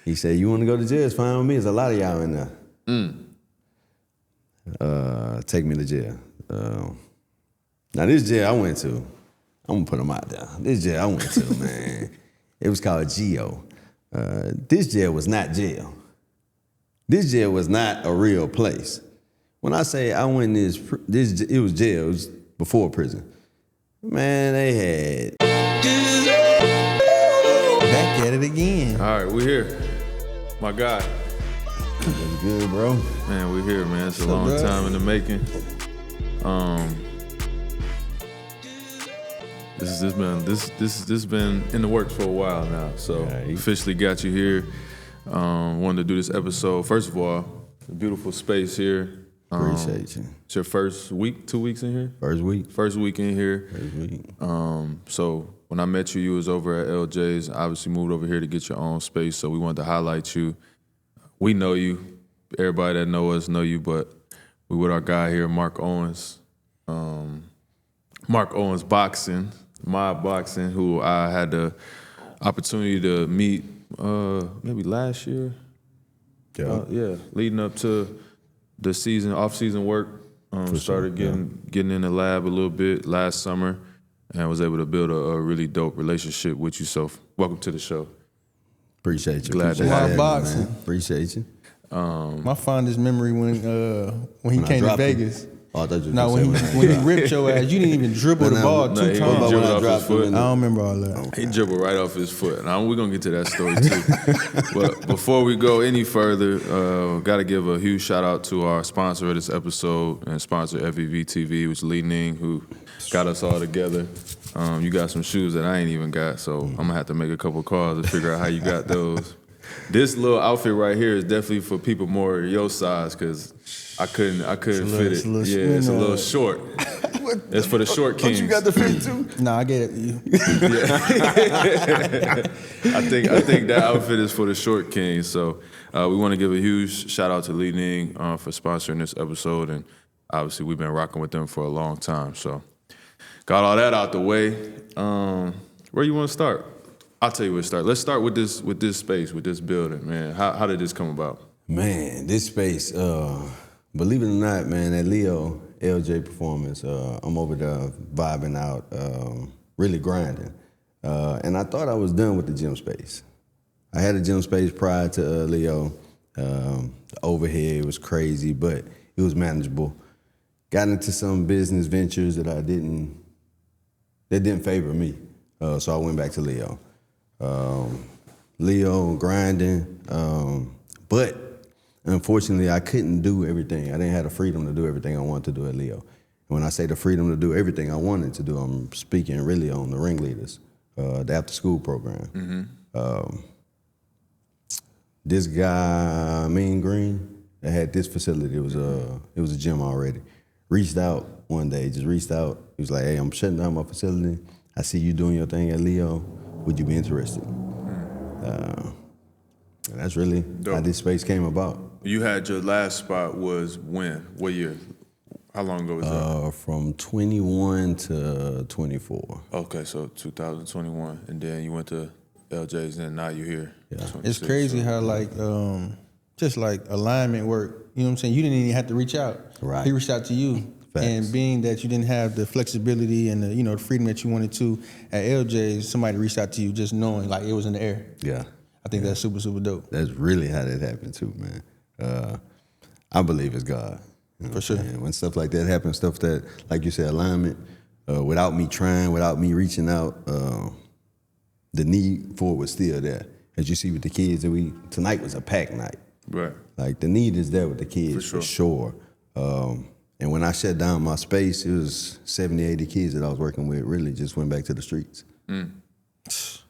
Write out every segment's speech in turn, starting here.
He said, "You want to go to jail? It's fine with me. There's a lot of y'all in there. Take me to jail." Now this jail I went to, I'm gonna put them out there. This jail I went to, man, it was called Geo. This jail was not jail. This jail was not a real place. When I say I went in this it was jail. It was before prison. Man, they had back at it again. All right, we here. My God. That's good, bro. Man, we here, man. It's a long time in the making. This been in the works for a while now. So officially got you here. Wanted to do this episode. First of all, a beautiful space here. Appreciate you. It's your first week, 2 weeks in here? First week. First week in here. First week. So when I met you, you was over at LJ's. Obviously moved over here to get your own space. So we wanted to highlight you. We know you. Everybody that know us know you, but we with our guy here, Mark Owens. Mark Owens Boxing, Mob Boxing, who I had the opportunity to meet maybe last year. Leading up to the season, off-season work. Started getting in the lab a little bit last summer, and was able to build a really dope relationship with you. So welcome to the show. Appreciate you. Glad to have you, Boxing. Man. Appreciate you. My fondest memory when he came to Vegas. Oh, I thought you No, when he ripped your ass, you didn't even dribble the ball 2 times. He dribbled off his foot. I don't remember all that. He dribbled right off his foot. Now, we're going to get to that story, too. But before we go any further, got to give a huge shout-out to our sponsor of this episode and sponsor FVV TV, which is Li-Ning, who got us all together. You got some shoes that I ain't even got, so I'm going to have to make a couple calls to figure out how you got those. This little outfit right here is definitely for people more your size, because I couldn't fit it. It's a little short. It's for the short kings. Don't you got the fit too? Nah, I get it. You. I think that outfit is for the short kings. So we want to give a huge shout out to Li-Ning for sponsoring this episode, and obviously we've been rocking with them for a long time. So got all that out the way. Where you want to start? I'll tell you where to start. Let's start with this space, with this building, man. How did this come about? Man, this space, believe it or not, man, at Leo LJ Performance, I'm over there vibing out, really grinding. And I thought I was done with the gym space. I had a gym space prior to Leo. The overhead was crazy, but it was manageable. Got into some business ventures that didn't favor me. So I went back to Leo. Leo grinding, but unfortunately I couldn't do everything. I didn't have the freedom to do everything I wanted to do at Leo. And when I say the freedom to do everything I wanted to do, I'm speaking really on the ringleaders, the after school program. Mm-hmm. This guy, Mean Green, that had this facility, it was a gym already. Reached out one day, just reached out. He was like, "Hey, I'm shutting down my facility. I see you doing your thing at Leo. Would you be interested?" And that's really how this space came about. You had your last spot was when? What year? How long ago was that? From 21 to 24. Okay, so 2021, and then you went to LJ's, and now you're here. Yeah. It's crazy how just like alignment work. You know what I'm saying? You didn't even have to reach out. Right. He reached out to you. Facts. And being that you didn't have the flexibility and the freedom that you wanted to at LJ's, somebody reached out to you just knowing like it was in the air. Yeah. I think that's super, super dope. That's really how that happened too, man. I believe it's God. You know For sure. When stuff like that happens, stuff that, like you said, alignment, without me trying, without me reaching out, the need for it was still there. As you see with the kids, tonight was a packed night. Right. Like the need is there with the kids for sure. And when I shut down my space, it was 70, 80 kids that I was working with really just went back to the streets.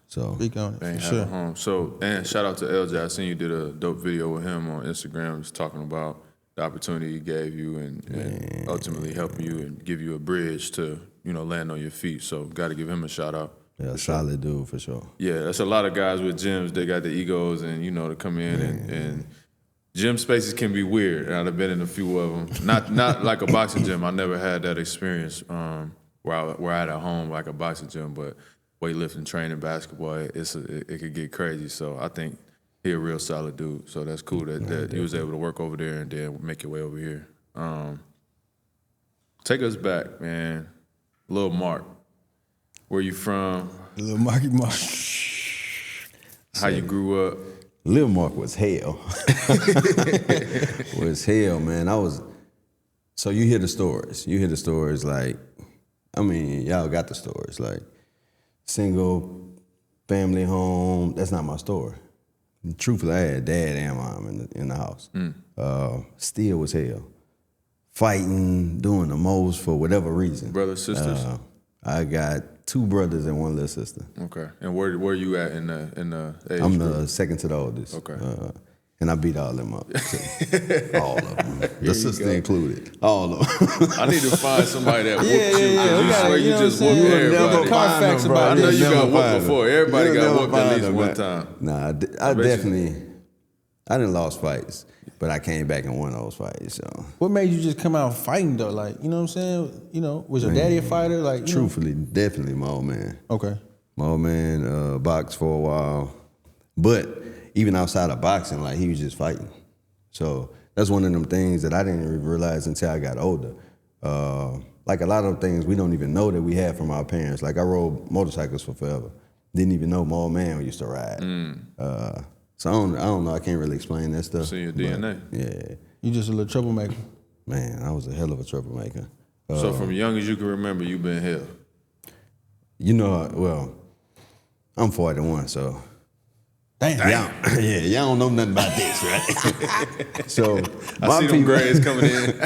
So Speak on it, they ain't for have sure. a home. So, and shout out to LJ. I seen you did a dope video with him on Instagram just talking about the opportunity he gave you and ultimately helping you and give you a bridge to, land on your feet. So got to give him a shout out. Yeah, solid dude for sure. Yeah, that's a lot of guys with gyms. They got the egos and, to come in and gym spaces can be weird. And I've been in a few of them. Not like a boxing gym. I never had that experience where I had at home like a boxing gym, but weightlifting, training, basketball, it could get crazy. So I think He a real solid dude, so that's cool that you was able to work over there and then make your way over here. Take us back, man. Lil Mark, where you from? Little Marky Mark. How you grew up? Lil Mark was hell. Was hell, man. So you hear the stories. You hear the stories like, I mean, y'all got the stories. Like, single, family home. That's not my story. Truthfully, I had dad and mom in the house. Still was hell. Fighting, doing the most for whatever reason. Brothers, sisters? I got 2 brothers and 1 little sister. Okay. And where you at in the age I'm group? the second to the oldest. Okay. And I beat all them up. All of them. The sister included. All of them. I need to find somebody that whooped you. yeah. You swear you just whooped everybody. Facts bro. about I know this. you got Never whooped find before. them. Everybody You'll got never whooped at find least them, one man. time. Nah, I definitely, I didn't lost fights, but I came back and won those fights. So What made you just come out fighting though? Like, you know what I'm saying? You know, was your daddy a fighter? Like, you truthfully, definitely my old man. know? Okay. My old man boxed for a while, but even outside of boxing, like he was just fighting. So that's one of them things that I didn't even realize until I got older. Like a lot of things we don't even know that we had from our parents. Like I rode motorcycles for forever. Didn't even know my old man used to ride. So I don't know. I can't really explain that stuff. It's in your DNA. Yeah, You just a little troublemaker. man, I was a hell of a troublemaker. So from young as you can remember, you been hell. You know, well, I'm 41, so Damn. y'all don't know nothing about this, right? So I see them grades coming in.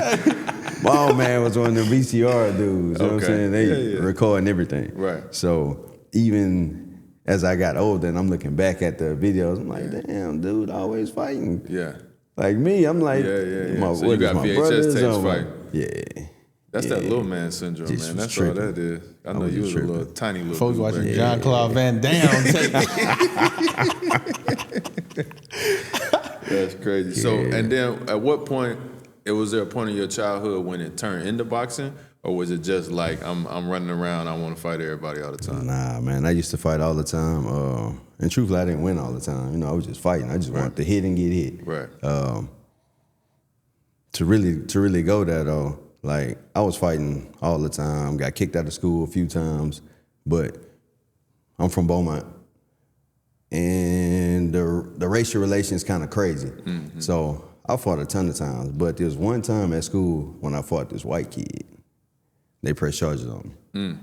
my old man was one of the VCR dudes. You know what I'm Okay. saying? They recording everything. Right. So even as I got older and I'm looking back at the videos, I'm like, damn, dude, always fighting. Yeah. Like me, I'm like, Yeah. So you got VHS tapes fighting. Yeah. That's that little man syndrome, Just man. was That's tripping. all that is. I know was you was just a little tripping. tiny little Folks dude watching back John Claude Van Damme tape. That's crazy. So, and then at what point, was there a point in your childhood when it turned into boxing? Or was it just like, I'm running around, I want to fight everybody all the time? Nah, man, I used to fight all the time. And truthfully, I didn't win all the time. You know, I was just fighting. I just wanted to hit and get hit. Right. To really go there though, like I was fighting all the time. Got kicked out of school a few times, but I'm from Beaumont, and the racial relations kind of crazy. Mm-hmm. So I fought a ton of times, but there was one time at school when I fought this white kid. They pressed charges on me.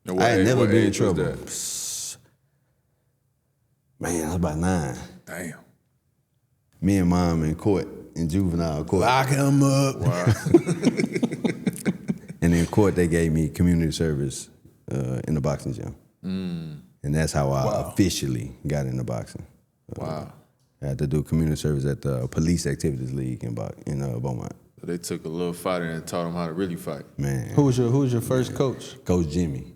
I had never been in trouble. Man, I was about 9. Damn. Me and mom in court, in juvenile court. Lock him up. Wow. And in court, they gave me community service in the boxing gym. And that's how I officially got into boxing. Wow. I had to do community service at the Police Activities League in Beaumont. So they took a little fighter and taught him how to really fight. Man. Who was your first coach? Coach Jimmy.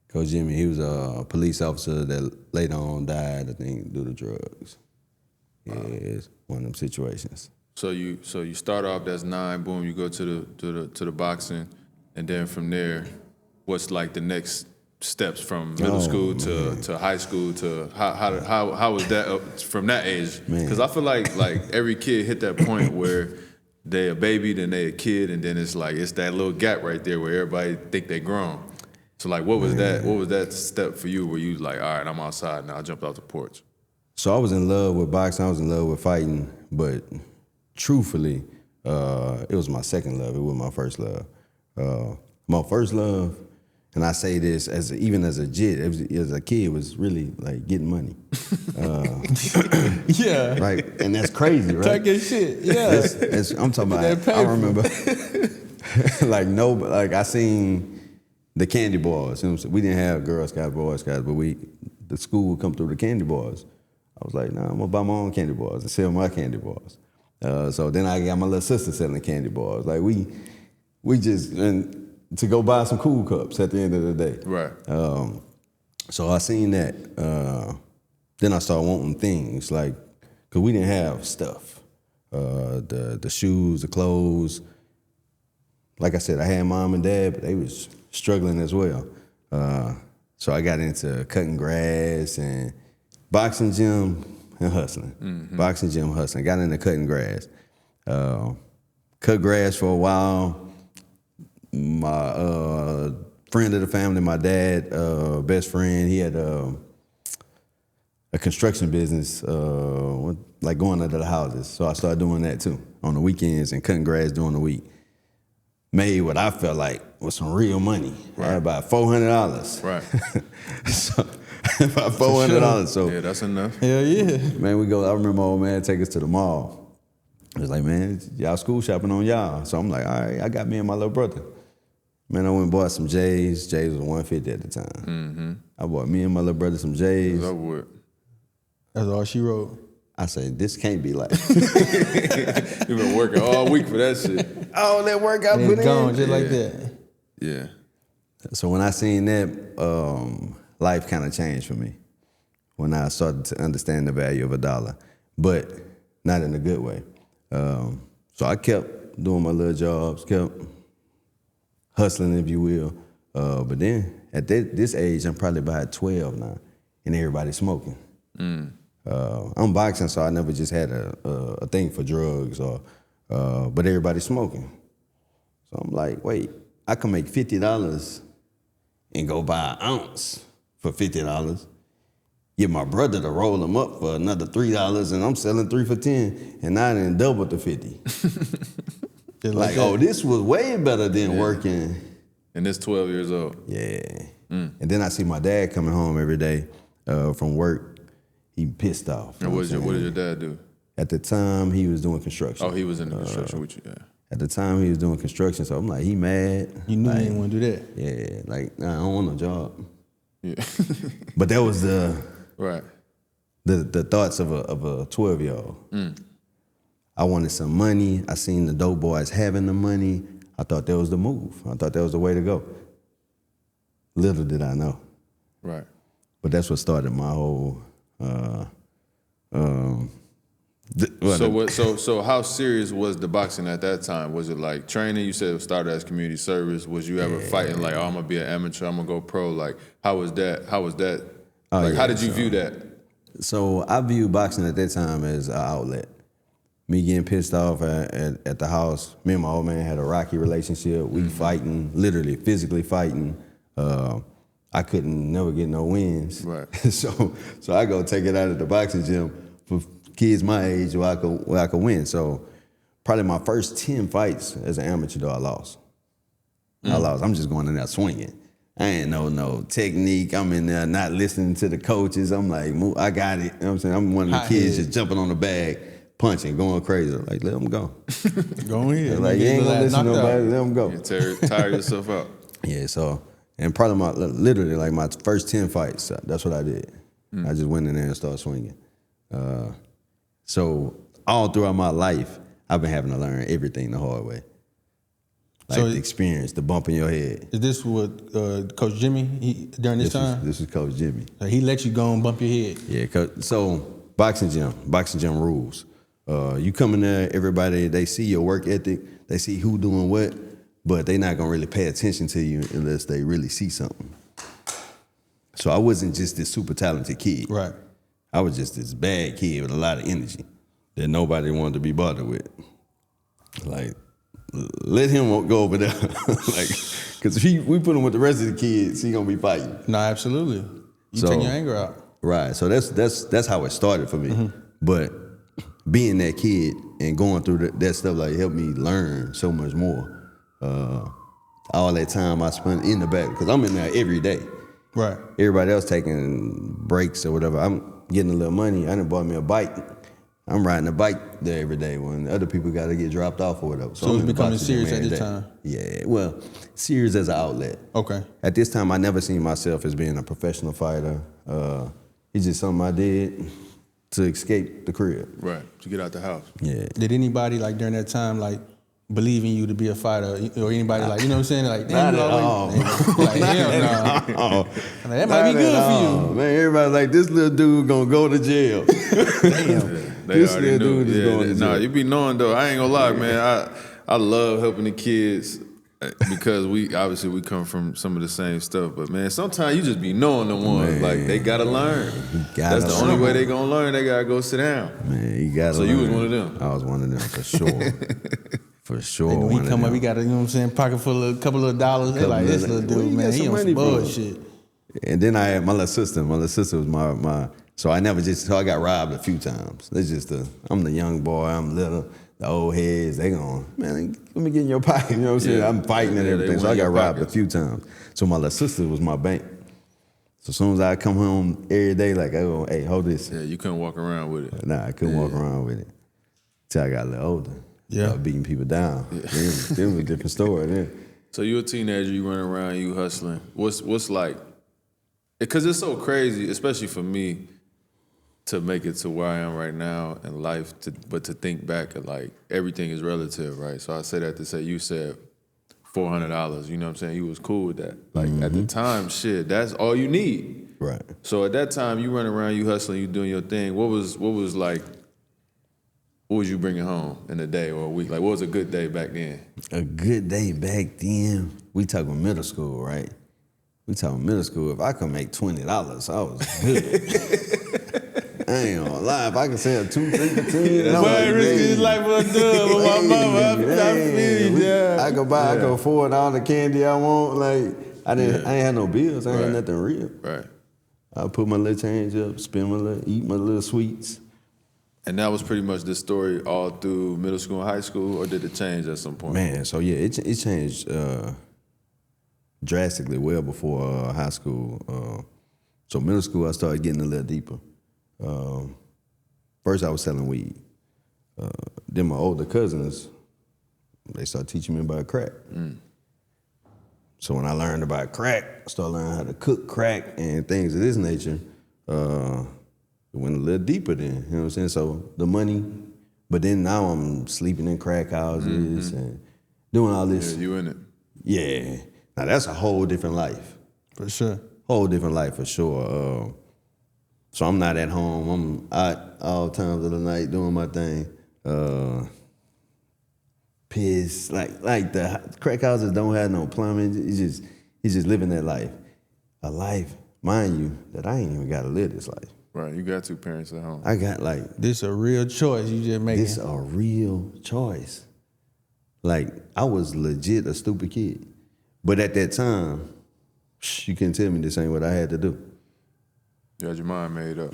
Coach Jimmy, he was a police officer that later on died, I think, due to drugs. Yeah, it's one of them situations. So you start off, that's 9, boom, you go to the boxing, and then from there, what's like the next steps from middle school to high school to how was that from that age? Because I feel like every kid hit that point where they a baby, then they a kid, and then it's that little gap right there where everybody think they grown. So like, what was that step for you where you was like, all right, I'm outside now, I jumped off the porch? So I was in love with boxing, I was in love with fighting, but truthfully, it was my second love, it wasn't my first love. My first love, and I say this even as a kid, was really like getting money. Yeah. Right, and that's crazy, right? Talking shit. Yeah. I'm talking about, I remember, I seen the candy bars. You know what I'm saying? We didn't have Girl Scouts, Boy Scouts, but the school would come through the candy bars. I was like, nah, I'm gonna buy my own candy bars and sell my candy bars. So then I got my little sister selling candy bars. Like we just, and to go buy some Cool Cups at the end of the day. Right. So I seen that. Then I started wanting things cause we didn't have stuff. The shoes, the clothes. Like I said, I had mom and dad, but they was struggling as well. So I got into cutting grass and boxing gym. and hustling. Boxing, gym, hustling. Got into cutting grass. Cut grass for a while. My friend of the family, my dad, best friend, he had a construction business, like going under the houses. So I started doing that too on the weekends and cutting grass during the week. Made what I felt like was some real money. Right. I had about $400. Right. So about $400. So Yeah, that's enough. Hell yeah. man, I remember my old man take us to the mall. It was like, man, y'all school shopping on y'all. So I'm like, all right, I got me and my little brother. Man, I went and bought some J's. J's was $150 at the time. I bought me and my little brother some J's. That would. That's all she wrote. I said, this can't be like You been working all week for that shit. all that work I And put it's gone in. just like that. Yeah. So when I seen that, life kind of changed for me. When I started to understand the value of $1, but not in a good way. So I kept doing my little jobs, kept hustling, if you will. But then at this age, I'm probably about 12 now, and everybody's smoking. I'm boxing, so I never just had a thing for drugs, but everybody's smoking. So I'm like, wait, I can make $50 and go buy an ounce for $50. Get my brother to roll them up for another $3, and I'm selling 3 for $10, and I done doubled the 50. Like, oh, this was way better than working. And this 12 years old. Yeah. And then I see my dad coming home every day from work. He pissed off. And what did your dad do? At the time, he was doing construction. Oh, he was in the construction with you, yeah. At the time, he was doing construction, so I'm like, he mad. You knew like, you didn't want to do that. Yeah, like, nah, I don't want no job. Yeah. But that was the Right. the thoughts of a 12-year-old. I wanted some money. I seen the dope boys having the money. I thought that was the move. I thought that was the way to go. Little did I know. Right. But that's what started my whole. So how serious was the boxing at that time? Was it like training? You said it started as community service. Was you ever fighting like, oh, I'm gonna be an amateur, I'm gonna go pro? Like, how was that? How did you view that? So I viewed boxing at that time as an outlet. Me getting pissed off at the house. Me and my old man had a rocky relationship. We fighting, literally physically fighting. I couldn't never get no wins. Right. So I go take it out at the boxing gym for kids my age where I could win. So probably my first 10 fights as an amateur though, I lost. I'm just going in there swinging. I ain't know no technique. I'm in there not listening to the coaches. I'm like, I got it. You know what I'm saying? I'm one of the kids just jumping on the bag, punching, going crazy. Like, let them go. Go ahead. Like, you ain't gonna listen to nobody, let them go. You tire yourself out. Yeah, so, and probably literally like my first 10 fights, that's what I did. I just went in there and started swinging. So all throughout my life, I've been having to learn everything the hard way. Like the experience, the bump in your head. Is this what Coach Jimmy, during this time? This was Coach Jimmy. So he let you go and bump your head? Yeah, so boxing gym rules. You come in there, everybody, they see your work ethic, they see who doing what, but they not gonna really pay attention to you unless they really see something. So I wasn't just this super talented kid. Right. I was just this bad kid with a lot of energy that nobody wanted to be bothered with. Like, let him go over there. Like, because if we put him with the rest of the kids, he gonna be fighting. No, absolutely. You take your anger out. Right. So that's how it started for me. But being that kid and going through that stuff like helped me learn so much more. All that time I spent in the back, because I'm in there every day. Right. Everybody else taking breaks or whatever. I'm getting a little money. I done bought me a bike. I'm riding a bike there every day when other people got to get dropped off or whatever. So it was becoming serious at this time? Yeah, well, serious as an outlet. Okay. At this time, I never seen myself as being a professional fighter. It's just something I did to escape the crib. Right, to get out the house. Yeah. Did anybody, like, during that time, like, believe in you to be a fighter, or anybody, like, you know what I'm saying? Like, Not damn, at all. like, hell no. Like, that might be good for you. Man, everybody's like, this little dude gonna go to jail. Damn. They This already little knew. dude is going to jail. You be knowing though. I ain't gonna lie, man. I love helping the kids. because we come from some of the same stuff, but man, sometimes you just be knowing the ones like they gotta learn. That's the only way they gonna learn. They gotta go sit down. Man, you gotta. So learn. you was one of them. I was one of them for sure. For sure. And when he come up, he got a, you know what I'm saying, pocket full of a couple of dollars. They like, this little dude, man, he on some bullshit. And then I had my little sister. My little sister was my. So I never just. So I got robbed a few times. It's just I'm the young boy. I'm little. The old heads, they going, man, let me get in your pocket. You know what I'm saying? I'm fighting and everything. So I got robbed a few times. So my little sister was my bank. So as soon as I come home every day, like, I go, hey, hold this. Yeah, you couldn't walk around with it. Nah, I couldn't walk around with it. Till I got a little older. Yeah. Beating people down. Yeah. It was a different story then. So you a teenager, you running around, you hustling. What's like, because it's so crazy, especially for me, to make it to where I am right now in life, but to think back at like everything is relative, right? So I say that to say you said $400, you know what I'm saying? You was cool with that. Like at the time, shit, that's all you need. Right. So at that time, you running around, you hustling, you doing your thing. What was you bringing home in a day or a week? Like what was a good day back then? A good day back then, we talking middle school, right? We talking middle school. If I could make $20, I was good. I ain't gonna lie. If I could sell 2, 3 for 10, Boy, risking his life for a dub with my mama. I could afford all the candy I want. Like I ain't had no bills. I ain't had nothing real. Right. I put my little change up, eat my little sweets. And that was pretty much the story all through middle school and high school, or did it change at some point? Man, so yeah, it changed drastically well before high school. So middle school, I started getting a little deeper. First, I was selling weed. Then my older cousins, they started teaching me about crack. So when I learned about crack, I started learning how to cook crack and things of this nature. It went a little deeper then, you know what I'm saying? So the money, but then now I'm sleeping in crack houses and doing all this. Yeah, you in it. Yeah. Now that's a whole different life. For sure. Whole different life for sure. So I'm not at home. I'm out all times of the night doing my thing. Pissed. Like the crack houses don't have no plumbing. He's just living that life. A life, mind you, that I ain't even gotta live this life. Right, you got 2 parents at home. I got like This a real choice you just making. this a real choice. Like I was legit a stupid kid. But at that time, you couldn't tell me this ain't what I had to do. You had your mind made up.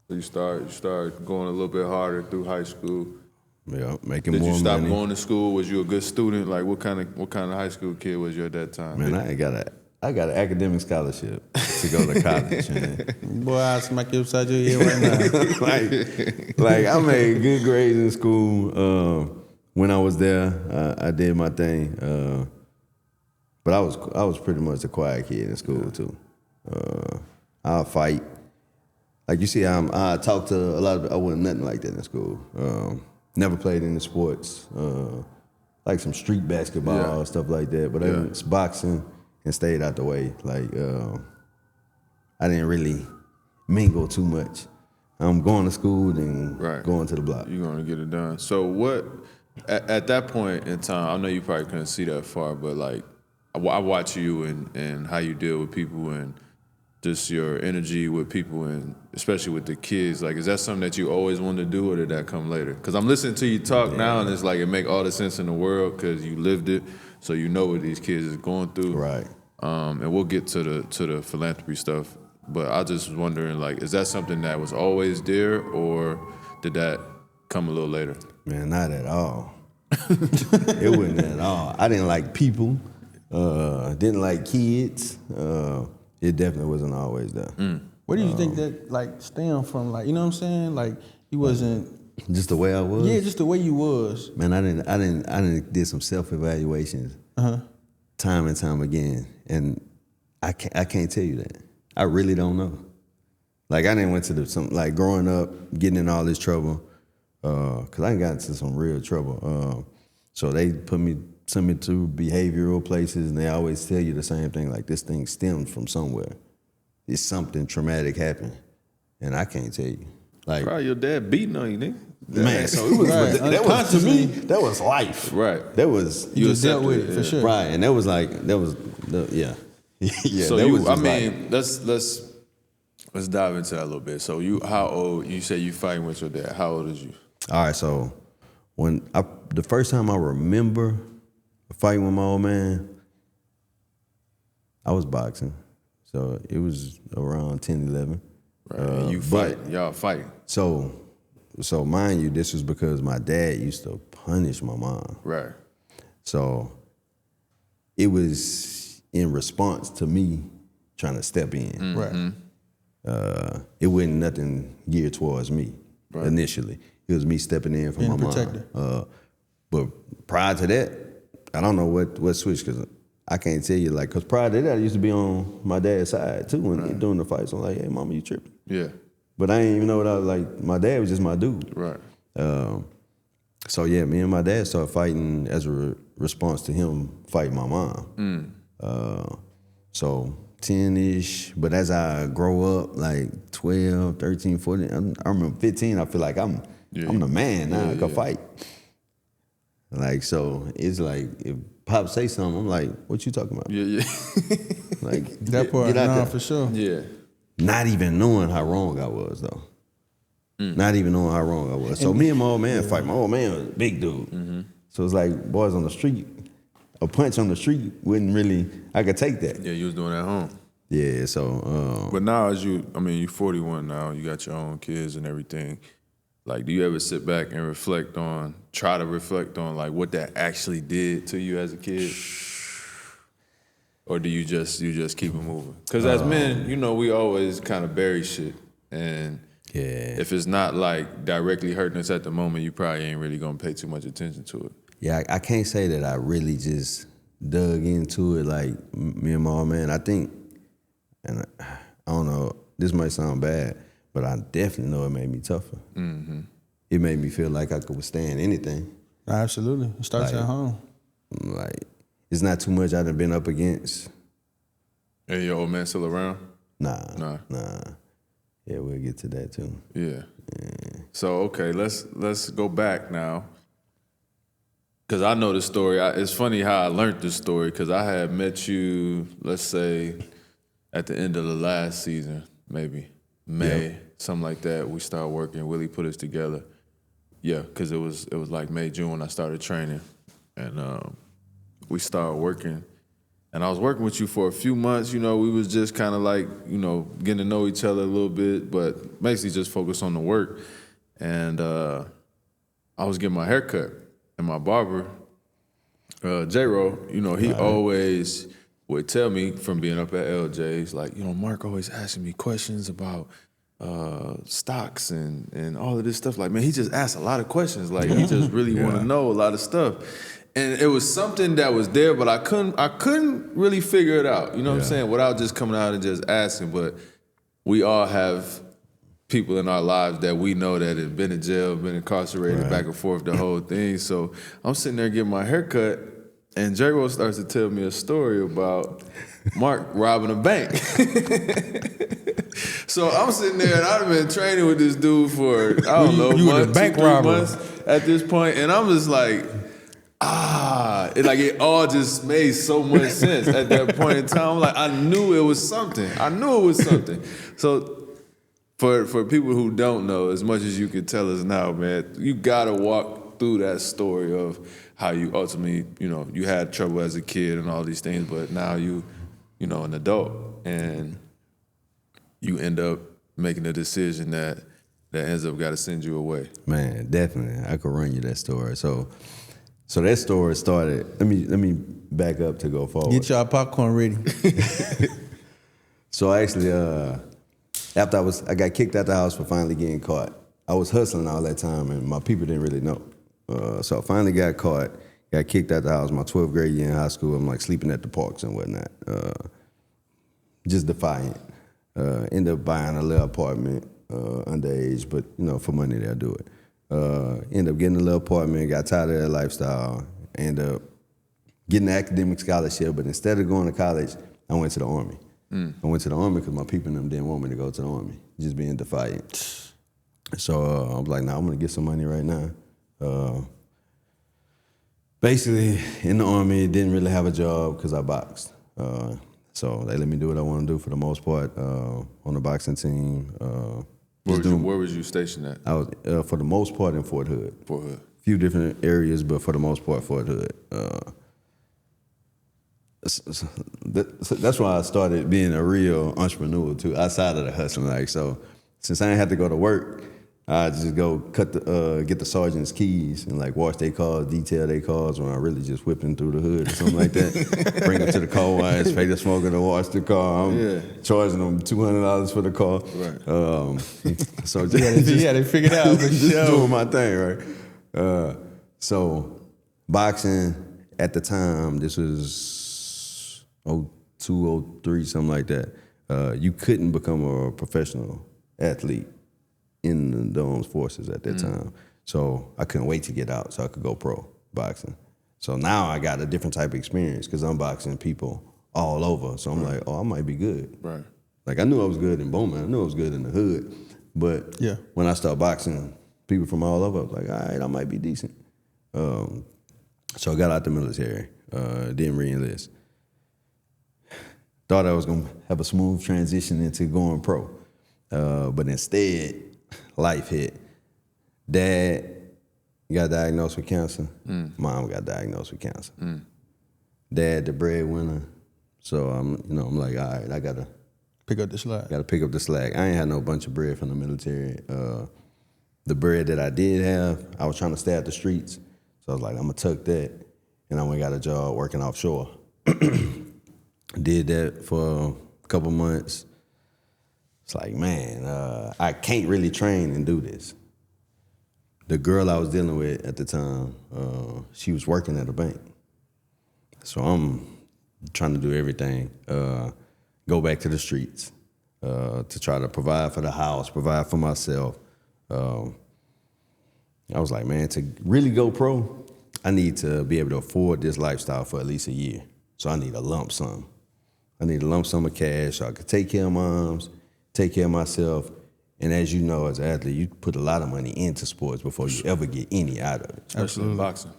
So you started going a little bit harder through high school. Yeah, making Did more you stop money. going to school? Was you a good student? Like what kind of high school kid was you at that time? Man, I got an academic scholarship to go to college. Man. Boy, I'll smack you upside your head right now. like I made good grades in school. When I was there, I did my thing. But I was pretty much a quiet kid in school too. I'll fight. Like you see, I talk to a lot of. I wasn't nothing like that in school. Never played any sports. Like some street basketball stuff like that. But I was boxing and stayed out the way. Like I didn't really mingle too much. I'm going to school and going to the block. You're going to get it done. So what, at that point in time, I know you probably couldn't see that far, but like, I watch you and how you deal with people and just your energy with people and especially with the kids. Like, is that something that you always wanted to do or did that come later? Because I'm listening to you talk now and it's like it make all the sense in the world because you lived it, so you know what these kids is going through. Right. And we'll get to the philanthropy stuff. But I just was wondering, like, is that something that was always there or did that come a little later? Man, not at all. It wasn't at all. I didn't like people. Didn't like kids. It definitely wasn't always there. Where do you think that like stemmed from? Like, you know what I'm saying? Like you wasn't just the way I was. Yeah, just the way you was. Man, I didn't did some self-evaluations time and time again, and I can't tell you that. I really don't know. Like I didn't went to some like growing up, getting in all this trouble, cause I got into some real trouble. So they sent me to behavioral places, and they always tell you the same thing, like this thing stems from somewhere. It's something traumatic happened, and I can't tell you. Like probably your dad beating on you, nigga. Man, so it was that was to me, that was life. Right. That was You just dealt with it for sure. right, and that was like yeah. Yeah. So that you, was I just mean, let's dive into that a little bit. So how old? You say you fighting with your dad. How old is you? all right, so the first time I remember fighting with my old man, I was boxing. So it was around 10, 11. Right. And you fight. Y'all fighting. So mind you, this was because my dad used to punish my mom. Right. So it was in response to me trying to step in. Mm-hmm. Right. It wasn't nothing geared towards me initially. It was me stepping in for my mom. But prior to that, I don't know what switched, because I can't tell you, like, because prior to that, I used to be on my dad's side too when doing the fights. I'm like, hey, mama, you tripping? Yeah. But I didn't even know what I was like. My dad was just my dude. Right. So yeah, me and my dad started fighting as a response to him fighting my mom. So 10-ish, but as I grow up, like 12, 13, 14, I remember 15, I feel like I'm the man now, I can fight. Like, so it's like, if Pop say something, I'm like, what you talking about? Yeah. Like, That part, get out no, there. for sure. Yeah. Not even knowing how wrong I was, though. Not even knowing how wrong I was. So me and my old man fight. My old man was a big dude. Mm-hmm. So it's like boys on the street. A punch on the street wouldn't really, I could take that. Yeah, you was doing that at home. Yeah, so. But now you're 41 now, you got your own kids and everything. Like, do you ever sit back and try to reflect on like what that actually did to you as a kid? Or do you just keep it moving? Because as men, we always kind of bury shit. And if it's not like directly hurting us at the moment, you probably ain't really gonna pay too much attention to it. Yeah, I can't say that I really just dug into it like me and my old man. I think, and I don't know, this might sound bad, but I definitely know it made me tougher. Mm-hmm. It made me feel like I could withstand anything. Absolutely. It starts at home. Like, it's not too much I done been up against. And your old man still around? Nah. Yeah, we'll get to that too. Yeah. So, okay, let's go back now. Because I know the story. It's funny how I learned this story, because I had met you, let's say, at the end of the last season, maybe May, something like that. We started working. Willie put us together. Yeah, because it was like May, June when I started training. And we started working. And I was working with you for a few months. We was just kind of like, getting to know each other a little bit, but basically just focused on the work. And I was getting my hair cut. And my barber, J-Ro, he always would tell me from being up at LJ's, like, Mark always asking me questions about stocks and all of this stuff. Like, man, he just asked a lot of questions. Like, he just really want to know a lot of stuff. And it was something that was there, but I couldn't really figure it out. You know what I'm saying? Without just coming out and just asking. But we all have people in our lives that we know that have been in jail, been incarcerated, back and forth, the whole thing. So I'm sitting there getting my hair cut, and J-Ro starts to tell me a story about Mark robbing a bank. So I'm sitting there, and I've been training with this dude for, I don't know, months, 2-3 months at this point, and I'm just like, it all just made so much sense at that point in time. I'm like, I knew it was something. So for people who don't know, as much as you can tell us now, man, you gotta walk through that story of how you ultimately, you had trouble as a kid and all these things, but now you an adult, and you end up making a decision that ends up gotta send you away. Man, definitely. I could run you that story. So that story started, let me back up to go forward. Get y'all popcorn ready. So actually, after I got kicked out the house for finally getting caught. I was hustling all that time, and my people didn't really know. So I finally got caught, got kicked out the house. My 12th grade year in high school, I'm like sleeping at the parks and whatnot. Just defiant. Ended up buying a little apartment, underage, but for money they'll do it. Ended up getting a little apartment, got tired of that lifestyle, ended up getting an academic scholarship, but instead of going to college, I went to the Army. I went to the Army because my people and them didn't want me to go to the Army, just being defiant. So I was like, nah, I'm gonna get some money right now. Basically, in the Army, didn't really have a job because I boxed. So they let me do what I want to do for the most part on the boxing team. Where was you stationed at? I was, for the most part, in Fort Hood. Fort Hood. A few different areas, but for the most part, Fort Hood. That's why I started being a real entrepreneur too, outside of the hustling. Like, so since I didn't have to go to work, I just go get the sergeant's keys and like wash their cars, detail their cars when I really just whipping through the hood or something like that. Bring them to the car wash, pay the smoker to wash the car. I'm charging them $200 for the car. Right. So they figured out for just sure. doing my thing, right? So boxing at the time, this was 02, 03, something like that. You couldn't become a professional athlete in the armed forces at that time. So I couldn't wait to get out so I could go pro boxing. So now I got a different type of experience because I'm boxing people all over. So I'm like, oh, I might be good. Right. Like I knew I was good in Bowman. I knew I was good in the hood. But when I started boxing people from all over, I was like, all right, I might be decent. So I got out the military, didn't re-enlist. Thought I was gonna have a smooth transition into going pro. But instead, life hit. Dad got diagnosed with cancer. Mom got diagnosed with cancer. Dad, the breadwinner. So I'm like, all right, I gotta pick up the slack. Gotta pick up the slack. I ain't had no bunch of bread from the military. The bread that I did have, I was trying to stay out the streets. So I was like, I'm gonna tuck that. And I went and got a job working offshore. Did that for a couple months. It's like, man, I can't really train and do this. The girl I was dealing with at the time, she was working at a bank. So I'm trying to do everything, go back to the streets to try to provide for the house, provide for myself. I was like, man, to really go pro, I need to be able to afford this lifestyle for at least a year. So I need a lump sum. I need a lump sum of cash so I could take care of moms, take care of myself. And as you know, as an athlete, you put a lot of money into sports before you ever get any out of it. Especially in boxing.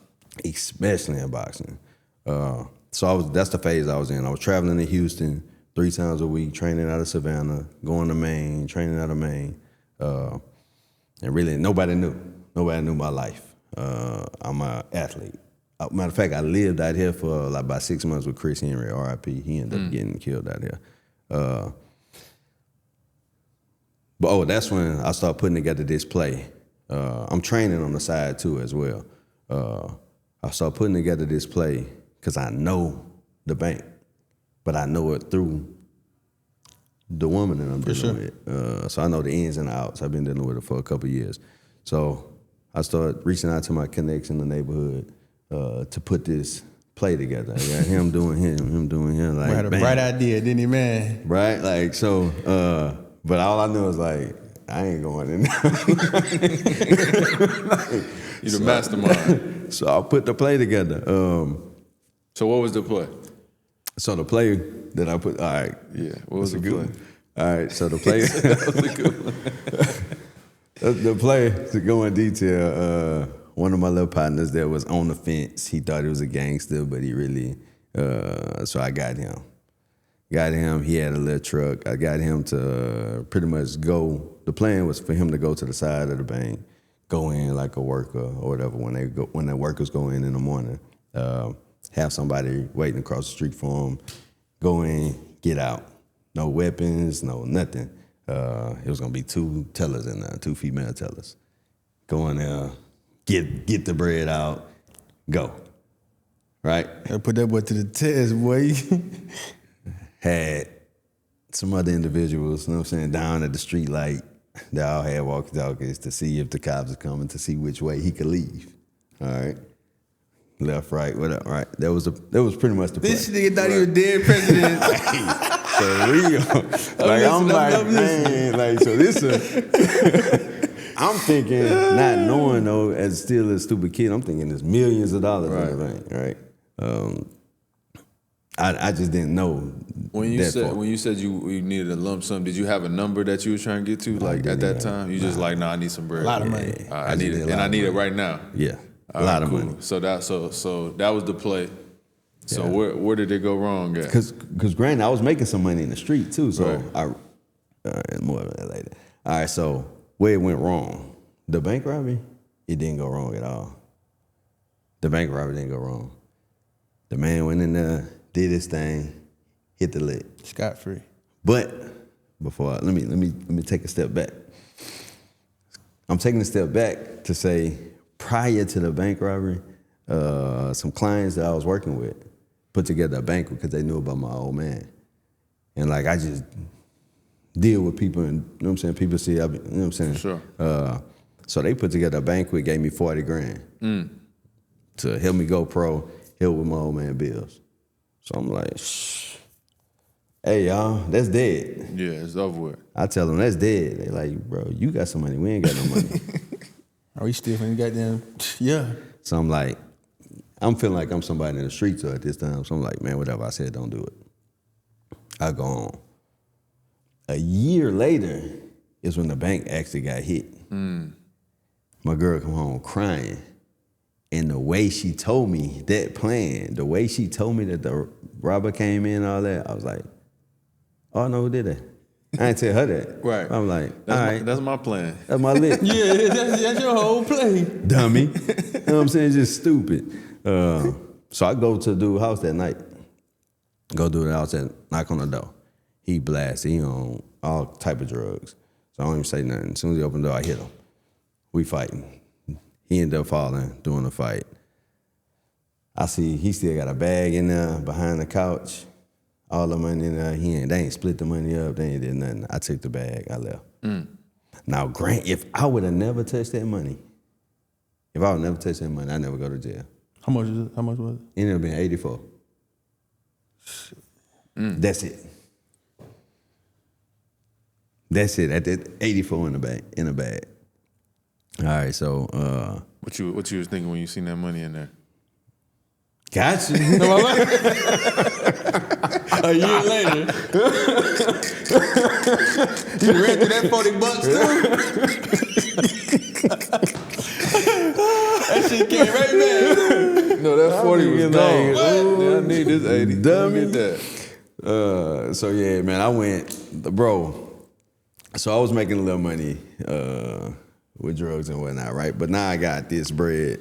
Especially in boxing. So that's the phase I was in. I was traveling to Houston 3 times a week, training out of Savannah, going to Maine, training out of Maine. And really, nobody knew. Nobody knew my life. I'm an athlete. Matter of fact, I lived out here for like about 6 months with Chris Henry, R.I.P. He ended up getting killed out here. But that's when I started putting together this play. I'm training on the side too as well. I started putting together this play because I know the bank, but I know it through the woman that I'm dealing with. So I know the ins and outs. I've been dealing with her for a couple of years. So I started reaching out to my connects in the neighborhood to put this play together. I got him doing him doing him. Like, had a bright idea, didn't he, man? Right? Like, so, but all I knew was like, I ain't going in there. You're the mastermind. So I put the play together. So what was the play? So the play that I put, all right. Yeah, what was the play? One. All right, so the play. That was a good one. The play, to go in detail, one of my little partners there was on the fence. He thought he was a gangster, but he really, so I got him. Got him, he had a little truck. I got him to pretty much go. The plan was for him to go to the side of the bank, go in like a worker or whatever when the workers go in the morning. Have somebody waiting across the street for him, go in, get out. No weapons, no nothing. It was gonna be 2 tellers in there, 2 female tellers. Go in there, get the bread out, go. Right? I put that boy to the test, boy. Had some other individuals, you know what I'm saying, down at the street light. They all had walkie-talkies to see if the cops are coming, to see which way he could leave. All right? Left, right, whatever, right? That was pretty much the play. This nigga thought he was dead president. For real. Like, I'm like, man, like, so this I'm thinking, not knowing though, as still a stupid kid, I'm thinking there's millions of dollars in the bank, right? I just didn't know. When you said you needed a lump sum, did you have a number that you was trying to get to? Like at that time, you just like, I need some bread. A lot of money. I need it, and I need it right now. Yeah, a lot of money. So that was the play. So where did it go wrong at? Because granted, I was making some money in the street too. So Right. more of that later. All right, so where it went wrong, the bank robbery, it didn't go wrong at all. The bank robbery didn't go wrong. The man went in there, did his thing, hit the lick. Scot free. But let me take a step back. I'm taking a step back to say, prior to the bank robbery, some clients that I was working with put together a banquet because they knew about my old man. And like, I just deal with people and, you know what I'm saying, people see, you know what I'm saying? Sure. So they put together a banquet, gave me $40,000 to help me go pro, help with my old man bills. So I'm like, hey y'all, that's dead. Yeah, it's over with. I tell them that's dead. They like, bro, you got some money, we ain't got no money. Are you still in goddamn? Yeah. So I'm like, I'm feeling like I'm somebody in the streets at this time. So I'm like, man, whatever I said, don't do it. I go on. A year later is when the bank actually got hit. My girl come home crying. And the way she told me that plan, the way she told me that the robber came in and all that, I was like, oh, no, who did that? I ain't tell her that. Right. I'm like, all right. That's my plan. That's my lick. Yeah, that's your whole play. Dummy. You know what I'm saying? Just stupid. So I go to the dude's house that night. Go to the house and knock on the door. He blasted. He on all type of drugs. So I don't even say nothing. As soon as he opened the door, I hit him. We fighting. He ended up falling during the fight. I see he still got a bag in there behind the couch. All the money in there. They ain't split the money up. They ain't did nothing. I took the bag. I left. Now, Grant, if I would have never touched that money, I never go to jail. How much is it? How much was it? It ended up being 84. That's it. That's it. At that 84 in the bag. All right, so What you was thinking when you seen that money in there? gotcha. A year later. You ran through that $40 too? That shit came right back. No, that 40 was gone. What? I need this 80. Dummy. Get that. So yeah, man, I went, bro. So I was making a little money with drugs and whatnot, right? But now I got this bread,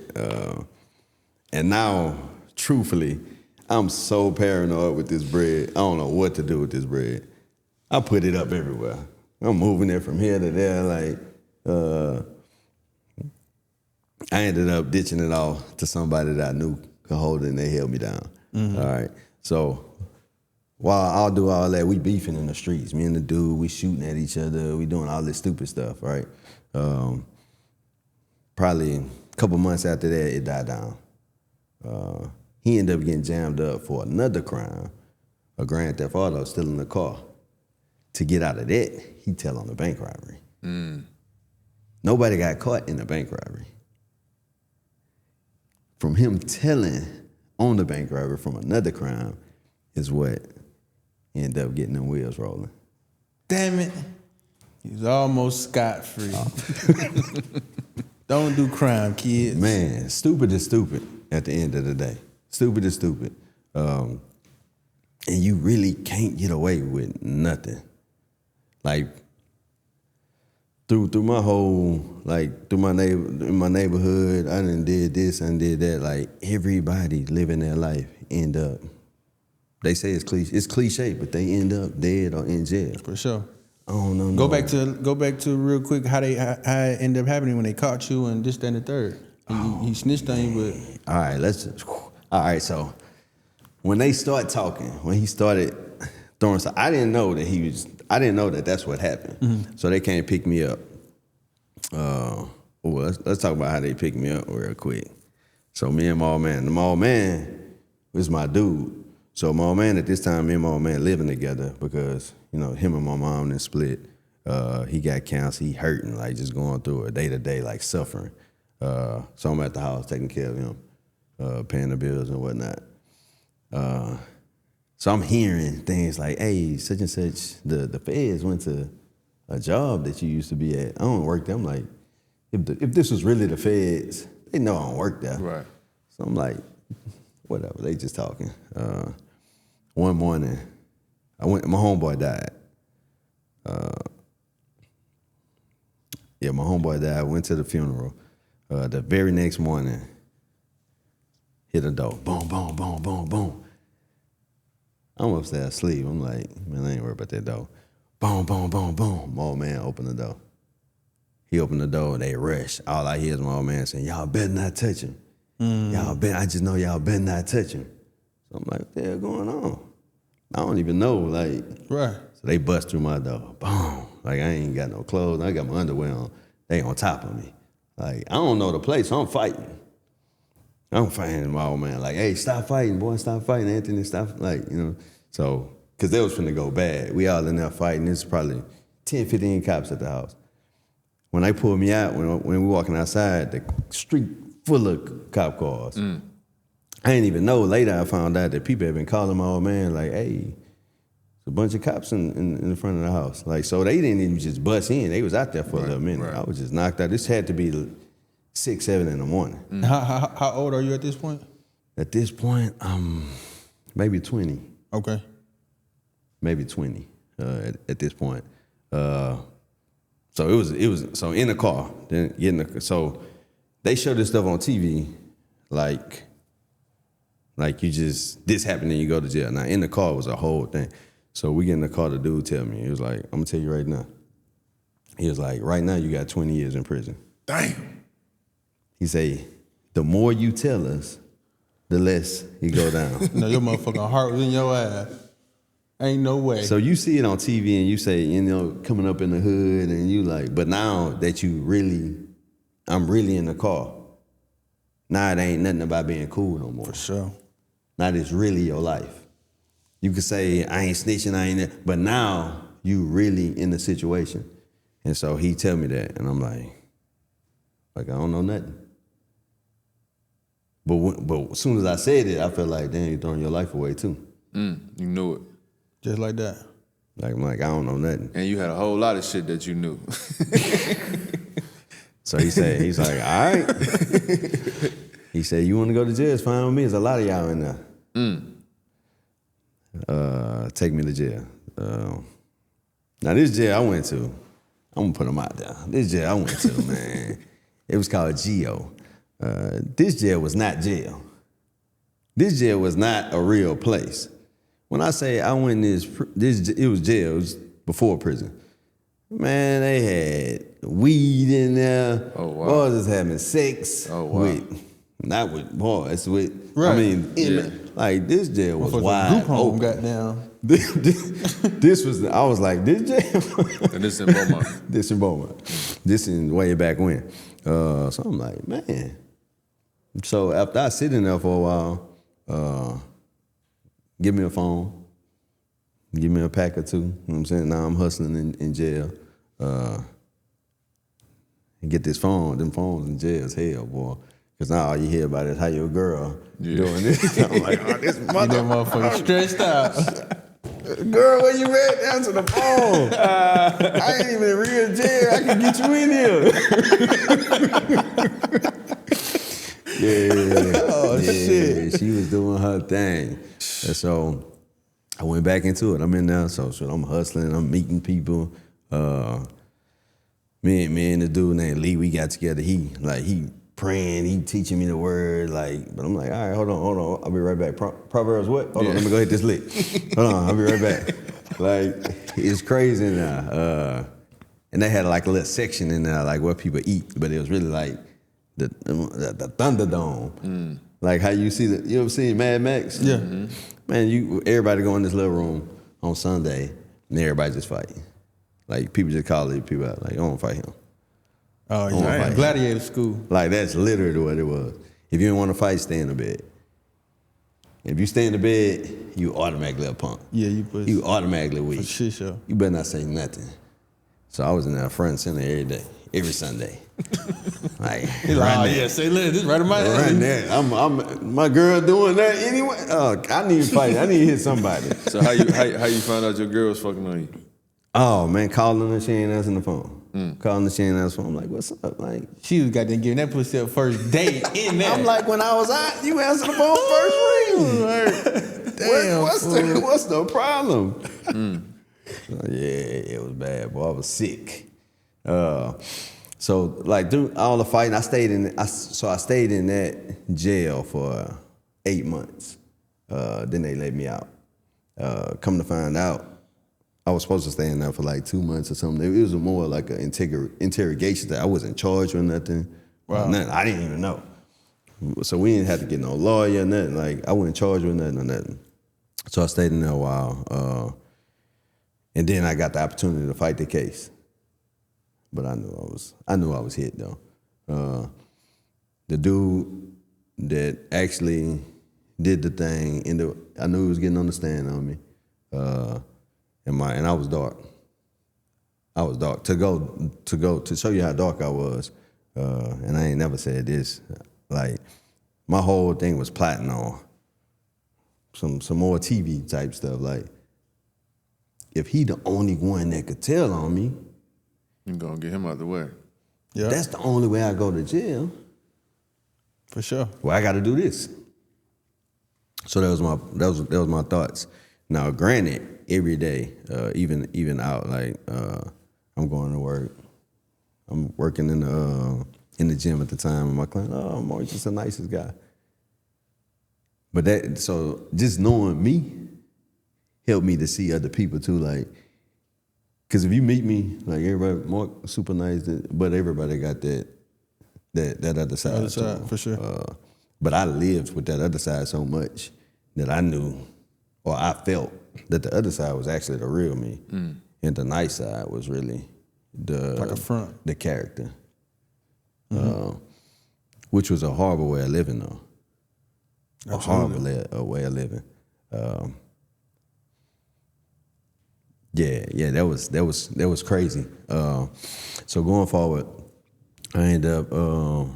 and now, truthfully, I'm so paranoid with this bread. I don't know what to do with this bread. I put it up everywhere. I'm moving it from here to there. Like, I ended up ditching it off to somebody that I knew could hold it, and they held me down. All right. So while I'll do all that, we beefing in the streets. Me and the dude, we shooting at each other. We doing all this stupid stuff, right? Probably a couple months after that, it died down. He ended up getting jammed up for another crime, a grand theft auto, stealing the car. To get out of that, he tell on the bank robbery. Nobody got caught in the bank robbery. From him telling on the bank robbery from another crime is what ended up getting them wheels rolling. Damn it. He was almost scot-free. Don't do crime, kids. Man, stupid is stupid at the end of the day. Stupid is stupid. And you really can't get away with nothing. Like, through my whole, like, in my neighborhood, I done did this and did that. Like, everybody living their life end up, they say it's cliche, but they end up dead or in jail. For sure. I don't know. Go back to real quick how it ended up happening when they caught you and this, that, and the third. And he snitched on you, but all right, so when they start talking, when he started throwing stuff, I didn't know that that's what happened. So they can't pick me up. Let's talk about how they picked me up real quick. So me and my old man was my dude. So my old man, at this time, me and my old man living together because, you know, him and my mom then split. He got cancer, he hurting, like just going through a day-to-day, like suffering. So I'm at the house taking care of him, paying the bills and whatnot. So I'm hearing things like, hey, such and such, the feds went to a job that you used to be at. I don't work there. I'm like, if this was really the feds, they know I don't work there. Right. So I'm like, whatever, they just talking. One morning, my homeboy died. My homeboy died, went to the funeral. The very next morning, hit the door, boom, boom, boom, boom, boom. I'm upstairs asleep. I'm like, man, I ain't worried about that door. Boom, boom, boom, boom. My old man opened the door. He opened the door, they rushed. All I hear is my old man saying, y'all better not touch him. I just know y'all better not touch him. So I'm like, what the hell going on? I don't even know, like. Right. So they bust through my door, boom. Like, I ain't got no clothes. I got my underwear on. They on top of me. Like, I don't know the place, so I'm fighting. I'm fighting my old man. Like, hey, stop fighting, boy, stop fighting. Anthony, stop. Like, so, because they was finna go bad. We all in there fighting. There's probably 10, 15 cops at the house. When they pulled me out, when we walking outside, the street full of cop cars. I didn't even know. Later, I found out that people had been calling my old man, like, hey, a bunch of cops in the front of the house. Like, so they didn't even just bust in. They was out there for a little minute. Right. I was just knocked out. This had to be 6, 7 in the morning. How old are you at this point? At this point, maybe 20. Okay. Maybe 20 at this point. So it was so in the car. Then so they show this stuff on TV, like you just, this happened and you go to jail. Now in the car was a whole thing. So we get in the car, the dude tell me, he was like, I'm gonna tell you right now. He was like, right now you got 20 years in prison. Damn. He say, the more you tell us, the less you go down. No, your motherfucking heart was in your ass. Ain't no way. So you see it on TV and you say, coming up in the hood and you like, but now that I'm really in the car, now it ain't nothing about being cool no more. For sure. Now it's really your life. You could say, I ain't snitching, I ain't, but now you really in the situation. And so he tell me that, and I'm like I don't know nothing. But as soon as I said it, I felt like, damn, you're throwing your life away too. You knew it. Just like that. Like, I'm like, I don't know nothing. And you had a whole lot of shit that you knew. So he's like, all right. He said, you want to go to jail? It's fine with me. There's a lot of y'all in there. Take me to jail. Now this jail I went to, I'm gonna put them out there. This jail I went to, man, it was called Geo. This jail was not jail. This jail was not a real place. When I say I went in it was jail. It was before prison. Man, they had weed in there. Oh, wow. Boys was having sex. Oh, wow. Not with boys, with, right. I mean, like this jail was wide open. Goddamn. This was, I was like, this jail? And this in Beaumont. This in Beaumont. This in way back when. So I'm like, man. So after I sit in there for a while, give me a phone, give me a pack or two. You know what I'm saying? Now I'm hustling in jail. And get this phone, them phones in jail is hell, boy. Because now all you hear about is how your girl doing this. I'm like, oh, this motherfucker stretched out. Girl, where you at? Answer the phone. I ain't even in real jail. I can get you in here. Oh, shit. She was doing her thing. And so I went back into it. I'm in there, so I'm hustling. I'm meeting people. Me and the dude named Lee, we got together. He praying, he teaching me the word, but I'm like, all right, hold on, I'll be right back. Proverbs what? Hold on, let me go hit this lick. Hold on, I'll be right back. It's crazy now. And they had like a little section in there, like where people eat, but it was really like the Thunderdome. Like how you see you ever seen Mad Max? Yeah. Mm-hmm. Man, everybody go in this little room on Sunday, and everybody just fighting. Like people just call these people out, like, I don't fight him. Oh, yeah. Gladiator school. Like, that's literally what it was. If you didn't want to fight, stay in the bed. If you stay in the bed, you automatically a punk. Yeah, you automatically weak. For shit show. You better not say nothing. So I was in there front and center every day. every Sunday. Like, say this right in my run that. I'm my girl doing that anyway. I need to fight. I need to hit somebody. So how you found out your girl was fucking on you? Oh man, calling her, she ain't answering the phone. Calling her, she ain't answering the phone. I'm like, what's up? Like, She was goddamn giving that pussy up first date in there. I'm like, when I was out, you answered the phone first ring. Damn, what's the problem? Yeah, it was bad, boy. I was sick. So like through all the fighting, I stayed in that jail for 8 months. Then they let me out. Come to find out, I was supposed to stay in there for like 2 months or something. It was more like an interrogation that I wasn't charged with nothing. Wow. Nothing. I didn't even know. So we didn't have to get no lawyer or nothing. Like I wasn't charged with nothing or nothing. So I stayed in there a while. And then I got the opportunity to fight the case. But I knew I was hit though. The dude that actually did the thing, I knew he was getting on the stand on me. And I was dark. I was dark. To show you how dark I was, and I ain't never said this, like my whole thing was plotting on some more TV type stuff. Like, if he the only one that could tell on me, You gonna get him out the way. Yeah, that's the only way I go to jail. for sure. Well, I got to do this. So that was my thoughts. Now, granted, every day, even out, like I'm going to work. I'm working in the gym at the time, and my client, Mark's just the nicest guy. But so just knowing me helped me to see other people too, like. Because if you meet me, like everybody, Mark super nice, but everybody got that other side. Other side, for sure. But I lived with that other side so much that I knew, or I felt that the other side was actually the real me, and the nice side was really Like a front. the character, which was a horrible way of living, though. Absolutely. A horrible way of living. Yeah, that was crazy. So going forward, I ended up.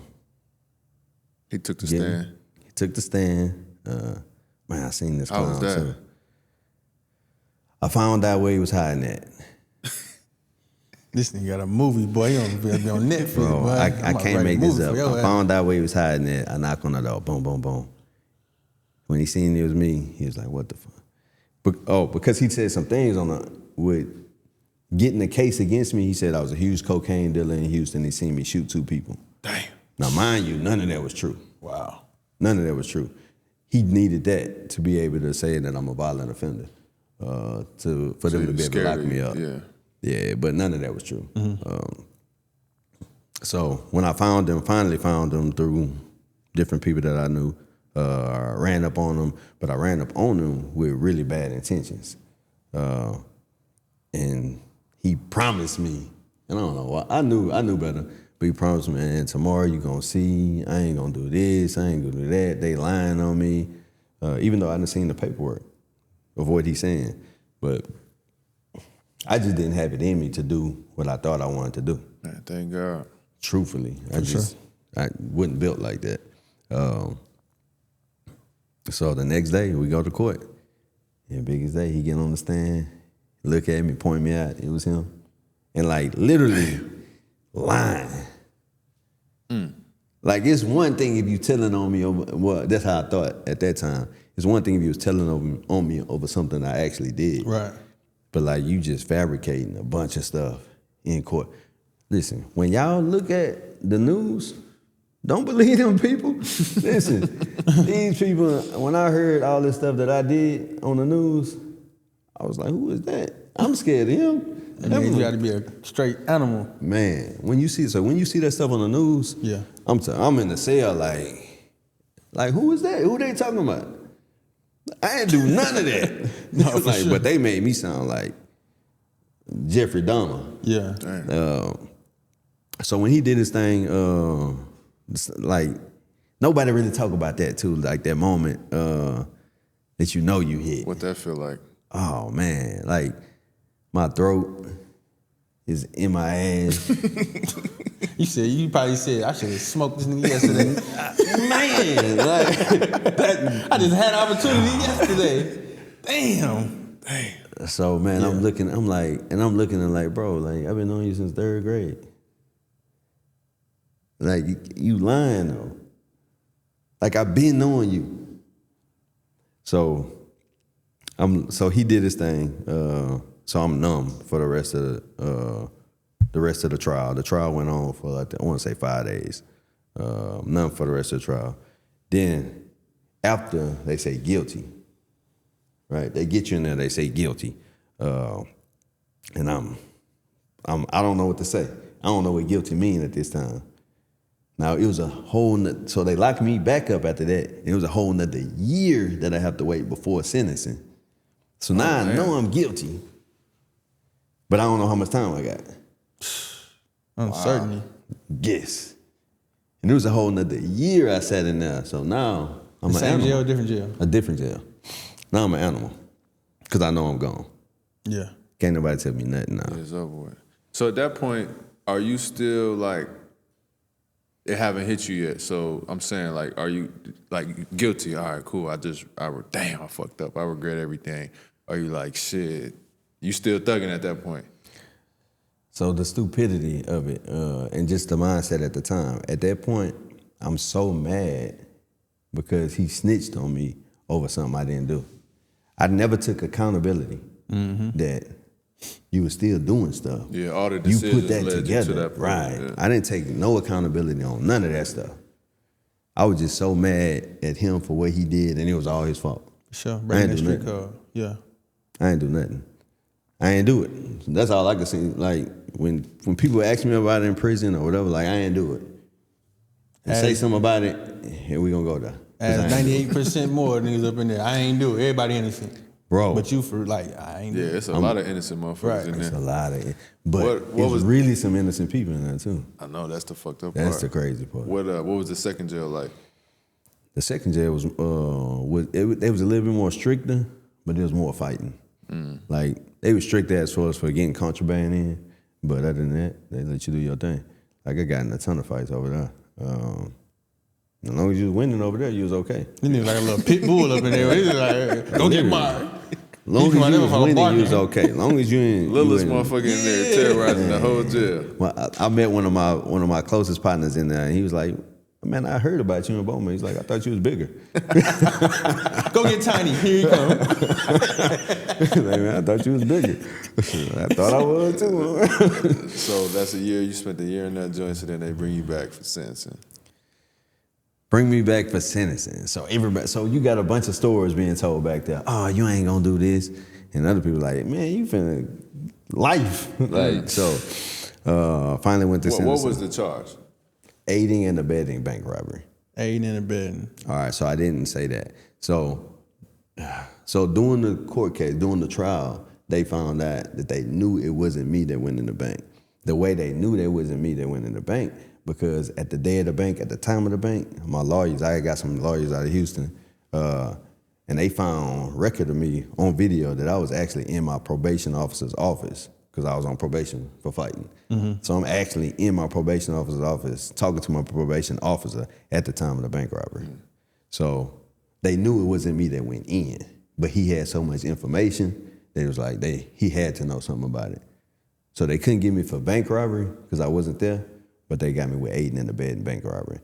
He took the stand. He took the stand. Man, I seen this. How was that? So I found out where he was hiding at. This nigga got a movie, boy. He on Netflix, Bro, boy. I can't make this up. I found out where he was hiding at. I knocked on the door. Boom, boom, boom. When he seen it was me, he was like, "What the fuck?" Because he said some things with getting the case against me. He said I was a huge cocaine dealer in Houston. He seen me shoot 2 people. Damn. Now, mind you, none of that was true. Wow. None of that was true. He needed that to be able to say that I'm a violent offender, for them to be able to lock me up. Yeah, but none of that was true. So when I finally found him through different people that I knew, I ran up on him, but I ran up on him with really bad intentions. And he promised me, and I don't know why, I knew better, but he promised me, and tomorrow you gonna see, I ain't gonna do this, I ain't gonna do that, they lying on me, even though I done seen the paperwork of what he's saying. But I just didn't have it in me to do what I thought I wanted to do. Man, thank God. Truthfully, I wasn't built like that. So the next day we go to court. And biggest day, he get on the stand, look at me, point me out, it was him. And like literally lying. Like it's one thing if you telling on me over, well, that's how I thought at that time. It's one thing if you was telling on me over something I actually did. Right. But like you just fabricating a bunch of stuff in court. Listen, when y'all look at the news, don't believe them people. Listen, these people, when I heard all this stuff that I did on the news, I was like, who is that? I'm scared of him. And then you got to be a straight animal. Man, when you see that stuff on the news, Yeah. I'm in the cell like who is that? Who they talking about? I ain't do none of that. No, for like, sure. But they made me sound like Jeffrey Dahmer. Yeah. So when he did his thing, like nobody really talk about that too, like that moment that you know you hit. What that feel like? Oh man, like my throat, is in my ass. You probably said, I should have smoked this nigga yesterday. Man, like that. I just had an opportunity yesterday. Damn. So man, I'm looking and like, bro, like I've been knowing you since 3rd grade. Like you lying though. Like I've been knowing you. So he did his thing. So I'm numb for the rest of the trial. The trial went on for like I want to say 5 days. Numb for the rest of the trial. Then after they say guilty, right? They get you in there. They say guilty, and I don't know what to say. I don't know what guilty mean at this time. Now it was a whole so they locked me back up after that. It was a whole nother year that I have to wait before sentencing. So now I know I'm guilty, but I don't know how much time I got. Uncertainty. Yes. And it was a whole nother year I sat in there. So now I'm an animal. Same jail, different jail? A different jail. Now I'm an animal because I know I'm gone. Yeah. Can't nobody tell me nothing now. It's over with. So at that point, are you still like, it haven't hit you yet? So I'm saying like, are you like guilty? All right, cool. Damn, I fucked up. I regret everything. Are you like, shit, you still thugging at that point? So the stupidity of it and just the mindset at the time. At that point, I'm so mad because he snitched on me over something I didn't do. I never took accountability that you were still doing stuff. Yeah, all the decisions you put that led together, you to that point. right? Yeah. I didn't take no accountability on none of that stuff. I was just so mad at him for what he did, and it was all his fault. Sure, bring that street card. Yeah. I ain't do nothing. I ain't do it. That's all I can see. Like when people ask me about it in prison or whatever, like I ain't do it. And say something about it, and we gonna go there. As 98% more niggas up in there. I ain't do it. Everybody innocent. Bro. But you for like, I ain't do it. Yeah, it's a lot of innocent motherfuckers in there. It's a lot of it. But what was really some innocent people in there too. I know, that's the fucked up That's part. the crazy part. What was the second jail like? The second jail was it was a little bit more stricter, but there was more fighting. Like they were strict as far as for getting contraband in, but other than that, they let you do your thing. Like I got in a ton of fights over there. As long as you was winning over there, you was okay. You need like a little pit bull up in there. He's like, go get mine. As long as you was winning, you was okay. As long as you ain't Littlest motherfucker in there terrorizing the whole jail. Well, I met one of my closest partners in there, and he was like, "Man, I heard about you in Bowman." He's like, "I thought you was bigger." Go get Tiny. Here you come. Like, man, I thought you was bigger. I thought I was too. So that's a year. You spent a year in that joint, so then they bring you back for sentencing. Bring me back for sentencing. So you got a bunch of stories being told back there. Oh, you ain't gonna do this, and other people like, man, you finna life. Like so. Finally went to sentencing. What was the charge? Aiding and abetting bank robbery. Aiding and abetting. All right, so I didn't say that. So during the court case, during the trial, they found out that they knew it wasn't me that went in the bank. The way they knew that wasn't me that went in the bank, because at the day of the bank, at the time of the bank, my lawyers, I got some lawyers out of Houston, and they found record of me on video that I was actually in my probation officer's office because I was on probation for fighting. So I'm actually in my probation officer's office talking to my probation officer at the time of the bank robbery. So they knew it wasn't me that went in, but he had so much information that it was like he had to know something about it. So they couldn't get me for bank robbery because I wasn't there, but they got me with aiding and abetting bank robbery.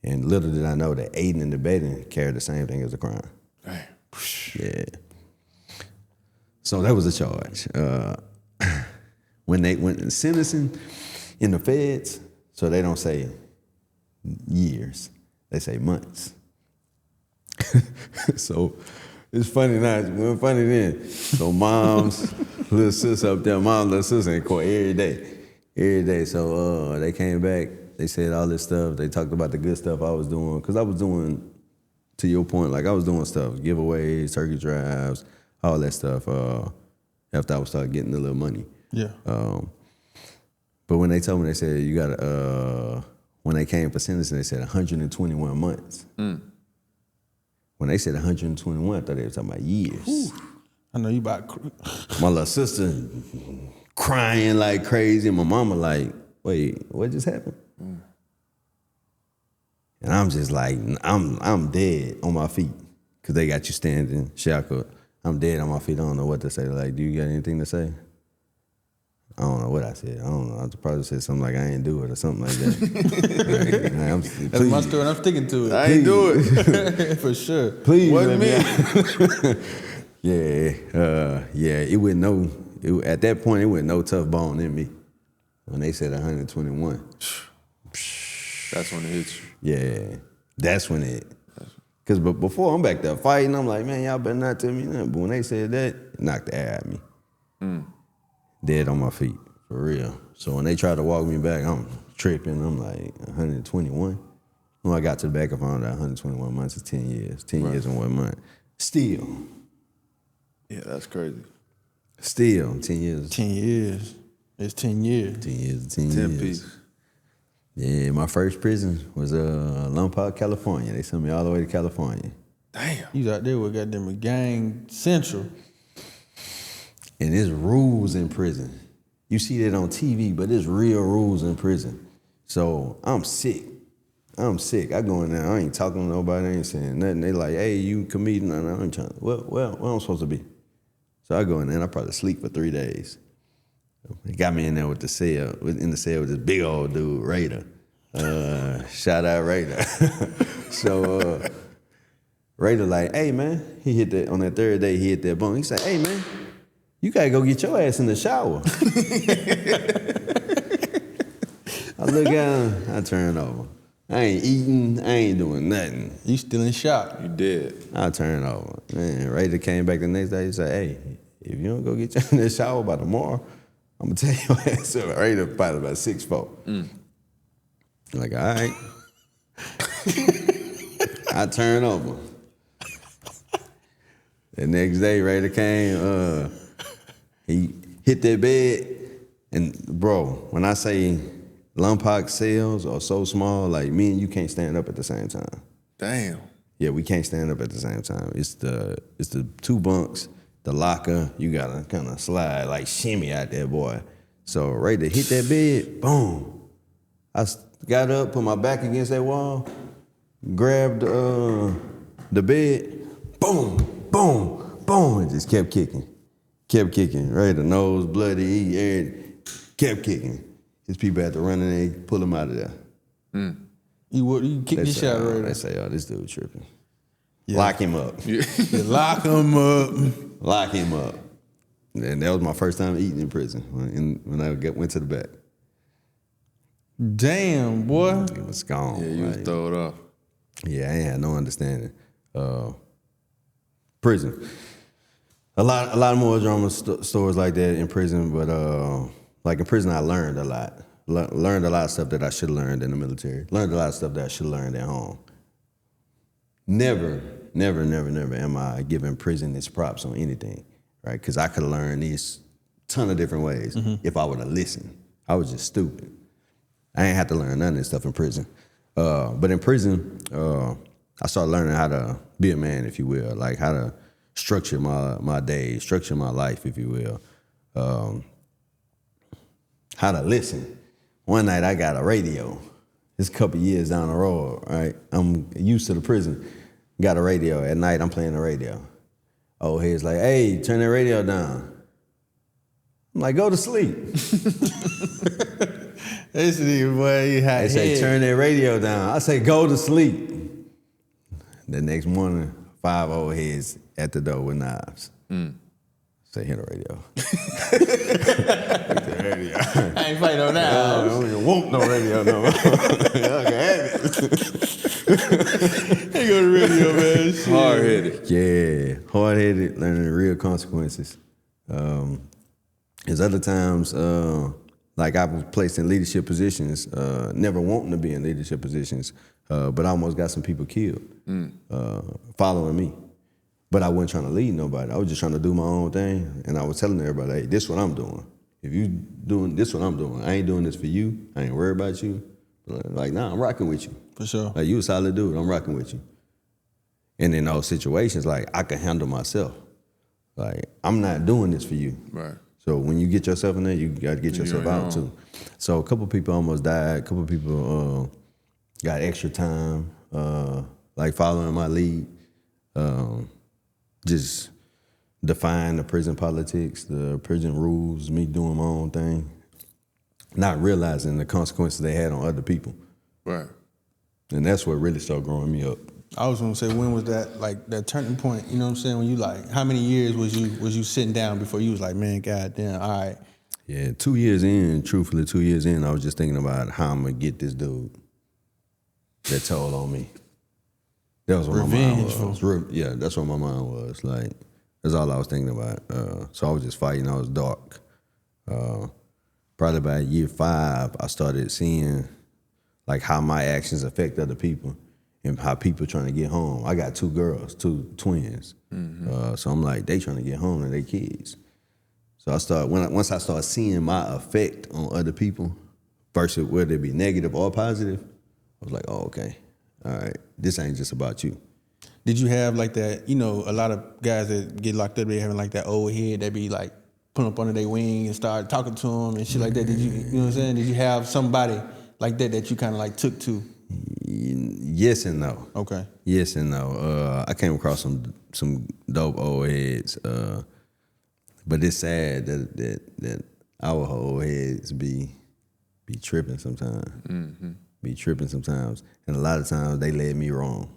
And little did I know that aiding and abetting carried the same thing as a crime. Damn. Yeah. So that was a charge. When they went sentencing in the feds, so they don't say years, they say months. So it's funny now, it wasn't funny then. So mom's little sis up there, mom's little sister in court every day. So they came back, they said all this stuff, they talked about the good stuff I was doing, because I was doing, to your point, like I was doing stuff, giveaways, turkey drives, all that stuff, after I started getting a little money. Yeah. But when they told me, they said, you got to, when they came for sentencing, they said 121 months. When they said 121, I thought they were talking about years. I know you about. My little sister crying like crazy. And my mama like, wait, what just happened? And I'm just like, I'm dead on my feet because they got you standing shackled. I'm dead on my feet. I don't know what to say. Like, do you got anything to say? I don't know what I said. I don't know. I probably said something like I ain't do it or something like that. That's my story and I'm sticking to it. I ain't do it. For sure. Please, Wasn't me. It wasn't at that point, it wasn't no tough bone in me. When they said 121. That's when it hits you. Yeah, that's when it. Because before I'm back there fighting, I'm like, man, y'all better not tell me nothing. But when they said that, it knocked the air at me. Dead on my feet, for real. So when they tried to walk me back, I'm tripping. I'm like, 121? When I got to the back, I found out 121 months is 10 years. 10 years and 1 month. Still. Yeah, that's crazy. Still, 10 years. 10 years. It's 10 years. 10 years, 10 10 years. piece. Yeah, my first prison was Lompoc, California. They sent me all the way to California. Damn. You was out there with goddamn gang central. And there's rules in prison. You see that on TV, but there's real rules in prison. So I'm sick. I go in there, I ain't talking to nobody, I ain't saying nothing. They like, hey, you comedian? And I'm trying to, well, where I'm supposed to be? So I go in there and I probably sleep for 3 days. They got me in there with the cell, in the cell with this big old dude, Raider. Shout out Raider. So Raider like, hey man, he hit that on that third day, he hit that bone. He said, hey man, you gotta go get your ass in the shower. I look at him, I turn over. I ain't eating, I ain't doing nothing. You still in shock. You did. I turn over. Man, Raider came back the next day, he said, hey, if you don't go get you in the shower by tomorrow, I'm gonna tell your ass up. Raider probably about 6'4". Like, all right. I turn over. The next day, Raider came, he hit that bed, and bro, when I say Lompoc cells are so small, like me and you can't stand up at the same time. Damn. Yeah, we can't stand up at the same time. It's the 2 bunks, the locker, you gotta kind of slide, like shimmy out there, boy. So Raider hit that bed, boom. I got up, put my back against that wall, grabbed the bed, boom, boom, boom, and just kept kicking. Right? The nose bloody, kept kicking. His people had to run in there, pull him out of there. You kick your shot right. They say, oh, this dude tripping. Yeah. Lock him up. Lock him up. Lock him up. And that was my first time eating in prison when I went to the back. Damn, boy. It was gone. Yeah, you was throwed off. Yeah, I ain't had no understanding. Prison. A lot more drama stories like that in prison, but like in prison I learned a lot. Learned a lot of stuff that I should have learned in the military. Learned a lot of stuff that I should have learned at home. Never am I giving prison its props on anything, right? Because I could have learned these ton of different ways if I would have listened. I was just stupid. I ain't had to learn none of this stuff in prison. But in prison, I started learning how to be a man, if you will, like how to structure my day, structure my life, if you will. How to listen. One night I got a radio. It's a couple years down the road, right? I'm used to the prison. Got a radio. At night I'm playing the radio. Old head's like, hey, turn that radio down. I'm like, go to sleep. This nigga, boy, he hot. They say, turn that radio down. I say, go to sleep. The next morning, 5 old heads at the door with knives. Say, hit the radio. Hit the radio. I ain't fighting no knives. I don't even want no radio no more. Y'all can have it. Ain't go to radio, man. Shit. Hard-headed. Yeah, hard-headed, learning the real consequences. There's other times, like I was placed in leadership positions, never wanting to be in leadership positions, but I almost got some people killed following me. But I wasn't trying to lead nobody. I was just trying to do my own thing, and I was telling everybody, hey, this is what I'm doing. If you doing this, what I'm doing. I ain't doing this for you. I ain't worried about you. Like, nah, I'm rocking with you. For sure. Like, you a solid dude. I'm rocking with you. And in those situations, like, I can handle myself. Like, I'm not doing this for you. Right. So when you get yourself in there, you got to get yourself out too. So a couple people almost died. A couple people got extra time, like following my lead, just defying the prison politics, the prison rules, me doing my own thing, not realizing the consequences they had on other people. Right. And that's what really started growing me up. I was gonna say, when was that, like, that turning point? You know what I'm saying? When you, like, how many years was you sitting down before you was like, man, goddamn, all right. Yeah, 2 years in, truthfully, 2 years in, I was just thinking about how I'm gonna get this dude that told on me. That was what my mind was. Yeah, that's what my mind was. Like, that's all I was thinking about. So I was just fighting. I was dark. Probably by year 5, I started seeing like how my actions affect other people and how people trying to get home. I got 2 girls, 2 twins. So I'm like, they trying to get home and they kids. So once I started seeing my effect on other people versus whether it be negative or positive, I was like, oh, okay. All right, this ain't just about you. Did you have like that, you know, a lot of guys that get locked up, they having like that old head that be like put up under their wing and start talking to them and shit like that? Did you know what I'm saying? Did you have somebody like that you kind of like took to? Yes and no. Okay. Yes and no. I came across some dope old heads, but it's sad that our old heads be tripping sometimes. Be tripping sometimes, and a lot of times they led me wrong.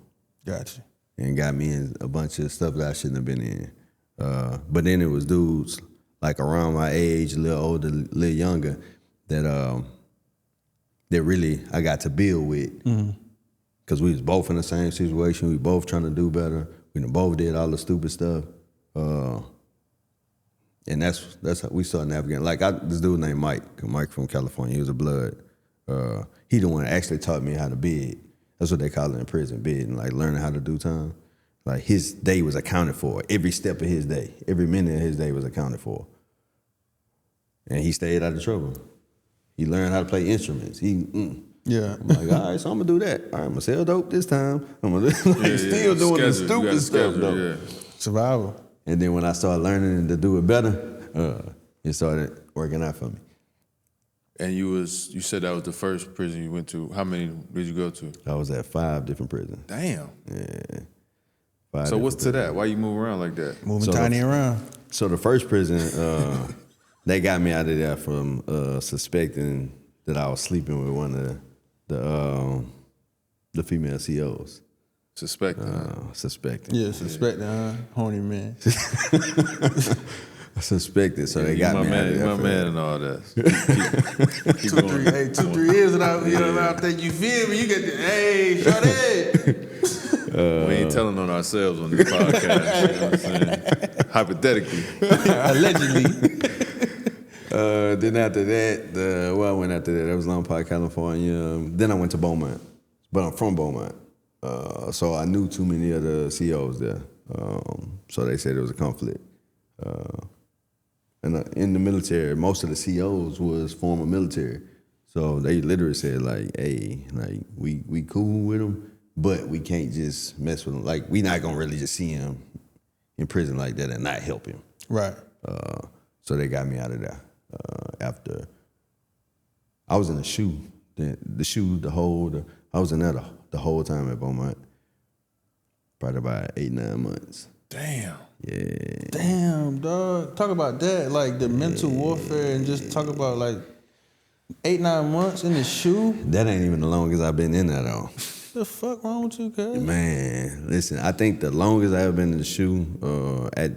Gotcha. And got me in a bunch of stuff that I shouldn't have been in. But then it was dudes like around my age, a little older, a little younger, that really I got to build with. Because we was both in the same situation. We both trying to do better. We both did all the stupid stuff. And that's how we started navigating. Like this dude named Mike from California. He was a blood. He the one that actually taught me how to bid. That's what they call it in prison, bidding, like learning how to do time. Like his day was accounted for. Every step of his day, every minute of his day was accounted for. And he stayed out of trouble. He learned how to play instruments. Yeah. I'm like, all right, so I'm gonna do that. All right, I'm gonna sell dope this time. I'm gonna still doing the stupid stuff though. Yeah. Survival. And then when I started learning to do it better, it started working out for me. And you said that was the first prison you went to. How many did you go to? I was at 5 different prisons. Damn. Yeah. So what's to that? Why you move around like that? Moving tiny around. So the first prison, they got me out of there from suspecting that I was sleeping with one of the female COs. Suspecting. Suspecting. Yeah, suspecting, horny man. Suspected, so they got me out of there. My man and all that. Keep 2-3 years and I think you feel me. You get the, hey, shorty. We ain't telling on ourselves on this podcast. You know what I'm saying? Hypothetically. Allegedly. Then after that, I went after that. That was Long Park, California. Then I went to Beaumont, but I'm from Beaumont. So I knew too many of the COs there. So they said it was a conflict. And in the military, most of the COs was former military. So they literally said like, hey, like we cool with them, but we can't just mess with him. Like, we not gonna really just see him in prison like that and not help him. Right. So they got me out of there. After I was in the SHU, I was in there the whole time at Beaumont. Probably about 8-9 months. Damn. Yeah. Damn, dog. Talk about that, like the mental warfare, and just talk about like 8-9 months in the SHU. That ain't even the longest I've been in there though. The fuck wrong with you, cuz? Man, listen, I think the longest I ever been in the SHU, at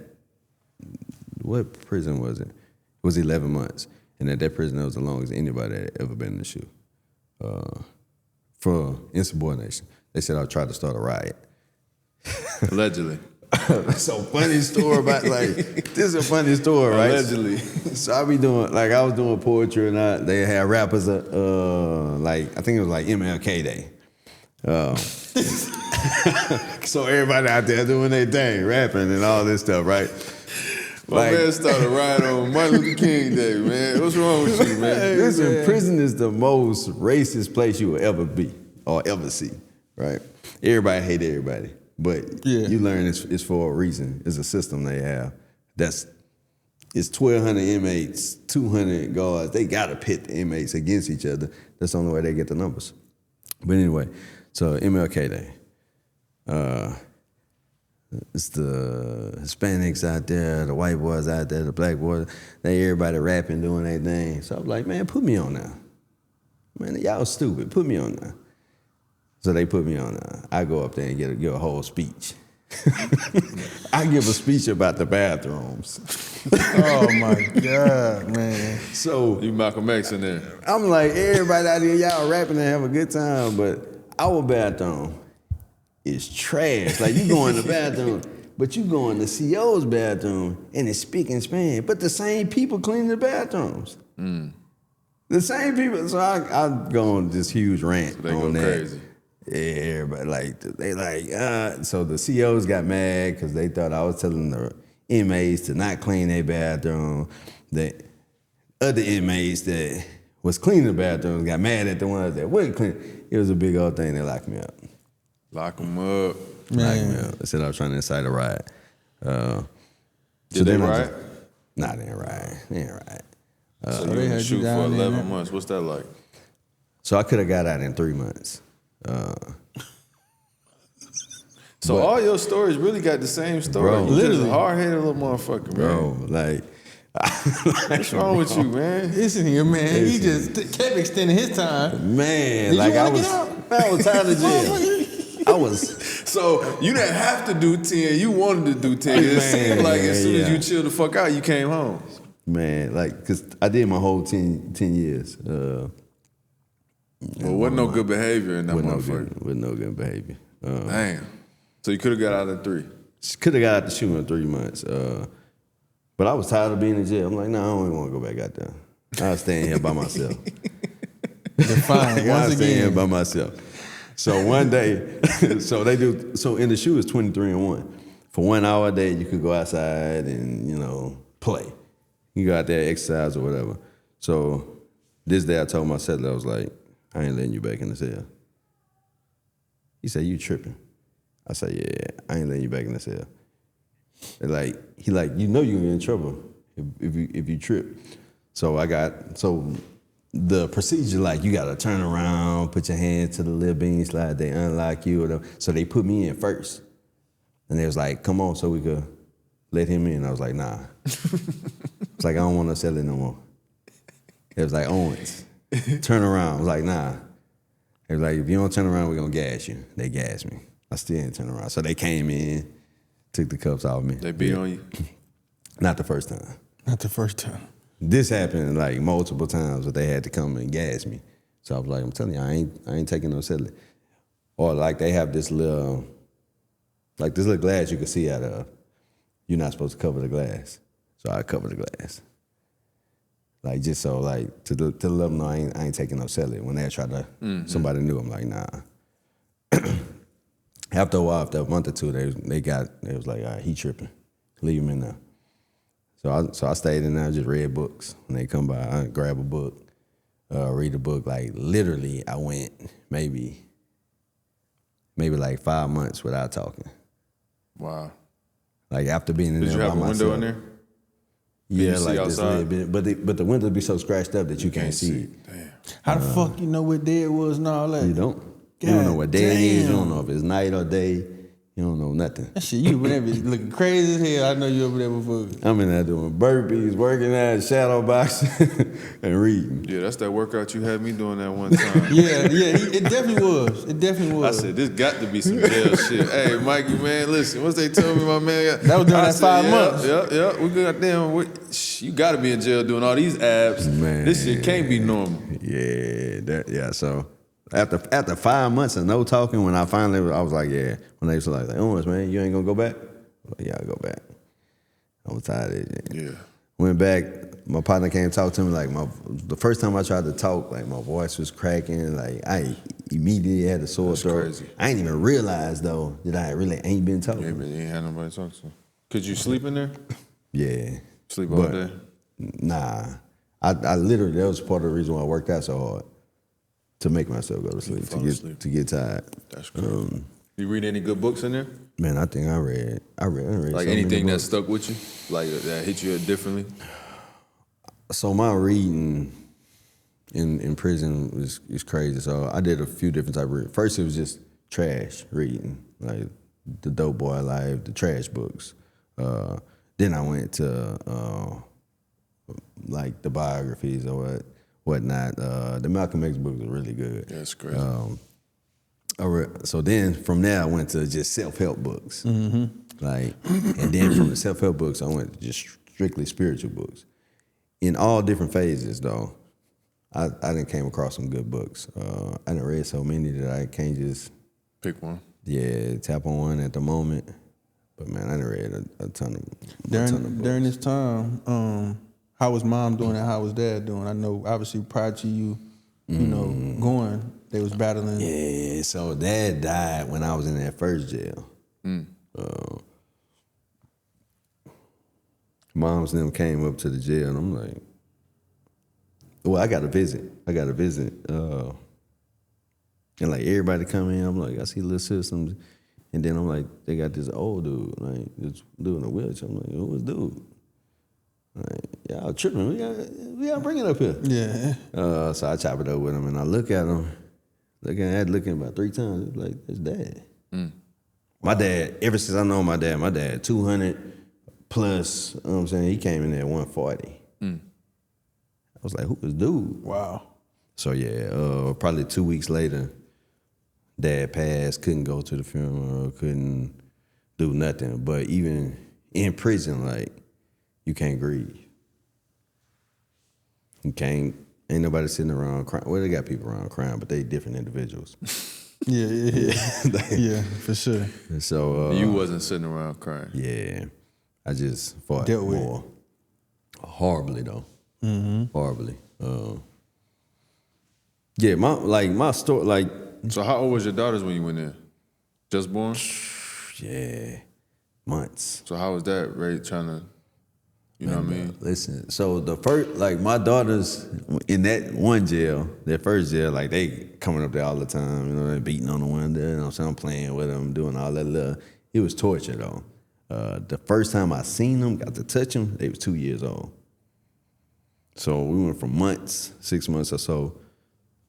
what prison was it? It was 11 months. And at that prison, that was the longest anybody had ever been in the SHU. For insubordination. They said I tried to start a riot. Allegedly. So funny story about this is a funny story, right? Allegedly. So I was doing poetry and they had rappers like I think it was like MLK Day. So everybody out there doing their thing, rapping and all this stuff, right? My man started a riot on Martin Luther King Day, man. What's wrong with you, man? Listen, prison is the most racist place you will ever be or ever see, right? Everybody hate everybody. But you learn it's for a reason. It's a system they have that's it's 1,200 inmates, 200 guards. They got to pit the inmates against each other. That's the only way they get the numbers. But anyway, so MLK Day. It's the Hispanics out there, the white boys out there, the black boys. Everybody rapping, doing their thing. So I was like, man, put me on there. Man, y'all stupid. Put me on there. So they put me on there. I go up there and give a whole speech. I give a speech about the bathrooms. Oh my God, man. So You Malcolm X in there. I'm like, everybody out here, y'all rapping and have a good time, but our bathroom is trash. Like, you go in the bathroom, but you go in the CO's bathroom and it's speaking Spanish, but the same people clean the bathrooms. The same people. So I go on this huge rant So they on go that. crazy. Yeah, everybody so the COs got mad because they thought I was telling the inmates to not clean their bathroom. The other inmates that was cleaning the bathrooms got mad at the ones that wouldn't clean. It was a big old thing. They locked me up. Lock them up. Locked me up. They said I was trying to incite a riot. Did they riot? Nah, they ain't riot. They ain't riot. So they you in the had you shoot for down there, 11 man. months. What's that like? So I could have got out in 3 months. So all your stories really got the same story. Bro, You just literally. a hard-headed little motherfucker, Bro, man. like, What's wrong with you, man? Listen here, man. He just kept extending his time. man, Did like you I wanna was, get out? man, I was tired of jail. I was, So you didn't have to do 10. You wanted to do 10. It Man, seemed like as soon as yeah. you chilled the fuck out, you came home. man, like, cause I did my whole 10 years. But wasn't no good behavior in that motherfucker. With no good behavior. Damn. So you could have got out in 3. Could have got out the shoe in 3 months. But I was tired of being in jail. I'm like, nah, I don't even want to go back out there. I was staying here by myself. Fine. I Once was staying here again. by myself. So one day, so in the shoe is 23 and 1. For 1 hour a day, you could go outside and, play. You go out there, exercise or whatever. So this day I told my settler, I was like, I ain't letting you back in the cell. He said, you tripping. I said, yeah, I ain't letting you back in the cell. He you know you get in trouble if you trip. So the procedure, you gotta turn around, put your hand to the little bean slide, they unlock you, whatever. So they put me in first. And they was like, come on, so we could let him in. I was like, nah. It's like, I don't want to sell it no more. It was like, Owens, turn around. I was like, nah. It was like, if you don't turn around, we're gonna gas you. They gassed me. I still didn't turn around. So they came in, took the cuffs off me. They beat on you? Not the first time. Not the first time. This happened multiple times, but they had to come and gas me. So I was like, I'm telling you, I ain't taking no settling. Or they have this little glass you can see out of. You're not supposed to cover the glass. So I cover the glass. Just so to let them know I ain't taking no settling. When they try to, somebody knew, I'm like, nah. After a while, after a month or two, they was like, all right, he tripping. Leave him in there. So I stayed in there, just read books. When they come by, I grab a book, read a book. Literally, I went maybe 5 months without talking. Wow. After being in Did there you by have a myself. window in there? Yeah, you see this outside? little bit. But the window be so scratched up that you can't see it. Damn. How the fuck you know what day it was and all that? You don't. You don't know what day it is. You damn. don't know if it's night or day. You don't know nothing. That shit, you over there looking crazy as hell. I know you over there before. I'm in there doing burpees, working out, shadow boxing, and reading. Yeah, that's that workout you had me doing that one time. Yeah, it definitely was. It definitely I was. said, this got to be some jail shit. Hey, Mikey, man, listen, once they told me, my man. That was during I that said, 5 yeah, months. Yeah. We goddamn, you got to be in jail doing all these abs. Man. This shit can't be normal. Yeah. So after 5 months of no talking, when I was like, yeah. When they was like, Owens, man, you ain't gonna go back? I'm like, yeah, I'll go back. I'm tired of it. Yeah. Went back. My partner came talk to me. The first time I tried to talk, my voice was cracking. I immediately had a sore throat. Crazy. I ain't even realized though that I really ain't been talking. Yeah, but you ain't had nobody to talk to. Could you sleep in there? Yeah. Sleep all day? Nah. I literally, that was part of the reason why I worked out so hard. To make myself go to sleep, fall asleep. to get tired. That's crazy. You read any good books in there? Man, I think I read Like so anything many that books. stuck with you? Like that hit you differently? So my reading in prison was crazy. So I did a few different type of reading. First, it was just trash reading, like the Dope Boy Life, the trash books. Then I went to like the biographies or whatnot. The Malcolm X book was really good. Yeah, it's crazy. So then from there I went to just self-help books. Like, and then from the self-help books I went to just strictly spiritual books. In all different phases though, I done came across some good books. I done read so many that I can't just Pick one. tap on one at the moment. But man, I done read a ton of books. During this time, how was mom doing and how was dad doing? I know obviously prior to you, you know, going, they was battling. Yeah, so dad died when I was in that first jail. Moms and them came up to the jail and I'm like, well, I got to visit. And like everybody come in, I'm like, I see little systems. And then I'm like, they got this old dude, like this dude in a wheelchair. I'm like, who is dude? Like, y'all tripping. We gotta bring it up here. Yeah. So I chop it up with him and I look at him, looking about 3 times, like, that's dad. My dad, ever since I know my dad, 200 plus, you know what I'm saying? He came in at 140. I was like, who is dude? Wow. So yeah, probably 2 weeks later, dad passed, couldn't go to the funeral, couldn't do nothing. But even in prison, like, you can't grieve. You can't, ain't nobody sitting around crying. Well, they got people around crying, but they different individuals. Yeah, yeah, for sure. So You wasn't sitting around crying. yeah, I just fought Dealt with more. Horribly though. Horribly. Yeah, my story, like, So how old was your daughters when you went in? Just born? yeah, months. So how was that, Ray, trying to, you know what I mean? Listen, so the first, like, my daughters in that one jail, that first jail, like, they coming up there all the time, you know, they beating on the window, you know what I'm saying, I'm playing with them, doing all that little, it was torture though. The first time I seen them, got to touch them, they was 2 years old. So we went from months, 6 months or so,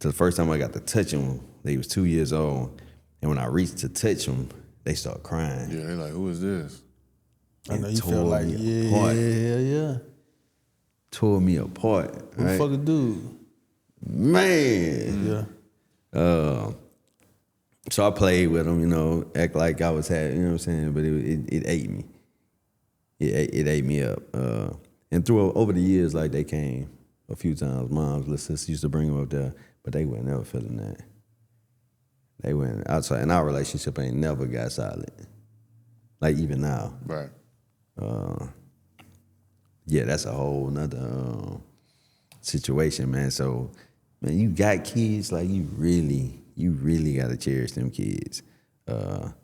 to the first time I got to touch them, they was 2 years old. And when I reached to touch them, they started crying. Yeah, they like, who is this? I know And you feel like, me apart. yeah. Tore me apart. Who the fuck a dude? Man. Yeah. So I played with them, you know, act like I was happy, you know what I'm saying? But it ate me. It ate me up. And over the years, like, they came a few times. Moms, little sisters used to bring them up there, but they weren't never feeling that. They went outside, and our relationship ain't never got solid. Like, even now. Right. Yeah, that's a whole nother situation, man. So, man, you got kids, like, you really got to cherish them kids. And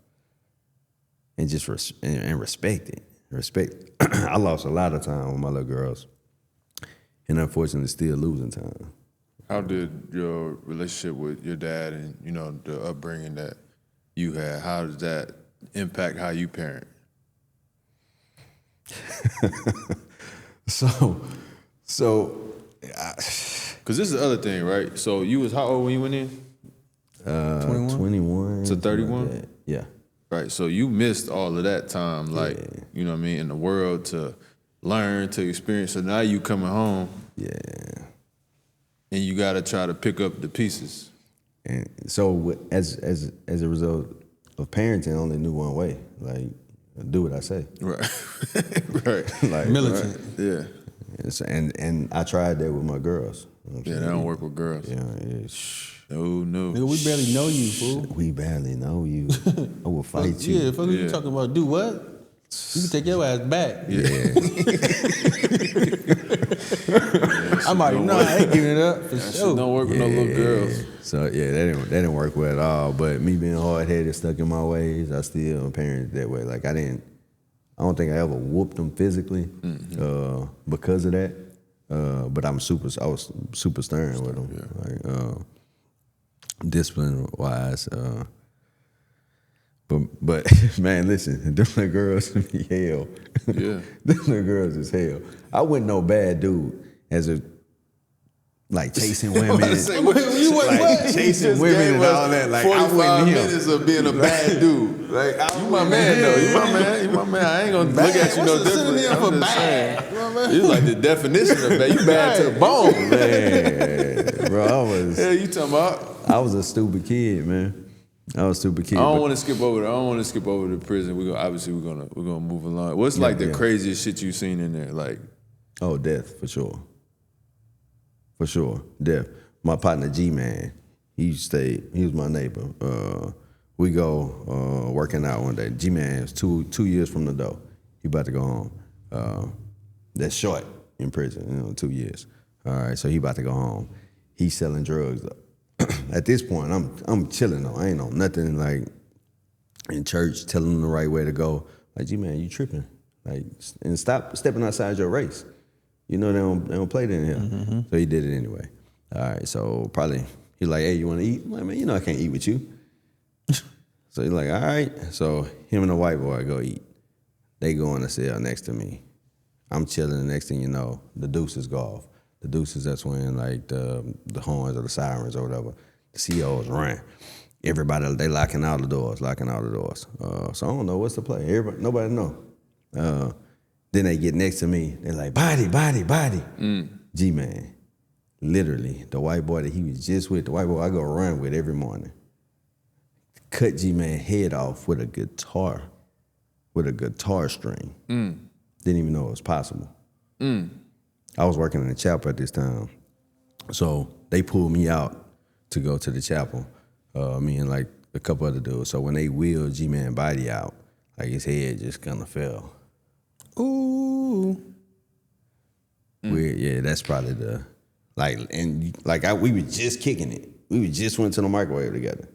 just respect it. Respect. I lost a lot of time with my little girls, and unfortunately still losing time. How did your relationship with your dad and, you know, the upbringing that you had, how does that impact how you parent? Because this is the other thing, right? So you was how old when you went in? 21 to 31? Yeah. Right, so you missed all of that time, like, you know what I mean, in the world to learn, to experience. So now you coming home. Yeah. And you got to try to pick up the pieces. And so as a result of parenting, I only knew one way, like, do what I say. Right. Right. Like, Militant. Yeah. And I tried that with my girls. You know what I'm Yeah, saying? they don't work with girls. Yeah. No. Nigga, we barely know you, fool. We barely know you. I will fight you. Yeah, fuck you talking about. Do what? You can take your ass back. Yeah. I'm like, no, I ain't giving it up for That sure. shit don't work with no little girls. So yeah, that didn't work well at all. But me being hard headed, stuck in my ways, I still parent that way. Like, I don't think I ever whooped them physically because of that. But I was super stern with them, like, discipline wise. But man, listen, them little girls be hell. Yeah. Them little girls is hell. I wasn't no bad dude as a like chasing women, chasing women and all that. Like 45 minutes of being a bad dude. Like you my man though. You my man. You my man. I ain't gonna look at you no different. I'm just saying. You like the definition of bad. You bad to the bone, man. Bro, hell you talking about? I was a stupid kid, man. I was a stupid kid. I don't want to skip over. I don't want to skip over the prison. We're gonna move along. What's like the craziest shit you seen in there? Like, oh, death for sure. For sure, death. My partner G-Man, he was my neighbor. We go working out one day. G-Man is two years from the door. He about to go home. That's short in prison, 2 years. All right, so he about to go home. He's selling drugs. At this point, I'm chilling though. I ain't on nothing like in church telling him the right way to go. Like, G-Man, you tripping. Like, and stop stepping outside your race. You know they don't play that in here. Mm-hmm. So he did it anyway. All right, so probably he's like, hey, you want to eat? I'm like, man, I can't eat with you. So he's like, all right. So him and the white boy go eat. They go in the cell next to me. I'm chilling. The next thing you know, the deuces go off. The deuces, that's when like the horns or the sirens or whatever, the COs run. Everybody, they locking all the doors. So I don't know what's the play. Nobody know. Then they get next to me. They're like, body. G-Man, literally, the white boy that he was just with, the white boy I go run with every morning, cut G-Man head off with a guitar string. Didn't even know it was possible. I was working in the chapel at this time. So they pulled me out to go to the chapel, me and like a couple other dudes. So when they wheeled G-Man body out, like his head just kind of fell. Ooh. Weird, yeah, that's probably the, we were just kicking it. We just went to the microwave together.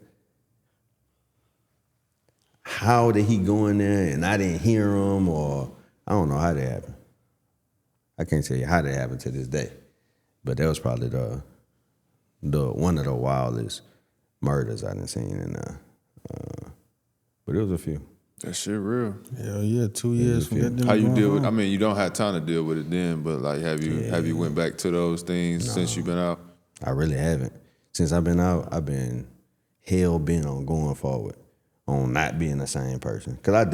How did he go in there and I didn't hear him, or I don't know how that happened. I can't tell you how that happened to this day. But that was probably the one of the wildest murders I done seen in there. But it was a few. That shit real. Hell yeah, 2 years from that. How you deal with? I mean, you don't have time to deal with it then, but like, have you went back to those things since you've been out? I really haven't. Since I've been out, I've been hell bent on going forward, on not being the same person. Cause I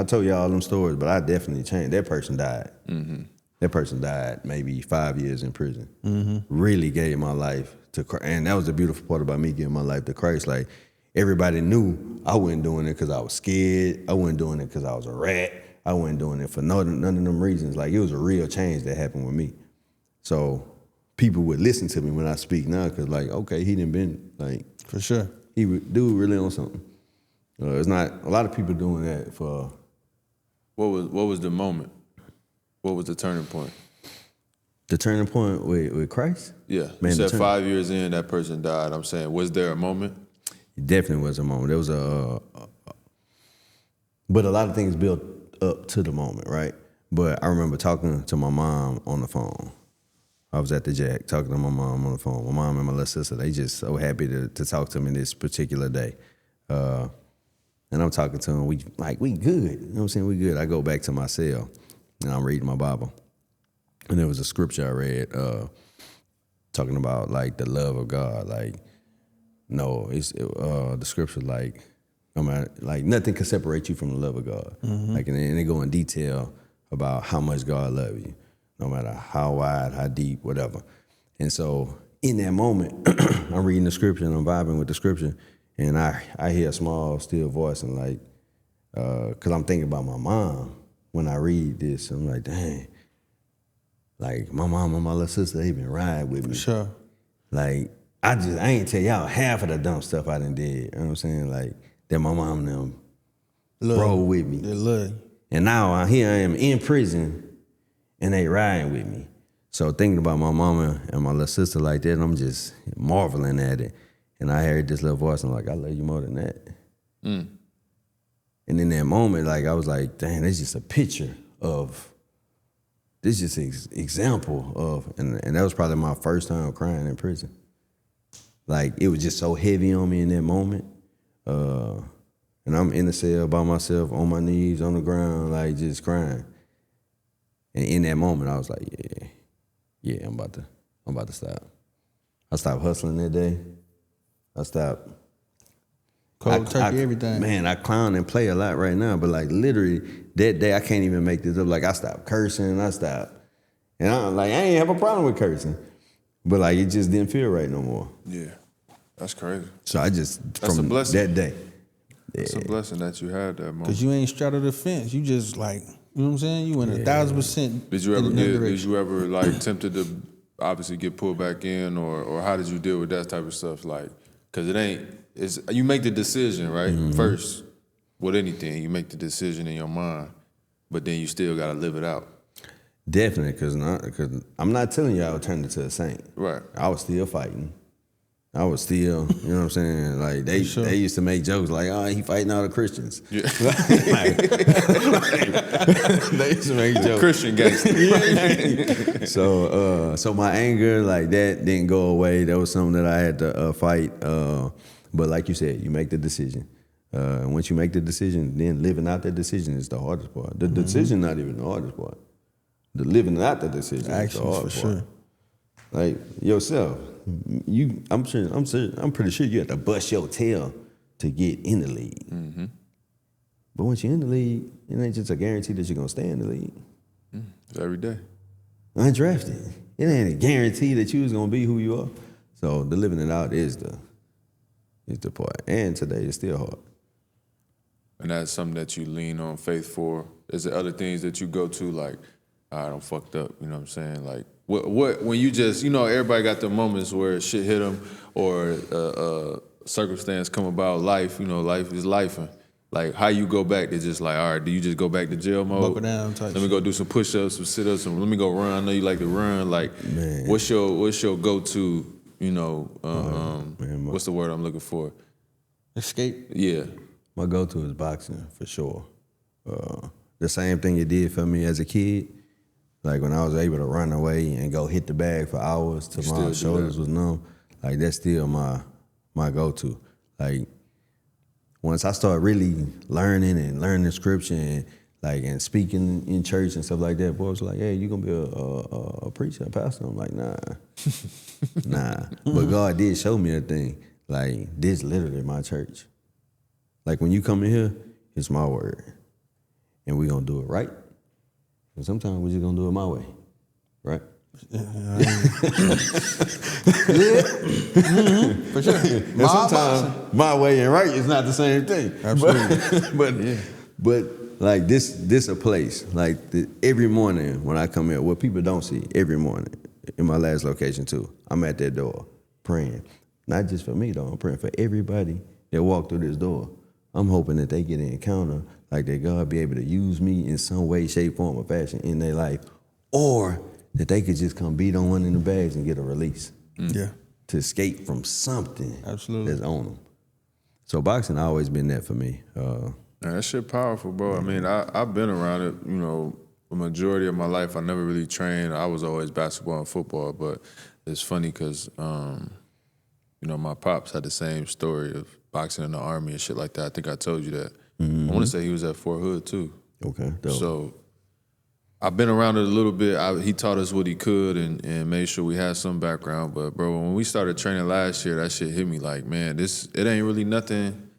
told you all them stories, but I definitely changed. That person died. Mm-hmm. That person died maybe 5 years in prison. Mm-hmm. Really gave my life to Christ, and that was the beautiful part about me giving my life to Christ. Like, everybody knew I wasn't doing it because I was scared. I wasn't doing it because I was a rat. I wasn't doing it for none of them reasons. Like, it was a real change that happened with me. So people would listen to me when I speak now because, like, okay, he done been, like. For sure. Dude really on something. It's not a lot of people doing that for. What was the moment? What was the turning point? The turning point with Christ? Yeah. Man, you said 5 years in, that person died. I'm saying, was there a moment? It definitely was a moment. There was but a lot of things built up to the moment, right? But I remember talking to my mom on the phone. I was at the Jack talking to my mom on the phone. My mom and my little sister, they just so happy to talk to me this particular day. And I'm talking to them, we good. You know what I'm saying? We good. I go back to my cell and I'm reading my Bible. And there was a scripture I read talking about like the love of God. Like, no, it's the scripture like, no matter, like nothing can separate you from the love of God. Mm-hmm. Like, and they go in detail about how much God loves you, no matter how wide, how deep, whatever. And so in that moment, I'm reading the scripture and I'm vibing with the scripture, and I hear a small, still voice, and like, because I'm thinking about my mom when I read this. I'm like, dang, like my mom and my little sister, they been riding with me. For sure. Like, I ain't tell y'all half of the dumb stuff I done did. You know what I'm saying? Like, that my mom and them roll with me. They love you. And now here I am in prison, and they riding with me. So thinking about my mama and my little sister like that, I'm just marveling at it. And I heard this little voice, and I'm like, I love you more than that. Mm. And in that moment, like, I was like, dang, that's just a picture of, this is just an example of, and that was probably my first time crying in prison. Like, it was just so heavy on me in that moment. And and I'm in the cell by myself on my knees on the ground, like just crying. And in that moment, I was like, yeah, I'm about to stop. I stopped hustling that day. I stopped. Cold turkey, everything. Man, I clown and play a lot right now, but like literally that day, I can't even make this up. Like I stopped cursing, I stopped. And I'm like, I ain't have a problem with cursing. But like it just didn't feel right no more. Yeah, that's crazy. So I just, That's from a blessing. that day. It's a blessing that you had that moment. Because you ain't straddled the fence. You just like, you know what I'm saying? You went 1,000%. Did you ever like tempted to obviously get pulled back in, or how did you deal with that type of stuff? Like, because you make the decision, right? Mm-hmm. First, with anything, you make the decision in your mind, but then you still got to live it out. Definitely, because I'm not telling you I would turn into a saint. Right. I was still fighting. I was still, you know what I'm saying? Like they used to make jokes like, oh, he fighting all the Christians. Yeah. They used to make jokes. Christian gangster. So my anger, like that didn't go away. That was something that I had to fight. But like you said, you make the decision. And once you make the decision, then living out that decision is the hardest part. The decision not even the hardest part. The living out the decision is the hardest part. Sure. Like yourself, I'm pretty sure you have to bust your tail to get in the league. Mm-hmm. But once you're in the league, it ain't just a guarantee that you're gonna stay in the league. Every day. Undrafted. It ain't a guarantee that you was gonna be who you are. So the living it out is the part. And today it's still hard. And that's something that you lean on faith for. Is there other things that you go to like, all right, I'm fucked up, you know what I'm saying? Like, what when you just, everybody got the moments where shit hit them or circumstance come about, life, life is life. And like, how you go back to just like, all right, do you just go back to jail mode? Buckle down type Let me go do some push-ups, some sit-ups, let me go run. I know you like to run. Like, man. What's your go-to, what's the word I'm looking for? Escape? Yeah. My go-to is boxing, for sure. The same thing it did for me as a kid. Like when I was able to run away and go hit the bag for hours till my shoulders was numb, like that's still my go-to. Like once I started really learning scripture and speaking in church and stuff like that, boys were like, hey, you gonna be a preacher, a pastor? I'm like, nah. But God did show me a thing. Like this literally my church. Like when you come in here, it's my word. And we gonna do it right. And sometimes we're just gonna do it my way. Right? For sure. And sometimes my way and right is not the same thing. Absolutely. But like this a place. Like every morning when I come here, what people don't see, every morning, in my last location too, I'm at that door praying. Not just for me though, I'm praying for everybody that walk through this door. I'm hoping that they get an encounter, like that God be able to use me in some way, shape, form, or fashion in their life, or that they could just come beat on one in the bags and get a release. Yeah. To escape from something Absolutely. that's on them. So boxing always been that for me. Man, that shit powerful, bro. I mean, I've been around it, the majority of my life. I never really trained. I was always basketball and football, but it's funny because, my pops had the same story of boxing in the Army and shit like that. I think I told you that. Mm-hmm. I want to say he was at Fort Hood too. Okay. Dope. So I've been around it a little bit. He taught us what he could and made sure we had some background. But bro, when we started training last year, that shit hit me like, man, it ain't really nothing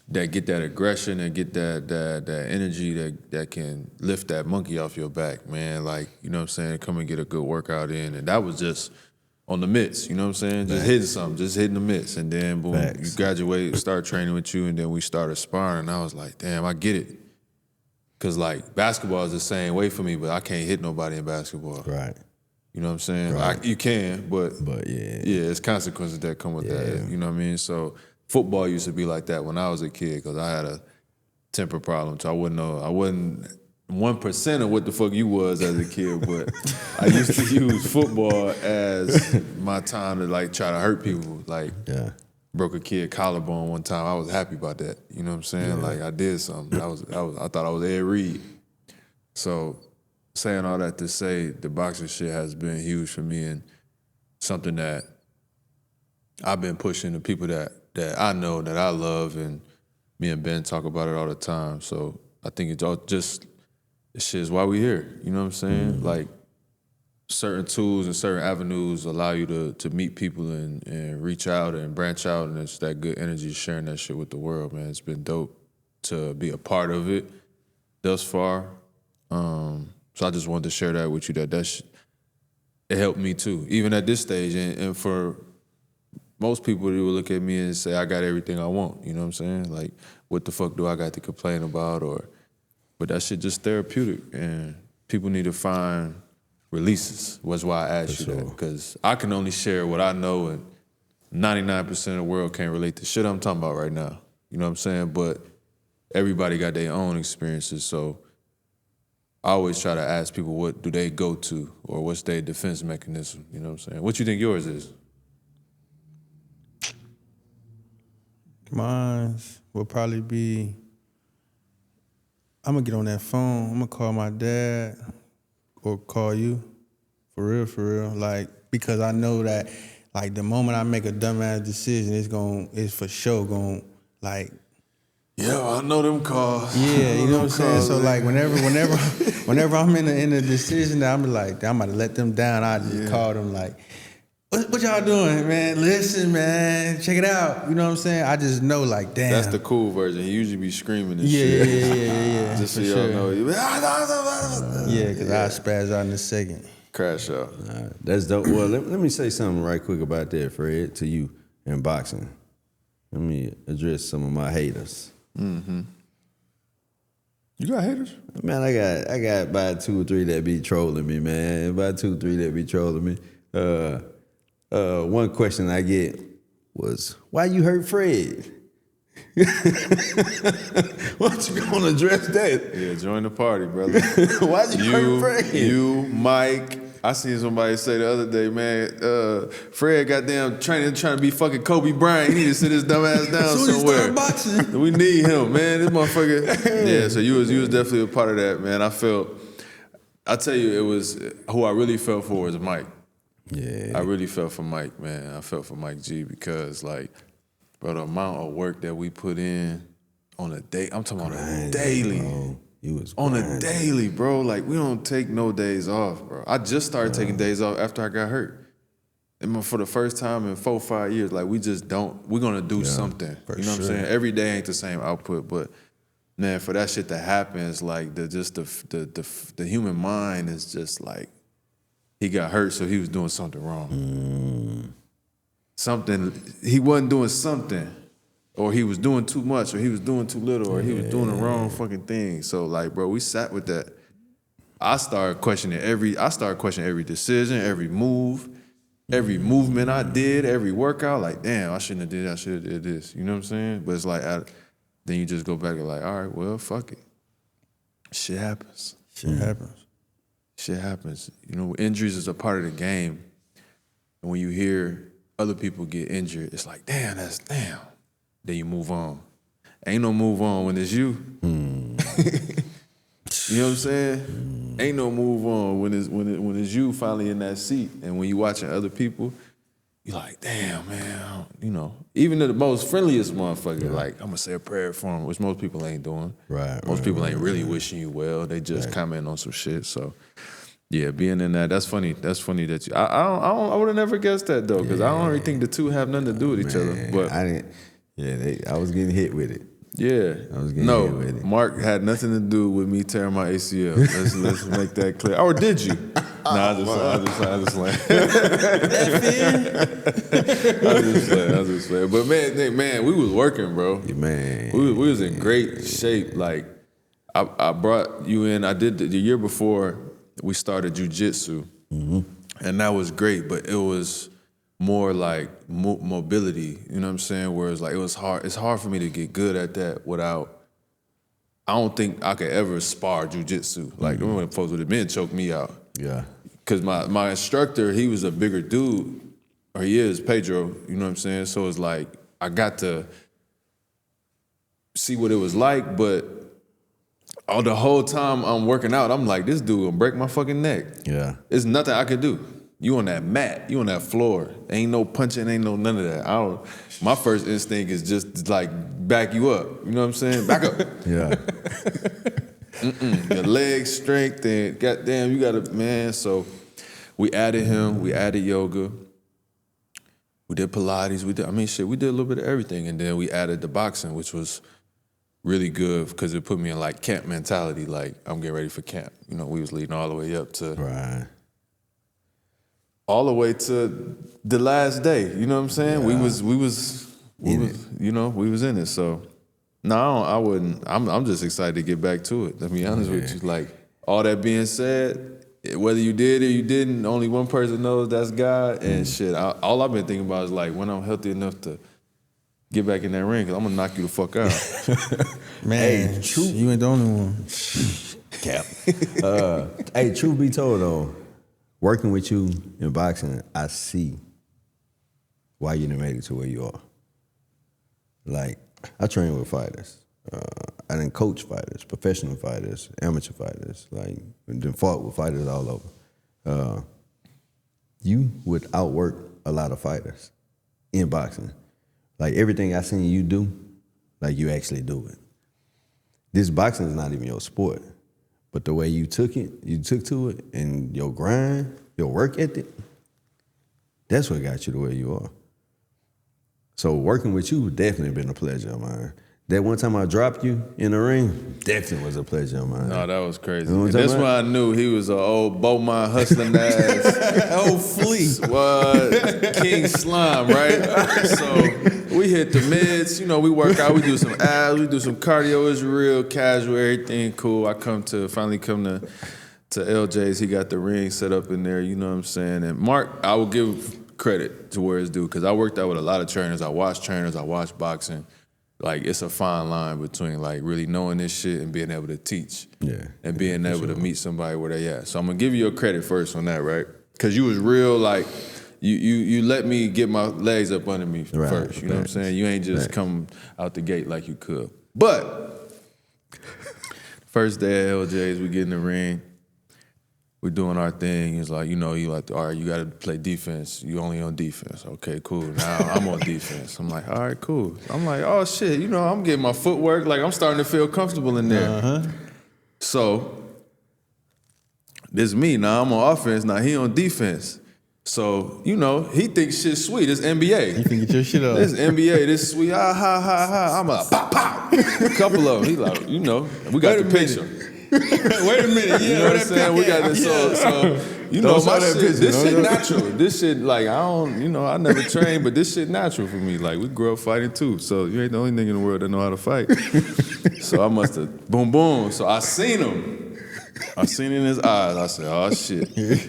that get that aggression and get that energy that can lift that monkey off your back, man. Like, you know what I'm saying? Come and get a good workout in. And that was just on the mitts, you know what I'm saying? Just hitting something, just hitting the mitts. And then boom, you graduate, start training with you, and then we started sparring. And I was like, damn, I get it. Because, like, basketball is the same way for me, but I can't hit nobody in basketball. Right. You know what I'm saying? Right. You can, but yeah. Yeah, it's consequences that come with that. You know what I mean? So football used to be like that when I was a kid because I had a temper problem. So I wasn't 1% of what the fuck you was as a kid, but I used to use football as my time to, like, try to hurt people. Like, broke a kid collarbone one time. I was happy about that. You know what I'm saying? Yeah. Like, I did something. I thought I was Ed Reed. So saying all that to say, the boxing shit has been huge for me and something that I've been pushing to people that I know, that I love, and me and Ben talk about it all the time. So I think it's all just, this shit is why we here. You know what I'm saying? Like, certain tools and certain avenues allow you to meet people and reach out and branch out, and it's that good energy sharing that shit with the world, man. It's been dope to be a part of it thus far. So I just wanted to share that with you, it helped me too, even at this stage. And for most people, they will look at me and say, I got everything I want. You know what I'm saying? Like, what the fuck do I got to complain about? But that shit just therapeutic, and people need to find releases. Was why I asked you that, because I can only share what I know, and 99% of the world can't relate to shit I'm talking about right now. You know what I'm saying? But everybody got their own experiences, so I always try to ask people, what do they go to, or what's their defense mechanism? You know what I'm saying? What you think yours is? Mine will probably be, I'm gonna get on that phone, I'm gonna call my dad or call you, for real. Like, because I know that, like, the moment I make a dumbass decision, it's for sure gonna, like, Yeah, I know them calls. yeah, you know what I'm saying? So like whenever I'm in a decision that I'm like, I'm about to let them down, I just call them like, what y'all doing, man? Listen, man, check it out. You know what I'm saying? I just know, like, damn. That's the cool version. He usually be screaming and shit. Yeah. Just so for y'all sure. know. Yeah, because I spaz out in a second. Crash out. That's dope. Well, let me say something right quick about that, Fred, to you in boxing. Let me address some of my haters. Mm-hmm. You got haters? Man, I got about 2 or 3 that be trolling me, man. About 2 or 3 that be trolling me. One question I get was, why you hurt Fred? Why don't you gonna address that? Yeah, join the party, brother. Why you hurt Fred? You, Mike. I seen somebody say the other day, man, Fred goddamn trying to be fucking Kobe Bryant. He need to sit his dumb ass down somewhere. Boxing. We need him, man. This motherfucker. Yeah, so you was definitely a part of that, man. I tell you, it was who I really felt for was Mike. Yeah. I really felt for Mike, man. I felt for Mike G, because, like, bro, the amount of work that we put in on a day, I'm talking about a daily. Bro. On a daily, bro. Like, we don't take no days off, bro. I just started taking days off after I got hurt. And for the first time in 4 or 5 years, like, we just don't, we're gonna do something. You know what I'm saying? Every day ain't the same output, but man, for that shit to happen, it's like the human mind is just like, he got hurt, so he was doing something wrong. He wasn't doing something, or he was doing too much, or he was doing too little, or he was doing the wrong fucking thing. So, like, bro, we sat with that. I started questioning every decision, every move, every movement I did, every workout. Like, damn, I shouldn't have did that. I should have did this. You know what I'm saying? But it's like, then you just go back and like, all right, well, fuck it. Shit happens. Shit happens. You know, injuries is a part of the game. And when you hear other people get injured, it's like, damn, that's damn. Then you move on. Ain't no move on when it's you. You know what I'm saying? Ain't no move on when it's you finally in that seat. And when you watching other people, you're like, damn, man. You know, even the most friendliest motherfucker, like, I'm gonna say a prayer for him, which most people ain't doing. Most people ain't really wishing you well. They just comment on some shit. So, yeah, being in that, that's funny. That's funny that you. I would have never guessed that though, because I don't really think the two have nothing to do with each other. But I didn't. Yeah, I was getting hit with it. Yeah. I was getting hit with it. Mark had nothing to do with me tearing my ACL. Let's make that clear. Or did you? Nah, I just like. I just playing. But man, we was working, bro. Yeah, man. We was in great shape. Like, I brought you in. I did the year before we started jiu-jitsu, and that was great. But it was more like mobility, you know what I'm saying? Whereas, like, it was hard. It's hard for me to get good at that without. I don't think I could ever spar jiu-jitsu. Like, when folks would have been choke me out. Yeah. Because my instructor, he was a bigger dude, or he is, Pedro, you know what I'm saying? So it's like, I got to see what it was like, but all the whole time I'm working out, I'm like, this dude gonna break my fucking neck. Yeah. There's nothing I could do. You on that mat, you on that floor. Ain't no punching, ain't no none of that. My first instinct is just like back you up. You know what I'm saying? Back up. Yeah. Your leg strength and goddamn, you gotta, man. So we added him, we added yoga, we did Pilates, we did a little bit of everything. And then we added the boxing, which was really good because it put me in like camp mentality, like I'm getting ready for camp. You know, we was leading all the way up to all the way to the last day. You know what I'm saying? Yeah. We was in it. So no, I wouldn't. I'm just excited to get back to it. To be honest with you, like all that being said, whether you did or you didn't, only one person knows, that's God. And shit, all I've been thinking about is like when I'm healthy enough to get back in that ring, because I'm gonna knock you the fuck out. Man, you ain't the only one. Cap. Hey, truth be told though, working with you in boxing, I see why you done made it to where you are. Like, I train with fighters. I done coach fighters, professional fighters, amateur fighters. Like, done fought with fighters all over. You would outwork a lot of fighters in boxing. Like, everything I seen you do, like, you actually do it. This boxing is not even your sport, but the way you took to it, and your grind, your work ethic, that's what got you to where you are. So working with you definitely been a pleasure of mine. That one time I dropped you in the ring, definitely was a pleasure of mine. No, that was crazy. You know that's when I knew he was an old Beaumont hustling ass. Old flea. What? King Slime, right? So we hit the mids, you know, we work out, we do some abs, we do some cardio, it's real casual, everything cool. I finally come to LJ's, he got the ring set up in there, you know what I'm saying? And Mark, I will give credit to where it's due, because I worked out with a lot of trainers. I watched boxing. Like, it's a fine line between like really knowing this shit and being able to teach. Yeah. And being able to meet somebody where they at. So I'm gonna give you your credit first on that, right? Because you was real, like, you let me get my legs up under me first. You know what I'm saying? You ain't just come out the gate like you could. But first day at LJ's, we get in the ring. We're doing our thing. He's like, all right, you got to play defense. You only on defense. Okay, cool. Now I'm on defense. I'm like, all right, cool. I'm like, oh, shit, I'm getting my footwork. Like, I'm starting to feel comfortable in there. Uh-huh. So this is me. Now I'm on offense. Now he on defense. So, he thinks shit's sweet. It's NBA. You can get your shit up. This NBA, this sweet, ha, ha, ha, ha. I'm like, pop, pop. A couple of them. He like, we got the picture. Wait a minute, you know what I'm saying? We got this, my shit, this shit natural. This shit, like, I never trained, but this shit natural for me. Like, we grew up fighting too, so you ain't the only nigga in the world that know how to fight. So I must have, boom, boom. So I seen him. I seen it in his eyes. I said, oh, shit.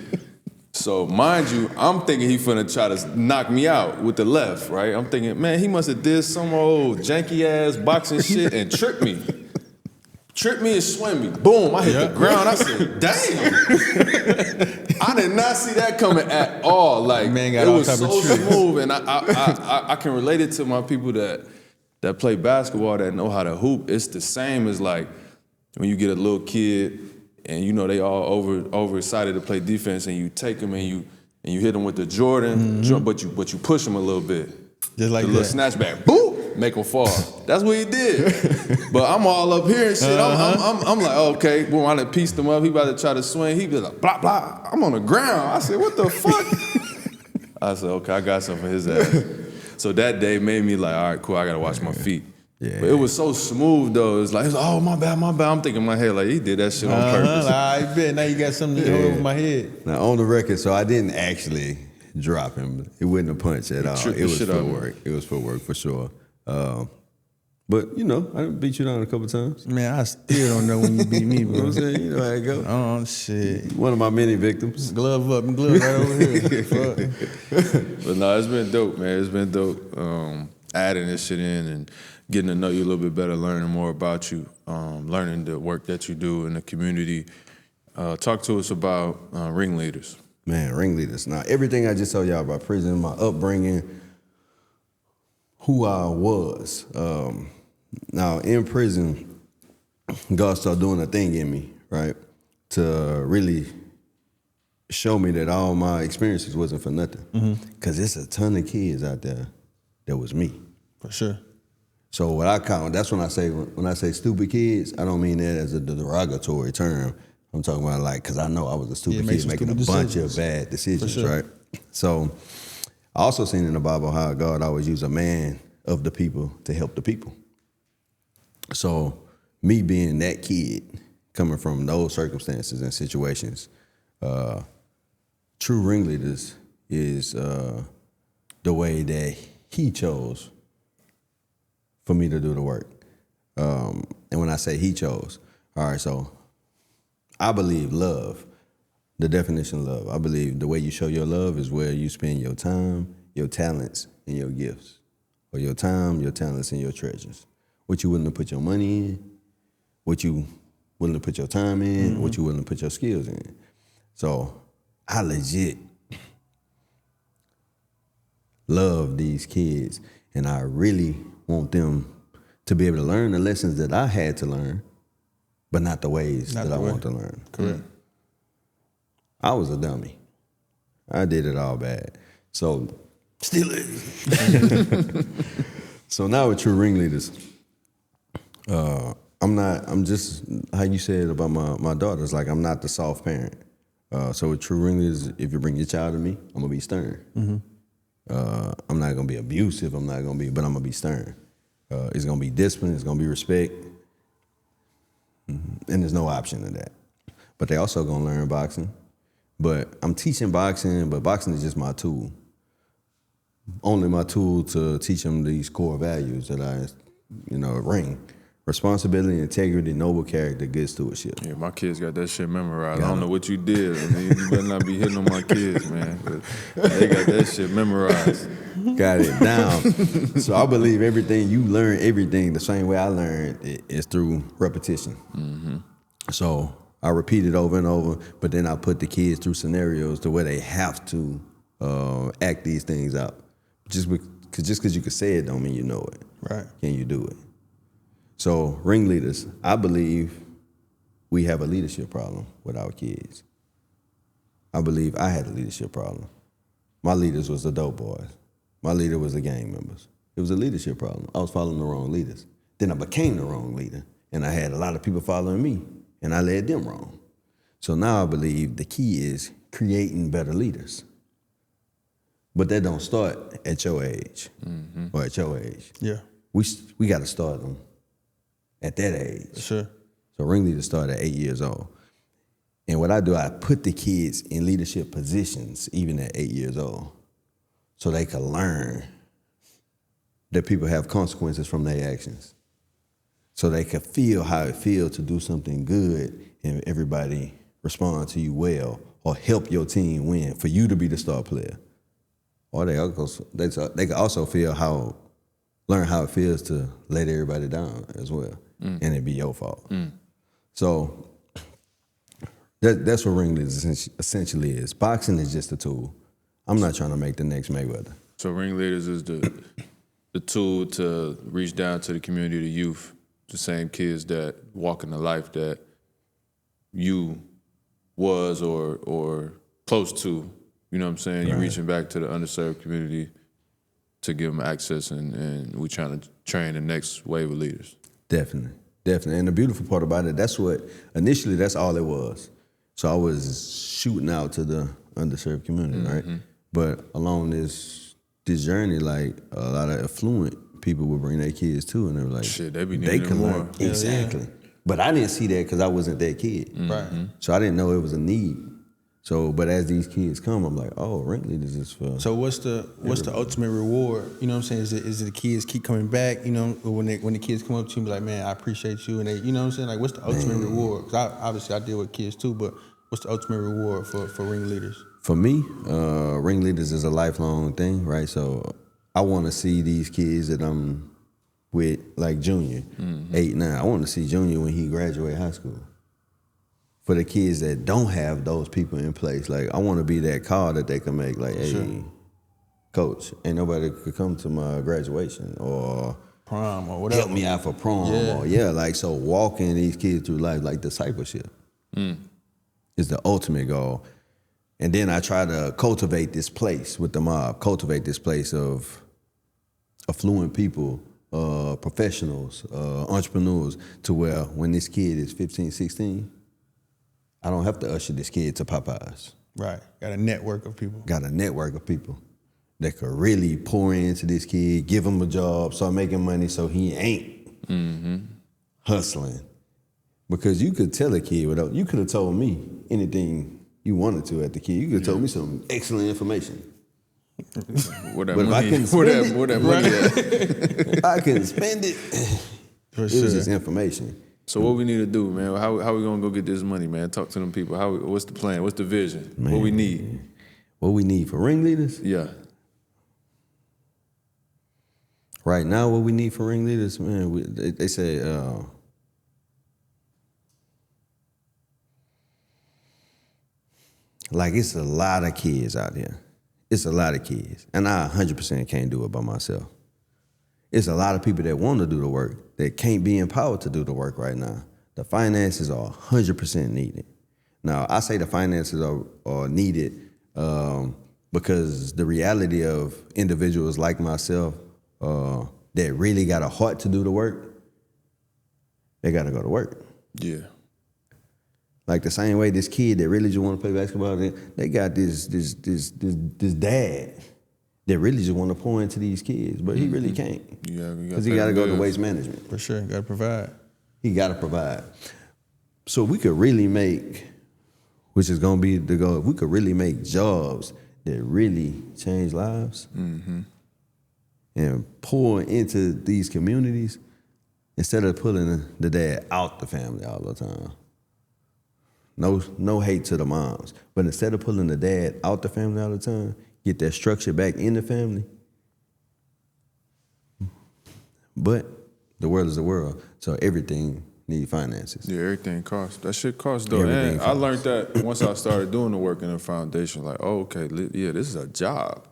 So, mind you, I'm thinking he finna try to knock me out with the left, right? I'm thinking, man, he must have did some old janky-ass boxing shit and tripped me. Tripped me and swim me. Boom, I hit the ground. I said, damn. I did not see that coming at all. Like, man got it all was type so of tricks. smooth. And I can relate it to my people that play basketball, that know how to hoop. It's the same as like when you get a little kid and they all overexcited to play defense, and you take them and you hit them with the Jordan, but you push them a little bit. Just like the that. little snatchback, boom, make him fall. That's what he did. But I'm all up here and shit. I'm like, okay, boom, I done pieced him up. He about to try to swing. He be like, blah, blah. I'm on the ground. I said, what the fuck? I said, okay, I got something for his ass. So that day made me like, all right, cool, I gotta watch my feet. Yeah. But it was so smooth though. It's like, oh, my bad. I'm thinking in my head, like, he did that shit on purpose. I bet now you got something to go over my head. Now, on the record, so I didn't actually drop him. It wasn't a punch at all. It was footwork. It was footwork for sure. But, I done beat you down a couple times. Man, I still don't know when you beat me, bro. You know what I'm saying? You know how it go. Oh, shit. One of my many victims. Glove up and glove right over here. Fuck. But no, it's been dope, man. It's been dope. Adding this shit in and getting to know you a little bit better, learning more about you, learning the work that you do in the community. Talk to us about ringleaders. Man, ringleaders. Now, everything I just told y'all about prison, my upbringing, who I was. Now, in prison, God started doing a thing in me, right? To really show me that all my experiences wasn't for nothing. Because there's a ton of kids out there that was me. For sure. So what I count, that's when I say stupid kids, I don't mean that as a derogatory term. I'm talking about like, because I know I was a stupid kid making a bunch of bad decisions, right? So I also seen in the Bible how God always used a man of the people to help the people. So me being that kid, coming from those circumstances and situations, true ringleaders is the way that he chose for me to do the work. And when I say he chose, all right, so I believe love, the definition of love, I believe the way you show your love is where you spend your time, your talents, and your gifts. Or your time, your talents, and your treasures. What you willing to put your money in, what you willing to put your time in, what you willing to put your skills in. So I legit love these kids, and I really want them to be able to learn the lessons that I had to learn, but not the ways that I want to learn. Correct. I was a dummy. I did it all bad. So, still is. So now with true ringleaders, I'm just, how you said about my daughters, like I'm not the soft parent. So with true ringleaders, if you bring your child to me, I'm gonna be stern. I'm not gonna be abusive, but I'm gonna be stern. It's gonna be discipline, it's gonna be respect, and there's no option to that. But they also gonna learn boxing. But I'm teaching boxing, but boxing is just my tool. Only my tool to teach them these core values that I, ring. Responsibility, integrity, noble character, good stewardship. Yeah, my kids got that shit memorized. I don't know what you did. I mean, you better not be hitting on my kids, man. They got that shit memorized. Got it down. So I believe everything, you learn everything the same way I learned it is through repetition. So I repeat it over and over, but then I put the kids through scenarios to where they have to act these things out. Just because you can say it don't mean you know it. Right. Can you do it? So ringleaders, I believe we have a leadership problem with our kids. I believe I had a leadership problem. My leaders was the dope boys. My leader was the gang members. It was a leadership problem. I was following the wrong leaders. Then I became the wrong leader, and I had a lot of people following me, and I led them wrong. So now I believe the key is creating better leaders. But that don't start at your age or at your age. Yeah. We got to start them at that age. Sure. So ringleaders start at 8 years old. And what I do, I put the kids in leadership positions even at 8 years old so they can learn that people have consequences from their actions. So they can feel how it feels to do something good and everybody respond to you well or help your team win for you to be the star player. Or they can also learn how it feels to let everybody down as well, and it be your fault. So that's what ringleaders essentially is. Boxing is just a tool. I'm not trying to make the next Mayweather. So ringleaders is the tool to reach down to the community, the youth, the same kids that walk in the life that you was or close to. You know what I'm saying? Right. You're reaching back to the underserved community to give them access, and we're trying to train the next wave of leaders. Definitely. And the beautiful part about it, that's all it was. So I was shooting out to the underserved community, right? But along this journey, like a lot of affluent people would bring their kids too, and they were like, shit, they can learn. Exactly. Yeah. But I didn't see that because I wasn't that kid. Right. So I didn't know it was a need. So, but as these kids come, I'm like, oh, ringleaders is for. So what's the ultimate reward? You know what I'm saying? Is it the kids keep coming back? You know, when the kids come up to you and be like, man, I appreciate you, and they, you know what I'm saying? Like, what's the ultimate reward? Because obviously I deal with kids too, but what's the ultimate reward for ringleaders? For me, ringleaders is a lifelong thing, right? So I want to see these kids that I'm with, like Junior, 8, 9. I want to see Junior when he graduate high school. For the kids that don't have those people in place, like I want to be that call that they can make, like, hey, coach, ain't nobody could come to my graduation or prom or whatever. Help me out for prom or like, so walking these kids through life, like discipleship is the ultimate goal. And then I try to cultivate this place with the mob, cultivate this place of affluent people, professionals, entrepreneurs, to where when this kid is 15, 16, I don't have to usher this kid to Popeyes. Right. Got a network of people. Got a network of people that could really pour into this kid, give him a job, start making money so he ain't hustling. Because you could tell a kid, you could have told me anything you wanted to at the kid. You could have told me some excellent information. Where that But money, if I can spend where that money at? I can spend it. For It sure. was just information. So what we need to do, man? How we gonna go get this money, man? Talk to them people. What's the plan? What's the vision? What we need? What we need for ringleaders? Yeah. Right now, what we need for ringleaders, man, they say, like it's a lot of kids out here. It's a lot of kids. And I 100% can't do it by myself. It's a lot of people that want to do the work that can't be empowered to do the work right now. The finances are 100% needed. Now, I say the finances are needed because the reality of individuals like myself that really got a heart to do the work, they got to go to work. Yeah. Like the same way this kid that really just want to play basketball, they got this dad that really just want to pour into these kids, but he really can't. Because he got to go to waste management. For sure. Got to provide. He got to provide. So we could really make, which is going to be the goal, if we could really make jobs that really change lives and pour into these communities instead of pulling the dad out the family all the time. No hate to the moms, but instead of pulling the dad out the family all the time, get that structure back in the family. But the world is the world, so everything needs finances. Yeah, everything costs. That shit costs though. Everything And I learned that once I started doing the work in the foundation. Like, oh, okay, yeah, this is a job.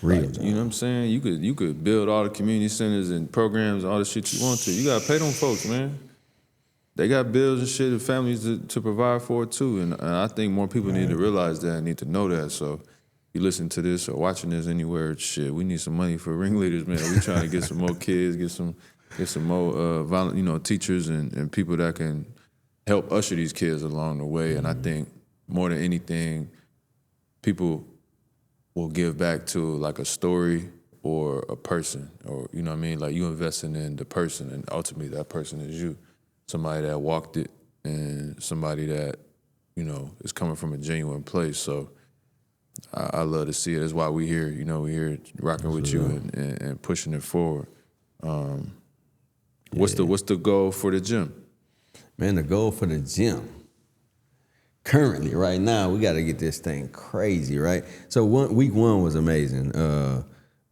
Real Like, job. you know what I'm saying? You could build all the community centers and programs and all the shit you want to. You gotta pay them folks, man. They got bills and shit and families to provide for too. And I think more people need to realize that and need to know that. So you listen to this or watching this anywhere, shit, we need some money for ringleaders, man. We trying to get some more kids, get some more teachers and people that can help usher these kids along the way. And I think more than anything, people will give back to like a story or a person, or you know what I mean? Like you investing in the person, and ultimately that person is you. Somebody that walked it and somebody that, you know, is coming from a genuine place. So I love to see it. That's why we here, you know, we here rocking with you and pushing it forward. What's the goal for the gym? Man, the goal for the gym, currently, right now, we got to get this thing crazy, right? So week one was amazing.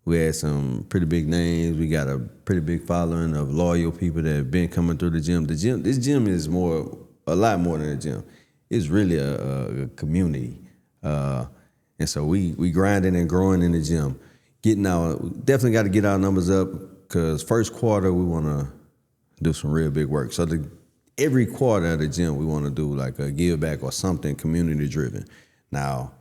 We had some pretty big names. We got a pretty big following of loyal people that have been coming through the gym. This gym is a lot more than a gym. It's really a community. And so we grinding and growing in the gym. Definitely got to get our numbers up because first quarter we want to do some real big work. So every quarter at the gym we want to do like a give back or something community driven. Now,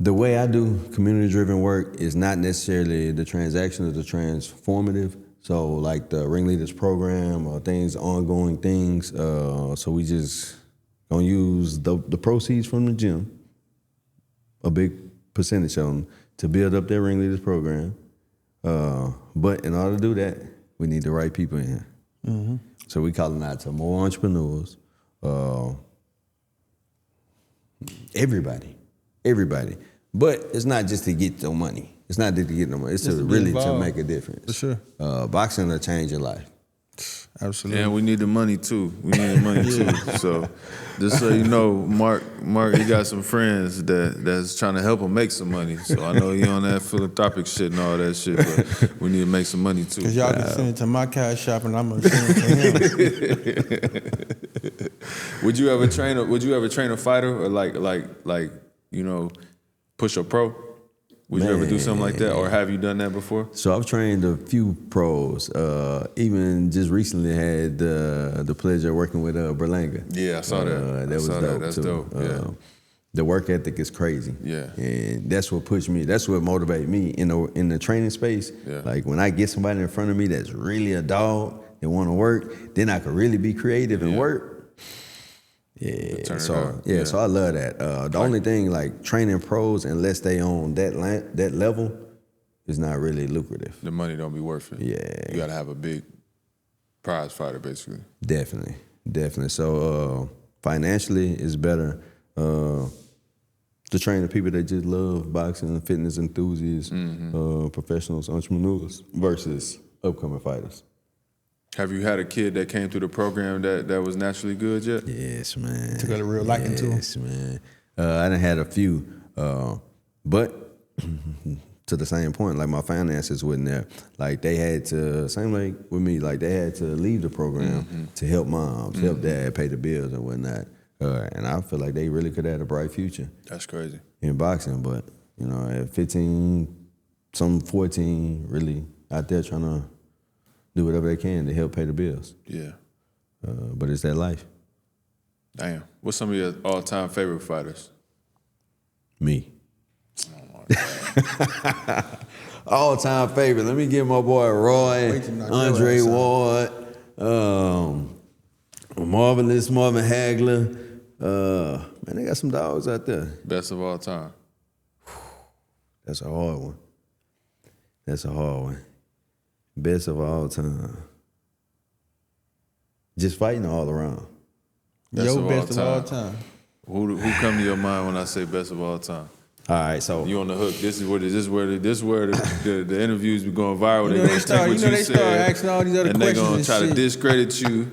the way I do community-driven work is not necessarily the transactional, the transformative. So like the Ringleaders program or ongoing things. So we just gonna use the proceeds from the gym, a big percentage of them, to build up their Ringleaders program. But in order to do that, we need the right people in here. Mm-hmm. So we calling out to more entrepreneurs, everybody. But it's not just to get the money. It's not to get no money. It's to really to make a difference. For sure. Boxing will change your life. Absolutely. And we need the money too. So just so you know, Mark, you got some friends that's trying to help him make some money. So I know you on that philanthropic shit and all that shit, but we need to make some money too. Because y'all can send it to my cash shop and I'm gonna send it to him. Would you ever train a fighter or like you know, push a pro? Would you ever do something like that, or have you done that before? So I've trained a few pros. Even just recently had the pleasure of working with Berlanga. Yeah, I saw that. That was dope. That's too. dope. Yeah. the work ethic is crazy. Yeah. And that's what pushed me. That's what motivated me in the training space. Yeah. Like when I get somebody in front of me that's really a dog, they want to work, then I could really be creative and work. Yeah, so I love that. The only thing, like training pros, unless they on that level, is not really lucrative. The money don't be worth it. Yeah, you gotta have a big prize fighter, basically. Definitely. So financially, it's better to train the people that just love boxing, fitness enthusiasts, professionals, entrepreneurs, versus upcoming fighters. Have you had a kid that came through the program that was naturally good yet? Yes, man. Took a real liking to him? Yes, man. I done had a few, but to the same point, like my finances wasn't there. Like they had to, same like with me, like they had to leave the program to help moms, help dad, pay the bills and whatnot. And I feel like they really could have had a bright future. That's crazy. In boxing, but you know, at 15, some 14, really out there trying to do whatever they can to help pay the bills. Yeah. But it's that life. Damn. What's some of your all-time favorite fighters? Me. All-time favorite. Let me give my boy Roy, Andre Ward, Marvelous, Marvin Hagler. Man, they got some dogs out there. Best of all time. That's a hard one. Best of all time. Just fighting all around. Best of all time. Who come to your mind when I say best of all time? All right, so you on the hook. This is where the interviews be going viral. They start asking all these other and questions, they gonna try to discredit you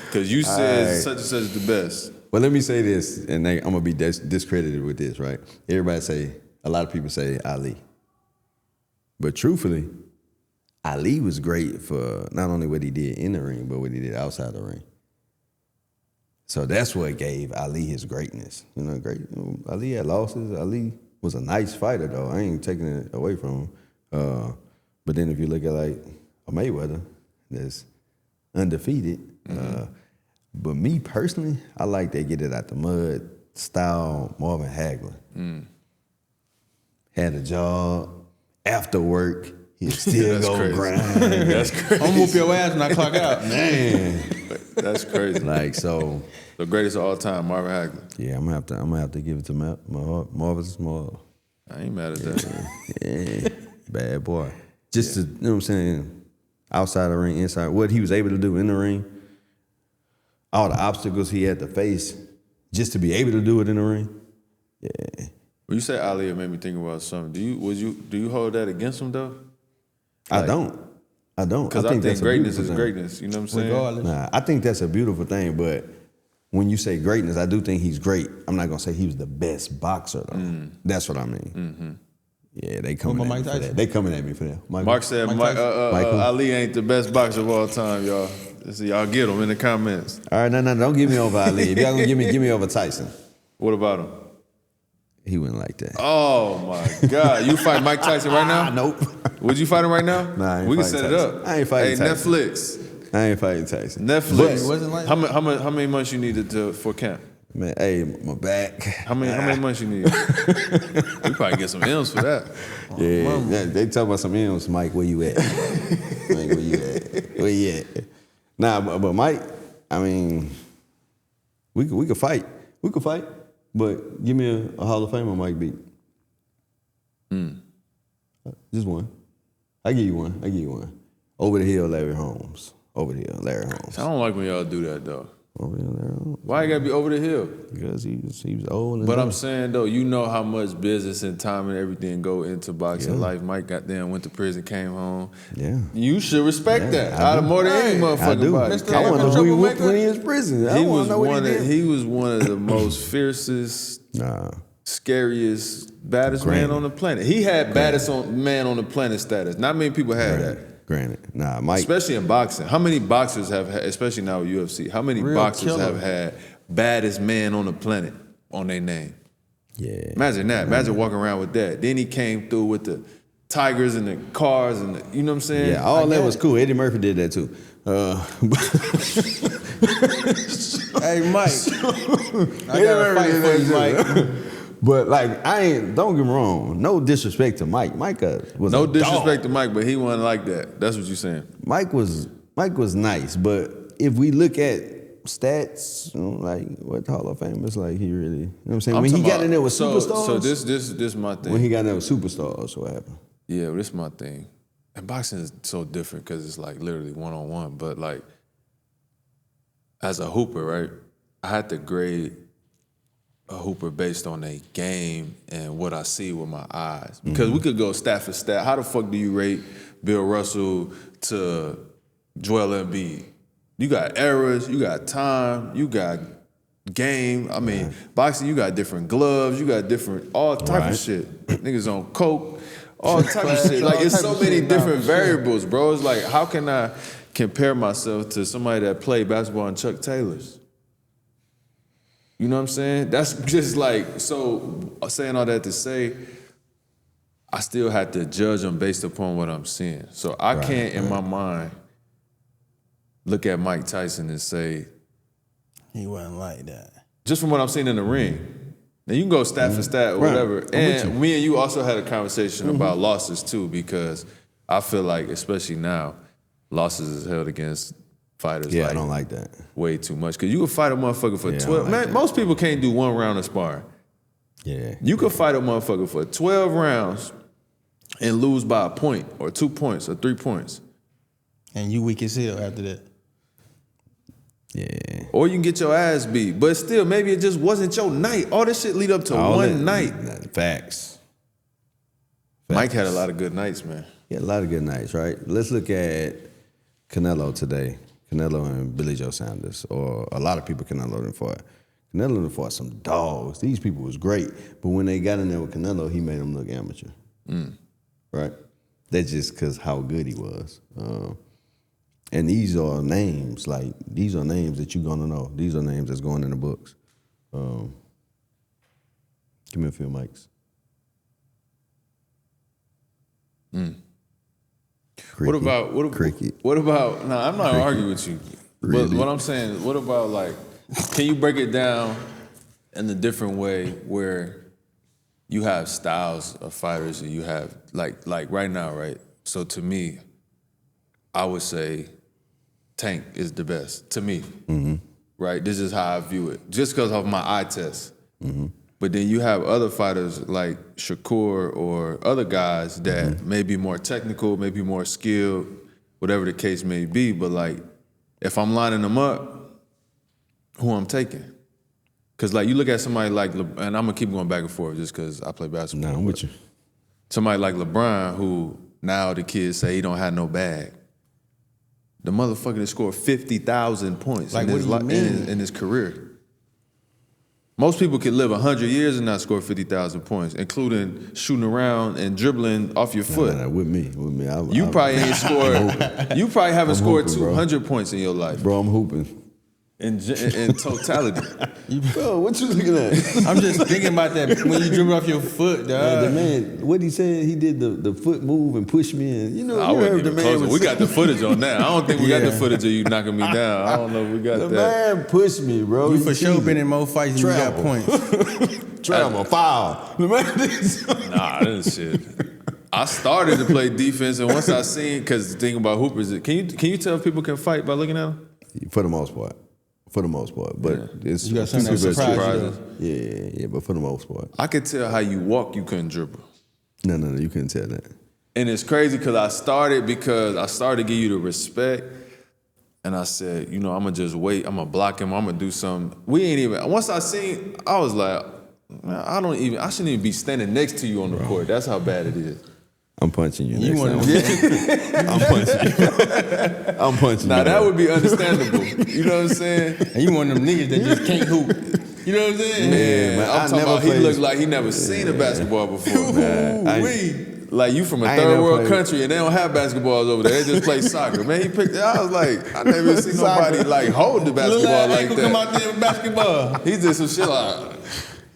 because you said such and such is the best. Well, let me say this, and I'm gonna be discredited with this, right? A lot of people say Ali, but truthfully, Ali was great for not only what he did in the ring, but what he did outside the ring. So that's what gave Ali his greatness. Ali had losses. Ali was a nice fighter, though. I ain't taking it away from him. But then if you look at like a Mayweather that's undefeated, but me personally, I like that get it out the mud style Marvin Hagler. Had a job after work. He still go grind. That's crazy. I'm gonna whoop your ass when I clock out. Man. That's crazy. Like so. The greatest of all time, Marvin Hagler. Yeah, I'm gonna have to give it to Marvelous Marv. I ain't mad at that. Yeah, bad boy. Just to, you know what I'm saying, outside the ring, inside, what he was able to do in the ring, all the obstacles he had to face, just to be able to do it in the ring. Yeah. When you say Ali, it made me think about something. Do you hold that against him though? I don't. Because I think greatness is greatness. You know what I'm saying? Regardless. Nah, I think that's a beautiful thing, but when you say greatness, I do think he's great. I'm not gonna say he was the best boxer though. That's what I mean. Yeah, they coming at me for that. They coming at me for that. Mark said Ali ain't the best boxer of all time, y'all. So y'all get him in the comments. All right, no, don't give me over Ali. If y'all gonna give me over Tyson. What about him? He wouldn't like that. Oh my God! You fight Mike Tyson right now? Nope. Would you fight him right now? Nah, I ain't we can fighting set Tyson. it up. I ain't fighting Tyson. Netflix. I ain't fighting Tyson. Netflix. Wasn't like how many months you needed for camp? Man, hey, my back. How many months you need? We probably get some M's for that. Yeah, they talk about some M's. Mike, where you at? Mike, where you at? Where you at? Nah, but Mike, I mean, we could fight. We could fight. But give me a Hall of Famer Mike beat. Just one. I give you one. Over the hill, Larry Holmes. Over the hill, Larry Holmes. I don't like when y'all do that though. Over the hill, Larry Holmes. Why you gotta be over the hill? Because he was old. And But I'm saying though, you know how much business and time and everything go into boxing life. Mike goddamn went to prison, came home. Yeah. You should respect that. Out of more than any motherfucking body. I want to know who he whooped when he was in prison. He was one of the most fiercest, scariest, baddest man on the planet. He had baddest man on the planet status. Not many people had that. Granted. Nah, Mike. Especially in boxing. How many boxers have had, especially now with UFC, how many boxers have had baddest man on the planet on their name? Yeah. Imagine that. Imagine walking around with that. Then he came through with the tigers and the cars and the, you know what I'm saying? Yeah, all that was cool. Eddie Murphy did that too. Hey, Mike. I got a fight for you, Mike. But like don't get me wrong, no disrespect to Mike. Mike was No a disrespect dog. to Mike, but he wasn't like that. That's what you're saying. Mike was nice, but if we look at stats, like what Hall of Famers, like he really, you know what I'm saying? When he got in there with superstars. So this my thing. When he got in there with superstars, what happened? Yeah, this my thing. And boxing is so different because it's like literally one-on-one. But like, as a hooper, right, I had to grade a hooper based on a game and what I see with my eyes. Because we could go stat for stat. How the fuck do you rate Bill Russell to Joel Embiid? You got errors, you got time, you got game. I mean, boxing, you got different gloves, you got different, all type of shit. Niggas on coke, all type of shit. Like, it's so many different variables, bro. It's like, how can I compare myself to somebody that played basketball in Chuck Taylor's? You know what I'm saying? That's just like, so saying all that to say, I still had to judge them based upon what I'm seeing. So I can't, in my mind, look at Mike Tyson and say, He wasn't like that. just from what I'm seeing in the ring. Now you can go stat for stat or whatever. And me and you also had a conversation about losses too, because I feel like, especially now, losses is held against fighters. Yeah, I don't like that. Way too much. Because you can fight a motherfucker for Yeah, I 12. don't like Man, that. most people can't do one round of sparring. Yeah. You could fight a motherfucker for 12 rounds and lose by a point or 2 points or 3 points. And you weak as hell after that. Yeah. Or you can get your ass beat. But still, maybe it just wasn't your night. All this shit lead up to one night. Facts. Mike had a lot of good nights, man. He had a lot of good nights, right? Let's look at Canelo today. Canelo and Billy Joe Sanders, or a lot of people Canelo done fought. Canelo done fought some dogs. These people was great, but when they got in there with Canelo, he made them look amateur. Right? That's just because how good he was. And these are names, these are names that you're gonna know. These are names that's going in the books. Give me a few mics. Cricket. What about? No, I'm not arguing with you. Really? But what I'm saying is, what about like? Can you break it down in a different way where you have styles of fighters and you have like right now, right? So to me, I would say Tank is the best to me. Right? This is how I view it, just because of my eye test. But then you have other fighters like Shakur or other guys that may be more technical, maybe more skilled, whatever the case may be. But like, if I'm lining them up, who I'm taking? Because like you look at somebody like, and I'm gonna keep going back and forth just because I play basketball. No, I'm with you. Somebody like LeBron, who now the kids say he don't have no bag. The motherfucker that scored 50,000 points Like, what do you mean? in his career. Most people could live 100 years and not score 50,000 points, including shooting around and dribbling off your foot. Nah, with me. You probably ain't scored. You probably haven't scored hooping, bro. 200 points in your life. Bro, I'm hooping. In totality. Bro, what you looking at? I'm just thinking about that when you dribble off your foot, dog. The man, what he said, he did the foot move and pushed me in. You know, I you wasn't heard the even man close. was We got the footage on that. I don't think we got the footage of you knocking me down. I don't know if we got the that. man pushed me, bro. You for sure been in more fights than you got Travel. points. Travel, foul. The man did Nah, this shit. I started to play defense, and once I seen, because the thing about hoopers is, can you tell if people can fight by looking at them? For the most part. But it's You got something that super surprised you, Yeah, but for the most part. I could tell how you walk, you couldn't dribble. No, you couldn't tell that. And it's crazy because I started to give you the respect. And I said, I'm going to just wait. I'm going to block him. I'm going to do something. Once I seen, I was like, man, I shouldn't even be standing next to you on the court. That's how bad it is. I'm punching you. You next want time. I'm punching you. I'm punching Now you. that would be understandable. You know what I'm saying? And you one of them niggas that just can't hoop. You know what I'm saying? Man, I I'm talking never about he played- looked like he never seen a basketball before. Like you from a I ain't third never world played- country and they don't have basketballs over there. They just play soccer. Man, I was like, I never even seen nobody like hold the basketball like Come that. out there with basketball. He did some shit like,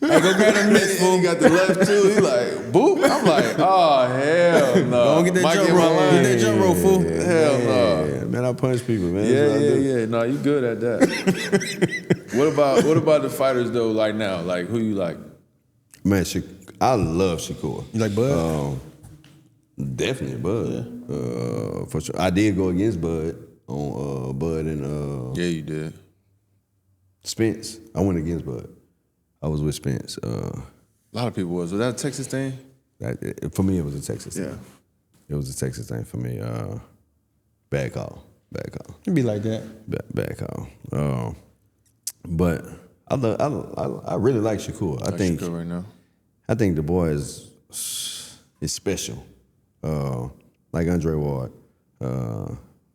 Hey, go grab them mitts, and fool. he got the left too. He like, boop. I'm like, oh hell no. Go get that Might jump get my rope. line. Get that jump rope, fool. Hell no. Yeah, man, I punch people, man. That's what I do. Yeah. No, you good at that. What about the fighters though? Like now, like who you like? Man, I love Shakur. You like Bud? Definitely Bud. For sure. I did go against Bud on Bud and Yeah, you did. Spence. I went against Bud. I was with Spence. A lot of people was. Was that a Texas thing? For me, it was a Texas thing. Yeah. It was a Texas thing for me. Bad call. It'd be like that. Bad call. But I really like Shakur. I think Shakur right now. I think the boy is special. Like Andre Ward.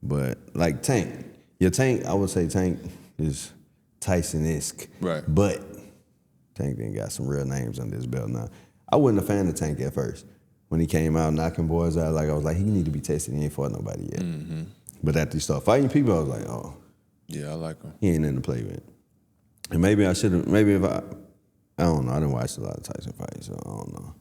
But like Tank. Your Tank, I would say Tank is Tyson-esque. Right. But Tank then got some real names under his belt now. I wasn't a fan of Tank at first. When he came out knocking boys out, I was like, he need to be tested. He ain't fought nobody yet. Mm-hmm. But after he started fighting people, I was like, oh. Yeah, I like him. He ain't nothing to play with. And maybe I should have, if I don't know. I didn't watch a lot of Tyson fights, so I don't know.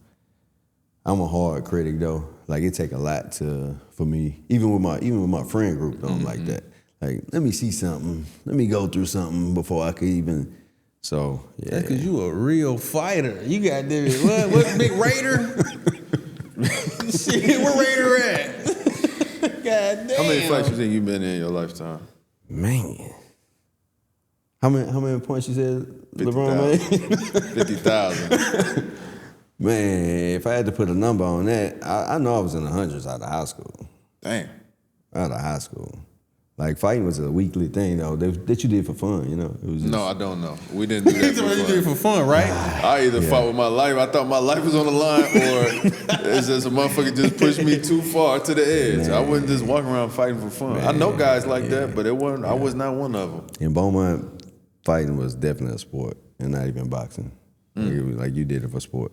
I'm a hard critic though. Like it take a lot for me, even with my friend group, though, I'm like that. Like, let me see something. Let me go through something before I could even. So yeah. That's because you a real fighter. You got this. What big Raider? Shit, where Raider at? God damn. How many fights you think you've been in your lifetime? Man. How many points you said LeBron made? 50,000. Man, if I had to put a number on that, I know I was in the hundreds out of high school. Damn. Out of high school. Like, fighting was a weekly thing, though, that you did for fun, you know? It was just, No, I don't know. We didn't do that for fun. You did it for fun, right? I either fought with my life, I thought my life was on the line, or it's just a motherfucker just pushed me too far to the edge. I wouldn't just walk around fighting for fun. I know guys like that, but I was not one of them. In Beaumont, fighting was definitely a sport, and not even boxing. Like you did it for sport.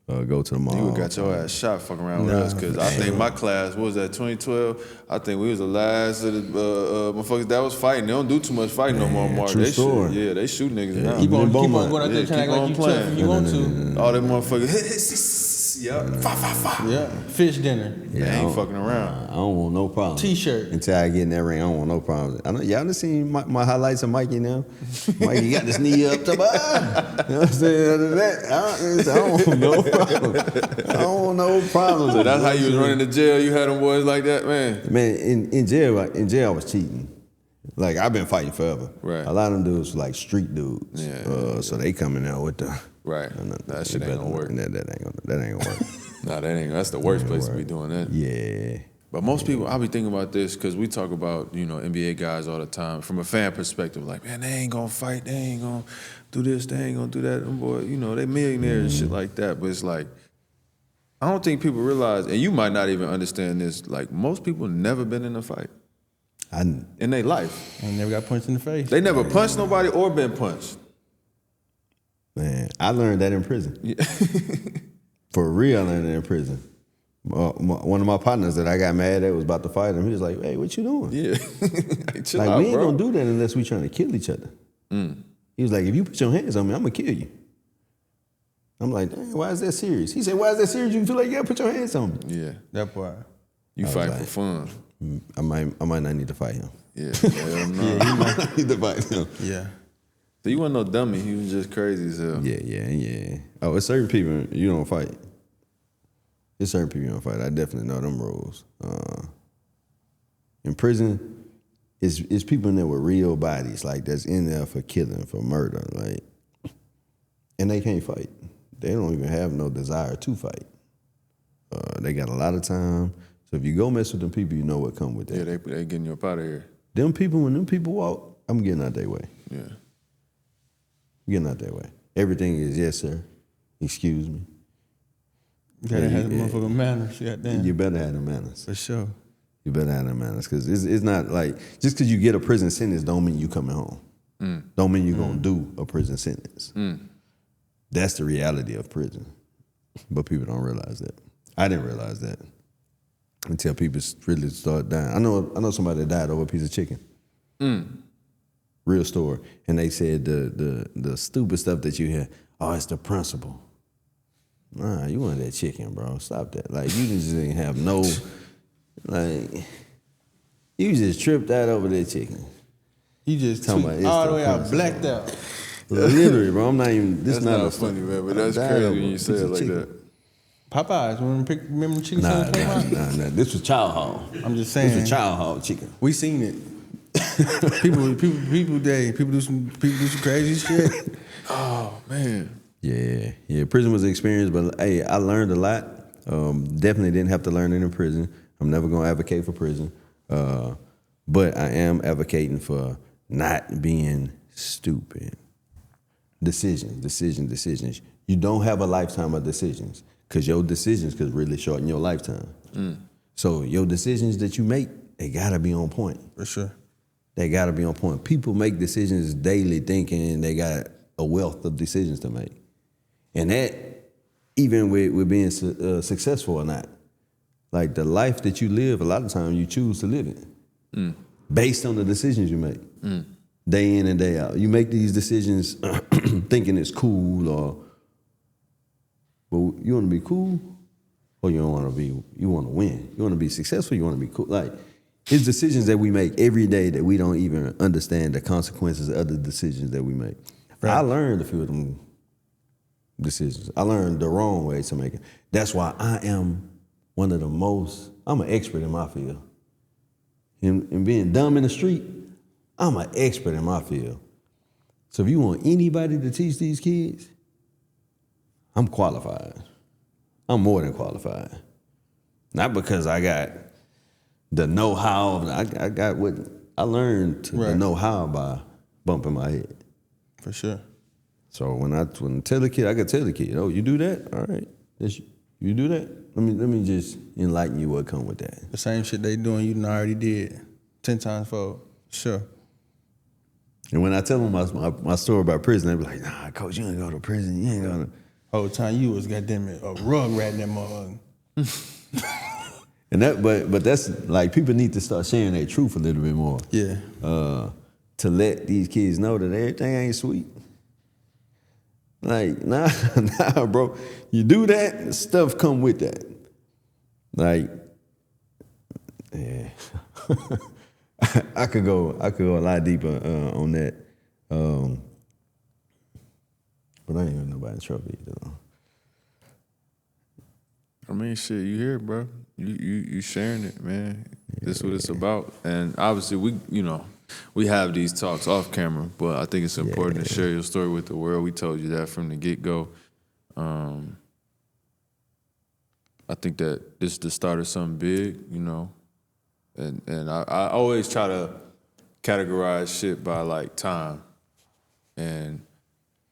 Go to the mall. You would got your ass shot fucking around with us, because I think my class, what was that, 2012? I think we was the last of the motherfuckers that was fighting. They don't do too much fighting no more, Mark. True story. They shoot niggas now. Keep on going out there Yeah, trying to act like you tough if you want to. All them motherfuckers, Yeah, fish dinner. They ain't fucking around. I don't want no problems. T-shirt. Until I get in that ring, I don't want no problems. I know y'all done seen my highlights of Mikey now. Mikey got this knee up to you know what I'm saying? Other than that, I don't want no problems. I don't want no problems. So that's how you was running to jail? You had them boys like that, man? Man, in jail I was cheating. Like, I've been fighting forever. Right. A lot of them dudes were like street dudes. So they coming out with the Right. That shit ain't gonna work. That ain't gonna work. Nah, that ain't. That's the worst place to be doing that. Yeah. But most people, I'll be thinking about this because we talk about, NBA guys all the time from a fan perspective. Like, man, they ain't gonna fight. They ain't gonna do this. They ain't gonna do that. Them boys, they millionaires and shit like that. But it's like, I don't think people realize, and you might not even understand this. Like, most people never been in a fight in their life. I never got punched in the face. They never punched nobody or been punched. Man, I learned that in prison. Yeah. For real, I learned that in prison. One of my partners that I got mad at was about to fight him. He was like, "Hey, what you doing?" Yeah. Hey, chill like, out, we ain't bro. gonna do that unless we trying to kill each other. He was like, "If you put your hands on me, I'm gonna kill you." I'm like, "Dang, why is that serious?" He said, "Why is that serious? You feel like you gotta put your hands on me." Yeah. That part. You fight for fun. I might not need to fight him. Yeah. Hell no. You might need to fight him. Yeah. So you wasn't no dummy. He was just crazy as hell. Yeah. Oh, it's certain people you don't fight. There's certain people you don't fight. I definitely know them rules. In prison, it's people in there with real bodies, like that's in there for killing, for murder, like, and they can't fight. They don't even have no desire to fight. They got a lot of time. So if you go mess with them people, you know what come with that. Yeah, they getting you up out of here. Them people, when them people walk, I'm getting out their way. Yeah. Getting out their way. Everything is, yes, sir. Excuse me. You gotta have the motherfucking manners. Goddamn. You better have the manners. For sure. You better have the manners. Because it's not like, just because you get a prison sentence don't mean you coming home. Don't mean you're going to do a prison sentence. That's the reality of prison. But people don't realize that. I didn't realize that until people really start dying. I know somebody that died over a piece of chicken. Real story. And they said the stupid stuff that you hear, oh, it's the principle. Nah, you want that chicken, bro. Stop that. Like, you just didn't have no, like, you just tripped out over that chicken. You just Talking tweaked about all the it's way the out, principle. blacked out. Literally, bro. I'm not even. This That's not not a funny, man, but that's crazy when you say it like that. Popeyes, remember the chicken sandwich came out? Nah. This was Chow Hall. I'm just saying. This was Chow Hall chicken. We seen it. people do some crazy shit. Oh man. Yeah. Prison was an experience, but hey, I learned a lot. Definitely didn't have to learn it in prison. I'm never gonna advocate for prison, but I am advocating for not being stupid. Decisions. You don't have a lifetime of decisions because your decisions could really shorten your lifetime. So your decisions that you make, they gotta be on point. For sure. They gotta be on point. People make decisions daily thinking they got a wealth of decisions to make. And that, even with being successful or not, like the life that you live, a lot of times you choose to live it based on the decisions you make day in and day out. You make these decisions thinking it's cool but you want to be cool or you want to win. You want to be successful, you want to be cool. Like, it's decisions that we make every day that we don't even understand the consequences of the decisions that we make. Right. I learned a few of them decisions. I learned the wrong way to make it. That's why I am I'm an expert in my field. In being dumb in the street, I'm an expert in my field. So if you want anybody to teach these kids, I'm qualified. I'm more than qualified. Not because I got the know-how. I got what I learned the know-how by bumping my head. For sure. So when I tell the kid, I can tell the kid, oh, you do that? All right. You do that? Let me just enlighten you what come with that. The same shit they doing, you done already did 10 times fold. Sure. And when I tell them my story about prison, they be like, nah, coach, you ain't go to prison. You ain't gonna. Whole time you was goddamn it, a rug rat in that motherfucker. And but that's like, people need to start sharing their truth a little bit more. Yeah. To let these kids know that everything ain't sweet. Like, nah, bro. You do that, stuff come with that. Like, yeah. I could go a lot deeper on that. But I ain't gonna nobody in trouble either. I mean, shit, you here, bro. You sharing it, man. This is what it's about. And obviously we have these talks off camera, but I think it's important to share your story with the world. We told you that from the get-go. I think that this is the start of something big, And I always try to categorize shit by like time. And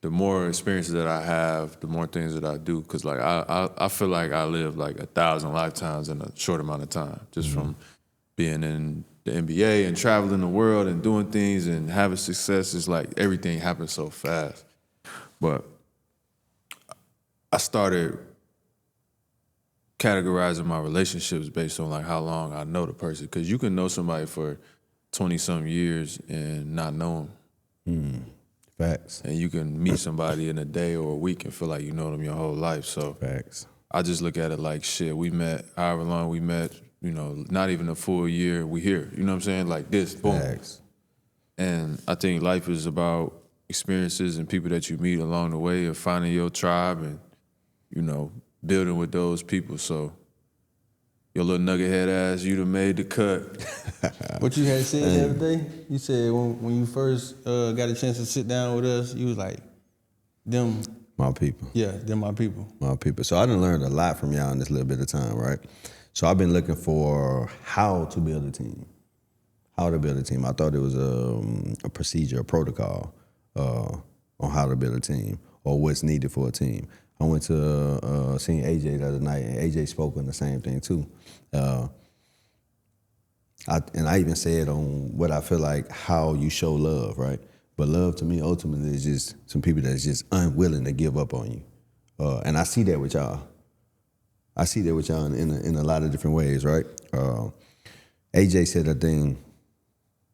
the more experiences that I have, the more things that I do. Cause like I feel like I live like 1,000 lifetimes in a short amount of time, just from being in the NBA and traveling the world and doing things and having success. It's like everything happens so fast. But I started categorizing my relationships based on like how long I know the person. Cause you can know somebody for 20-some years and not know them. Facts. And you can meet somebody in a day or a week and feel like you know them your whole life. So Facts. I just look at it like, shit, we met, however long we met, not even a full year, we here. You know what I'm saying? Like this, boom. Facts. And I think life is about experiences and people that you meet along the way of finding your tribe and, building with those people. So your little nugget head ass, you done made the cut. What you had said the other day, you said when you first got a chance to sit down with us, you was like, them. My people. Yeah, them my people. My people. So I done learned a lot from y'all in this little bit of time, right? So I've been looking for how to build a team. I thought it was a procedure, a protocol on how to build a team or what's needed for a team. I went to seeing AJ the other night, and AJ spoke on the same thing too. I even said on what I feel like how you show love, right? But love to me ultimately is just some people that's just unwilling to give up on you. And I see that with y'all. In a lot of different ways, right? AJ said a thing.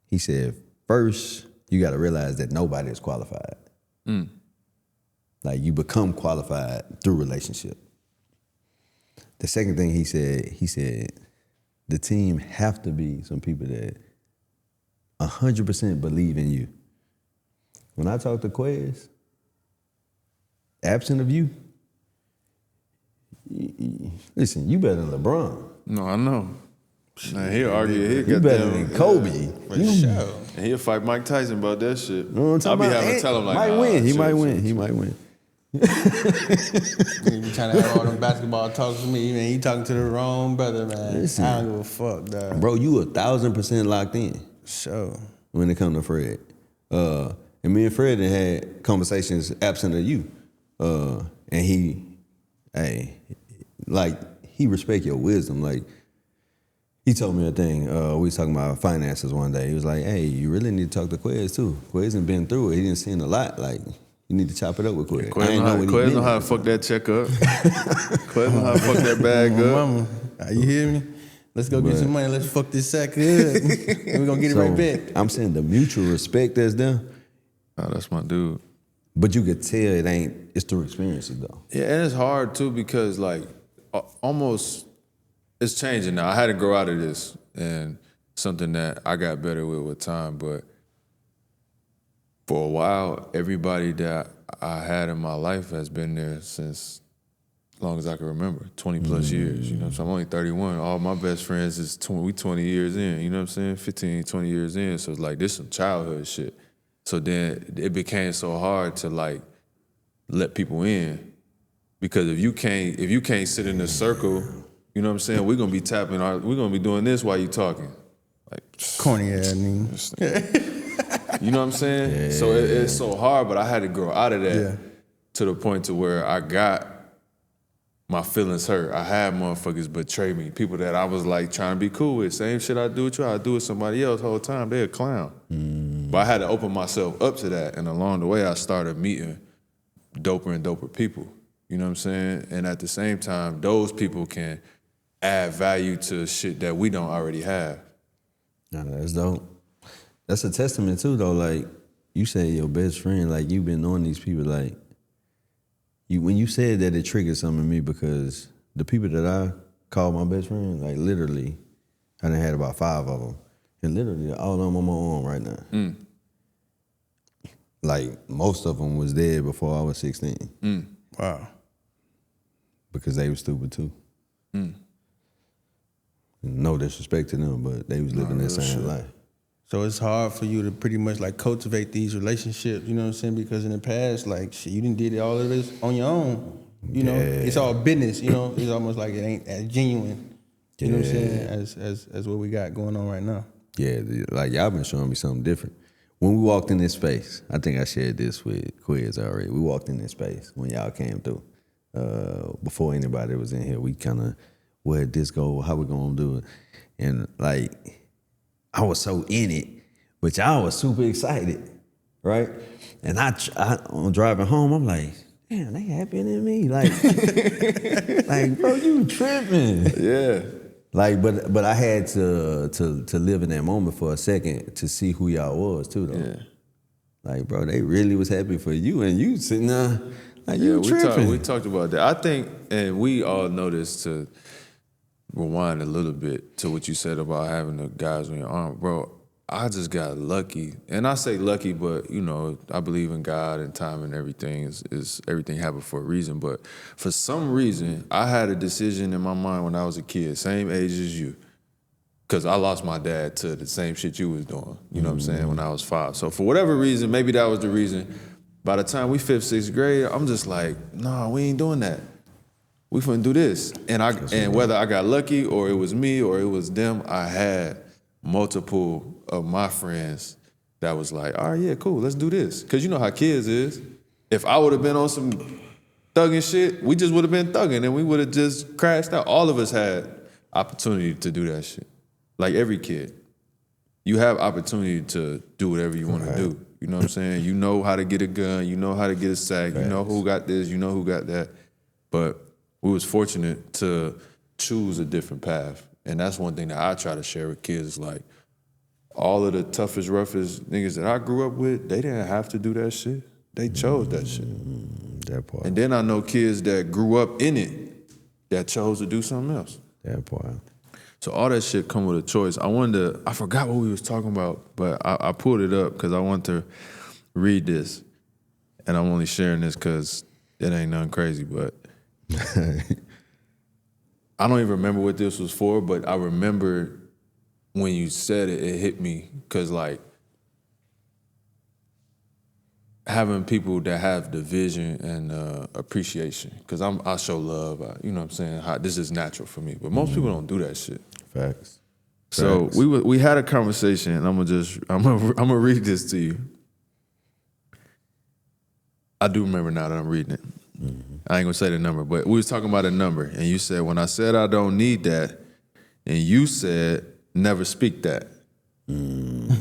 He said, first, you got to realize that nobody is qualified. Like, you become qualified through relationship. The second thing he said, the team have to be some people that 100% believe in you. When I talk to Quez, absent of you, listen, you better than LeBron. No, I know. Now he'll argue. You better than Kobe. For sure. And he'll fight Mike Tyson about that shit. You know what I'm I'll talking be about? having to tell him like, might win. He chill, might chill, win. chill. He might win. You be trying to have all them basketball talks with me, man. You talking to the wrong brother, man. Listen. I don't give a fuck, dog. Bro, you 1,000% locked in Sure. when it comes to Fred. And me and Fred had conversations absent of you. And he respect your wisdom. Like, he told me a thing. We was talking about finances one day. He was like, hey, you really need to talk to Quez too. Quez ain't been through it. He didn't see a lot. Like, you need to chop it up with Quez. Quez know how to fuck that check up. Quez know how to fuck that bag up. Mama, you hear me? Let's go get some money. Let's fuck this sack up. And we're going to get it right back. I'm saying the mutual respect that's there. Oh, that's my dude. But you could tell it's through experiences though. Yeah, and it's hard too because like almost it's changing now. I had to grow out of this and something that I got better with time. But for a while, everybody that I had in my life has been there since as long as I can remember, 20 plus years. You know what I'm saying? I'm only 31. All my best friends is 20 years in, you know what I'm saying? 15, 20 years in. So it's like this some childhood shit. So then it became so hard to like let people in because if you can't sit in a circle, you know what I'm saying? We're gonna be we're gonna be doing this while you talking, like Corny ass nigga. you know what I'm saying? Yeah. So it's so hard, but I had to grow out of that to the point to where I got my feelings hurt. I had motherfuckers betray me, people that I was like trying to be cool with. Same shit I do with you, I do with somebody else the whole time. They a clown. But I had to open myself up to that, and along the way, I started meeting doper and doper people. You know what I'm saying? And at the same time, those people can add value to shit that we don't already have. Nah, that's dope. That's a testament too, though. Like you say, your best friend, like you've been knowing these people, like when you said that, it triggered something in me because the people that I call my best friend, like literally, I done had about 5 of them. And literally, all of them on my arm right now. Like, most of them was dead before I was 16. Wow. Because they was stupid too. No disrespect to them, but they was living their same life. So it's hard for you to pretty much like cultivate these relationships, you know what I'm saying? Because in the past, like shit, you didn't did all of this on your own. You know, it's all business, you know, it's almost like it ain't as genuine, you know what I'm saying, as what we got going on right now. Yeah, like y'all been showing me something different. When we walked in this space, I think I shared this with Quiz already. We walked in this space when y'all came through. Before anybody was in here, we kind of, where'd this go? How we gonna do it? And like, I was so in it, but y'all was super excited, right? And I on driving home, I'm like, damn, they happier than me. Like, like, bro, you tripping. Yeah. Like, but I had to live in that moment for a second to see who y'all was too, though. Yeah. Like, bro, they really was happy for you, and you sitting there like you tripping. We talked about that. I think, and we all know this, to rewind a little bit to what you said about having the guys on your arm, bro. I just got lucky, and I say lucky, but you know, I believe in God and time and everything is everything happened for a reason. But for some reason, I had a decision in my mind when I was a kid, same age as you, because I lost my dad to the same shit you was doing. You know what I'm saying? When I was 5. So for whatever reason, maybe that was the reason. By the time we 5th, 6th grade, I'm just like, nah, we ain't doing that. We finna do this. And whether I got lucky or it was me or it was them, I had multiple of my friends that was like, all right, yeah, cool, let's do this. Because you know how kids is. If I would have been on some thugging shit, we just would have been thugging and we would have just crashed out. All of us had opportunity to do that shit. Like every kid. You have opportunity to do whatever you want to do. You know what I'm saying? You know how to get a gun. You know how to get a sack. You know who got this. You know who got that. But we was fortunate to choose a different path. And that's one thing that I try to share with kids. Like, all of the toughest, roughest niggas that I grew up with, they didn't have to do that shit. They chose that shit. That part. And then I know kids that grew up in it that chose to do something else. That part. So all that shit come with a choice. I forgot what we was talking about, but I pulled it up because I want to read this. And I'm only sharing this because it ain't nothing crazy, but I don't even remember what this was for, but I remember when you said it, it hit me because like having people that have the vision and appreciation, because I show love, you know what I'm saying? This is natural for me, but most people don't do that shit. Facts. So we had a conversation, and I'm gonna read this to you. I do remember now that I'm reading it. I ain't gonna say the number, but we was talking about a number, and you said, when I said I don't need that, and you said, never speak that.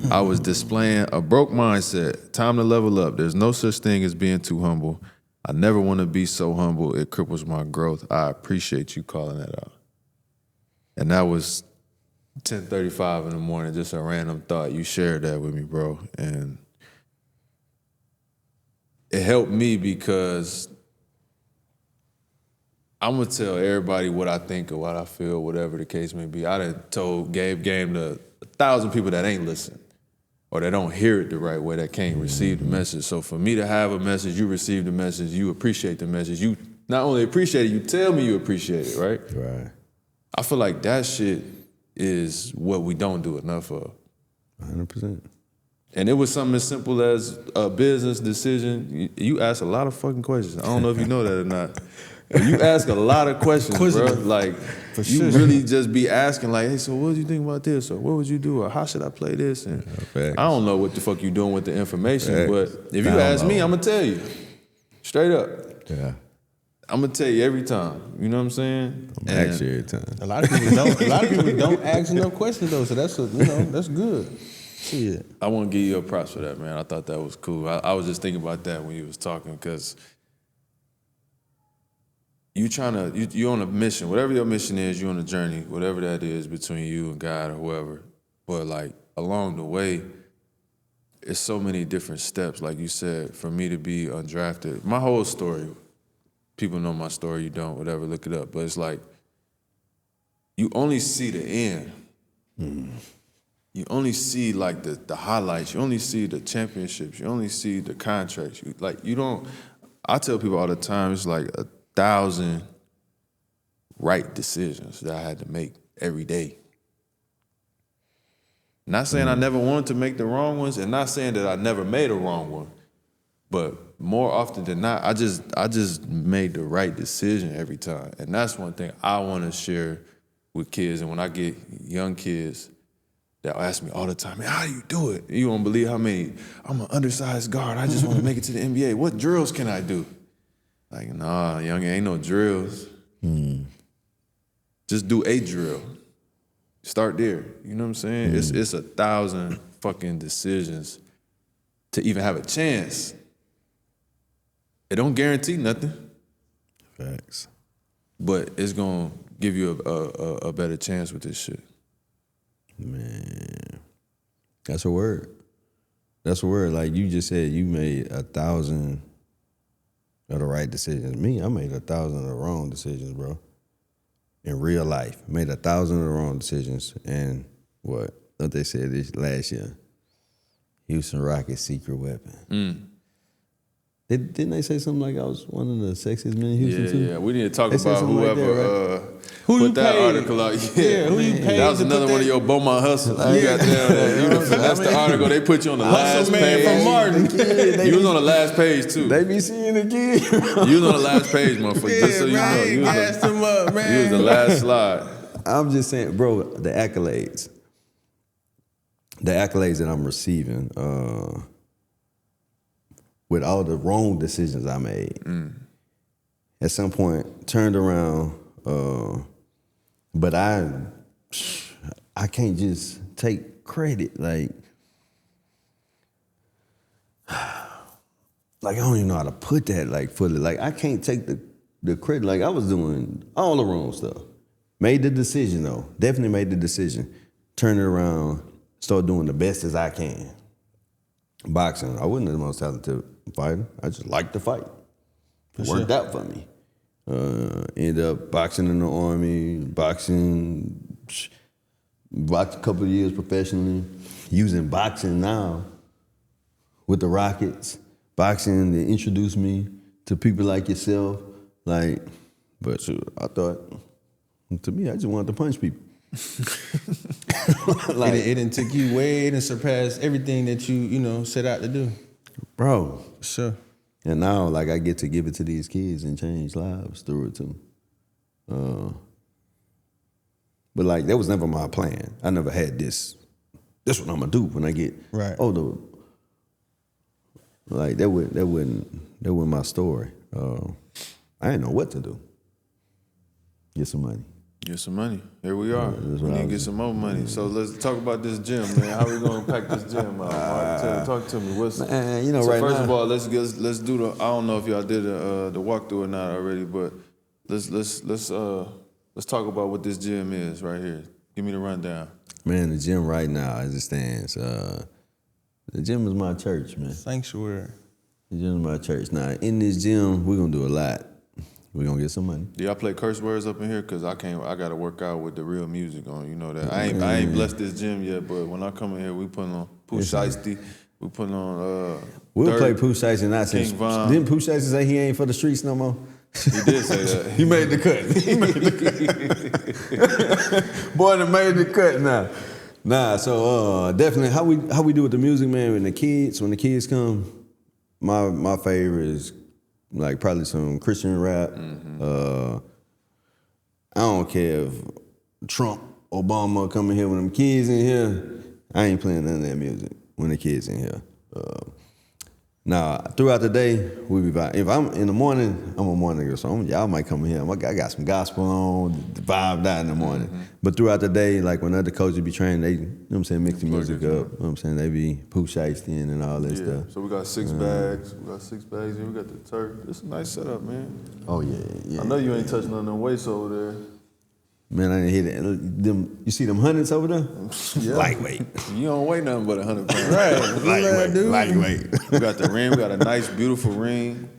I was displaying a broke mindset. Time to level up. There's no such thing as being too humble. I never want to be so humble. It cripples my growth. I appreciate you calling that out. And that was 10:35 in the morning, just a random thought. You shared that with me, bro. And it helped me because I'm going to tell everybody what I think or what I feel, whatever the case may be. I done gave game to 1,000 people that ain't listen or that don't hear it the right way, that can't receive the message. So for me to have a message, you receive the message, you appreciate the message. You not only appreciate it, you tell me you appreciate it, right? Right. I feel like that shit is what we don't do enough of. 100%. And it was something as simple as a business decision. You ask a lot of fucking questions. I don't know if you know that or not. But you ask a lot of questions, bro. Like, For you sure. really just be asking, like, hey, so what do you think about this? Or what would you do? Or how should I play this? And Facts. I don't know what the fuck you doing with the information, Facts. but if you I don't ask me, know. I'm going to tell you. Straight up. Yeah. I'm going to tell you every time. You know what I'm saying? Actually, every time. A lot of people don't. A lot of people don't ask enough questions though. So that's good. Shit. I want to give you a props for that, man. I thought that was cool. I was just thinking about that when you was talking, because you're on a mission. Whatever your mission is, you're on a journey, whatever that is between you and God or whoever. But like along the way, it's so many different steps. Like you said, for me to be undrafted, my whole story, people know my story, you don't, whatever, look it up. But it's like, you only see the end. You only see like the highlights. You only see the championships. You only see the contracts. You don't, I tell people all the time, it's like 1,000 right decisions that I had to make every day. Not saying I never wanted to make the wrong ones, and not saying that I never made a wrong one, but more often than not, I just made the right decision every time. And that's one thing I want to share with kids. And when I get young kids, they'll ask me all the time, man, how do you do it? You won't believe how many, I'm an undersized guard, I just want to make it to the NBA. What drills can I do? Like, nah, young, ain't no drills. Just do a drill. Start there. You know what I'm saying? It's 1,000 fucking decisions to even have a chance. It don't guarantee nothing, Facts. but it's gonna give you a better chance with this shit. Man, that's a word. That's a word. Like you just said, you made 1,000 of the right decisions. Me, I made 1,000 of the wrong decisions, bro. In real life, made 1,000 of the wrong decisions. And what they said this last year, Houston Rockets secret weapon. Didn't they say something like I was one of the sexiest men in Houston too? Yeah. We need to talk They said about something like whoever that, Who you put that paid? article out. Yeah, who you paid That was to another put one of that- your Beaumont hustles. You got down that's the article. They put you on the last Hustle man page. from Martin. You was on the last page too. They be seeing the kid. You was on the last page, motherfucker. Just so you know. You gassed him up, man. was the last slide. I'm just saying, bro, the accolades that I'm receiving with all the wrong decisions I made, at some point turned around, but I can't just take credit. Like I don't even know how to put that like fully. Like I can't take the credit. Like I was doing all the wrong stuff. Made the decision though. Definitely made the decision. Turned it around, start doing the best as I can. Boxing, I wasn't the most talented fighter. I just liked to fight. It worked out for me. Ended up boxing in the Army, boxed a couple of years professionally, using boxing now with the Rockets. Boxing, they introduced me to people like yourself. Like, but shoot, I thought, to me, I just wanted to punch people. Like, it didn't take you way, it didn't surpass everything that you set out to do. Bro. Sure. And now, like, I get to give it to these kids and change lives through it too. But like, that was never my plan. I never had this. This what I'm gonna do when I get older. Like that wasn't my story. I didn't know what to do. Get some money. Get some money. Here we are. We need to get some more money. So let's talk about this gym, man. How we gonna pack this gym out? Mark, talk to me. What's man, so right first now, of all, let's do the. I don't know if y'all did the walkthrough or not already, but let's talk about what this gym is right here. Give me the rundown. Man, the gym right now, as it stands, the gym is my church, man. Sanctuary. The gym is my church. Now, in this gym, we're gonna do a lot. We're gonna get some money. Do y'all play curse words up in here? Cause I gotta work out with the real music on. You know that. I ain't blessed this gym yet, but when I come in here, we putting on Pooh Shiesty. We putting on we'll Dirt, play Pooh Shiesty not since. King Von. Didn't Pooh Shiesty say he ain't for the streets no more? He did say that. He made the cut. Boy, they made the cut now. Nah, so definitely how we do with the music, man. When the kids come, my favorite is like probably some Christian rap. Mm-hmm. I don't care if Trump, Obama come in here with them kids in here. I ain't playing none of that music when the kids in here. Now, throughout the day, we be vibing. If I'm in the morning, I'm a morning nigga, so y'all might come in here. I got some gospel on, vibe that in the morning. Mm-hmm. But throughout the day, like when other coaches be training, they, you know what I'm saying, mix the music up. You know what I'm saying? They be Pooh Shiesty and all that stuff. So we got 6 bags. We got 6 bags and we got the turf. It's a nice setup, man. Oh, yeah. I know you ain't touching on them weights over there. Man, I didn't hit it. You see them hundreds over there? Yeah. Lightweight. You don't weigh nothing but 100 pounds. Right. Lightweight. We got the ring. We got a nice, beautiful ring.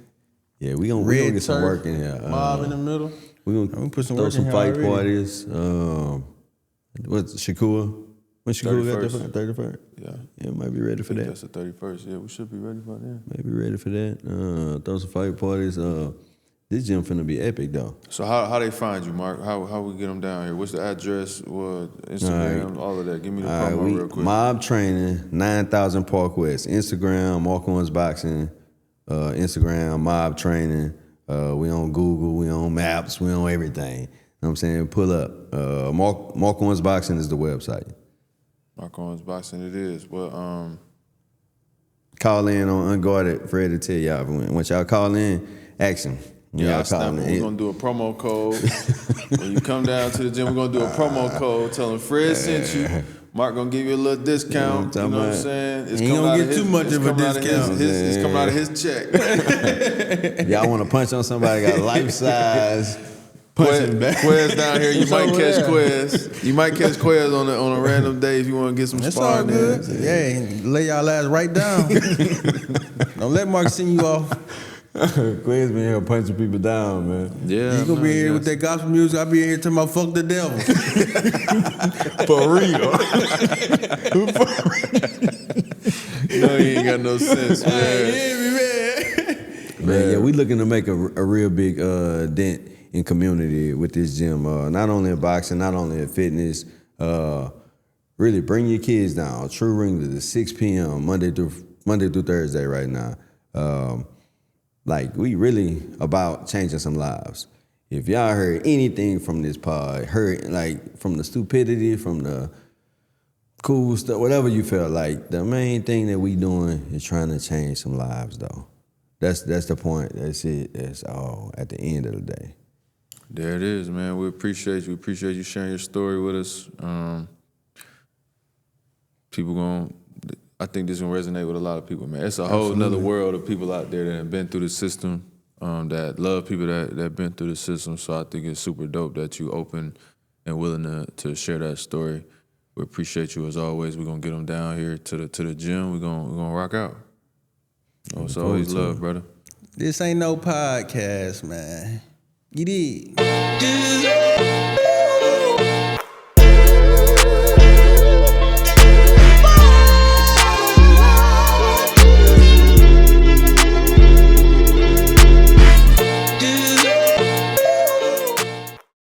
Yeah, we gonna get some work in here. Mob in the middle. We gonna put some throw work some in fight here parties. What's Shakur? When Shakur got the 31st? Yeah, might be ready for that. That's the 31st. Yeah, we should be ready for that. Maybe ready for that. Throw some fight parties. This gym finna be epic though. So how they find you, Mark? How we get them down here? What's the address? What Instagram? All of that. Give me the promo real quick. Mob Training, 9000 Park West. Instagram, Mark Owens Boxing. Instagram, Mob Training. We on Google. We on Maps. We on everything. You know what I'm saying? Pull up. Mark Owens Boxing is the website. Mark Owens Boxing it is. Well, call in on Unguarded. Fred to tell y'all. Once y'all call in, ask him. Yeah, we're gonna do a promo code. When you come down to the gym, we're gonna do a promo code. Tell them Fred sent you. Mark gonna give you a little discount. You know what I'm saying? It's coming out of his, too much of a discount. It's coming out of his check. Y'all want to punch on somebody got life size punching back. Quez down here. You might catch Quez. You might catch Quez on a random day if you want to get some sparring. That's all good. Yeah, lay y'all ass right down. Don't let Mark send you off. Quez been here punching people down, man. Yeah, you gonna be here with that gospel music. I be here talking about fuck the devil. For real. No, he ain't got no sense, man. Man, yeah, we looking to make a real big dent in community with this gym. Not only in boxing, not only in fitness. Really bring your kids down. True Ring to 6 p.m. Monday through Thursday right now. Like, we really about changing some lives. If y'all heard anything from this pod, heard like from the stupidity, from the cool stuff, whatever you felt like, the main thing that we doing is trying to change some lives, though. That's the point. That's it. That's all at the end of the day. There it is, man. We appreciate you. We appreciate you sharing your story with us. I think this is gonna resonate with a lot of people, man. It's a whole nother world of people out there that have been through the system, that love people that have been through the system. So I think it's super dope that you open and willing to share that story. We appreciate you as always. We're gonna get them down here to the gym. We're gonna rock out. It's always love, brother. This ain't no podcast, man. You did.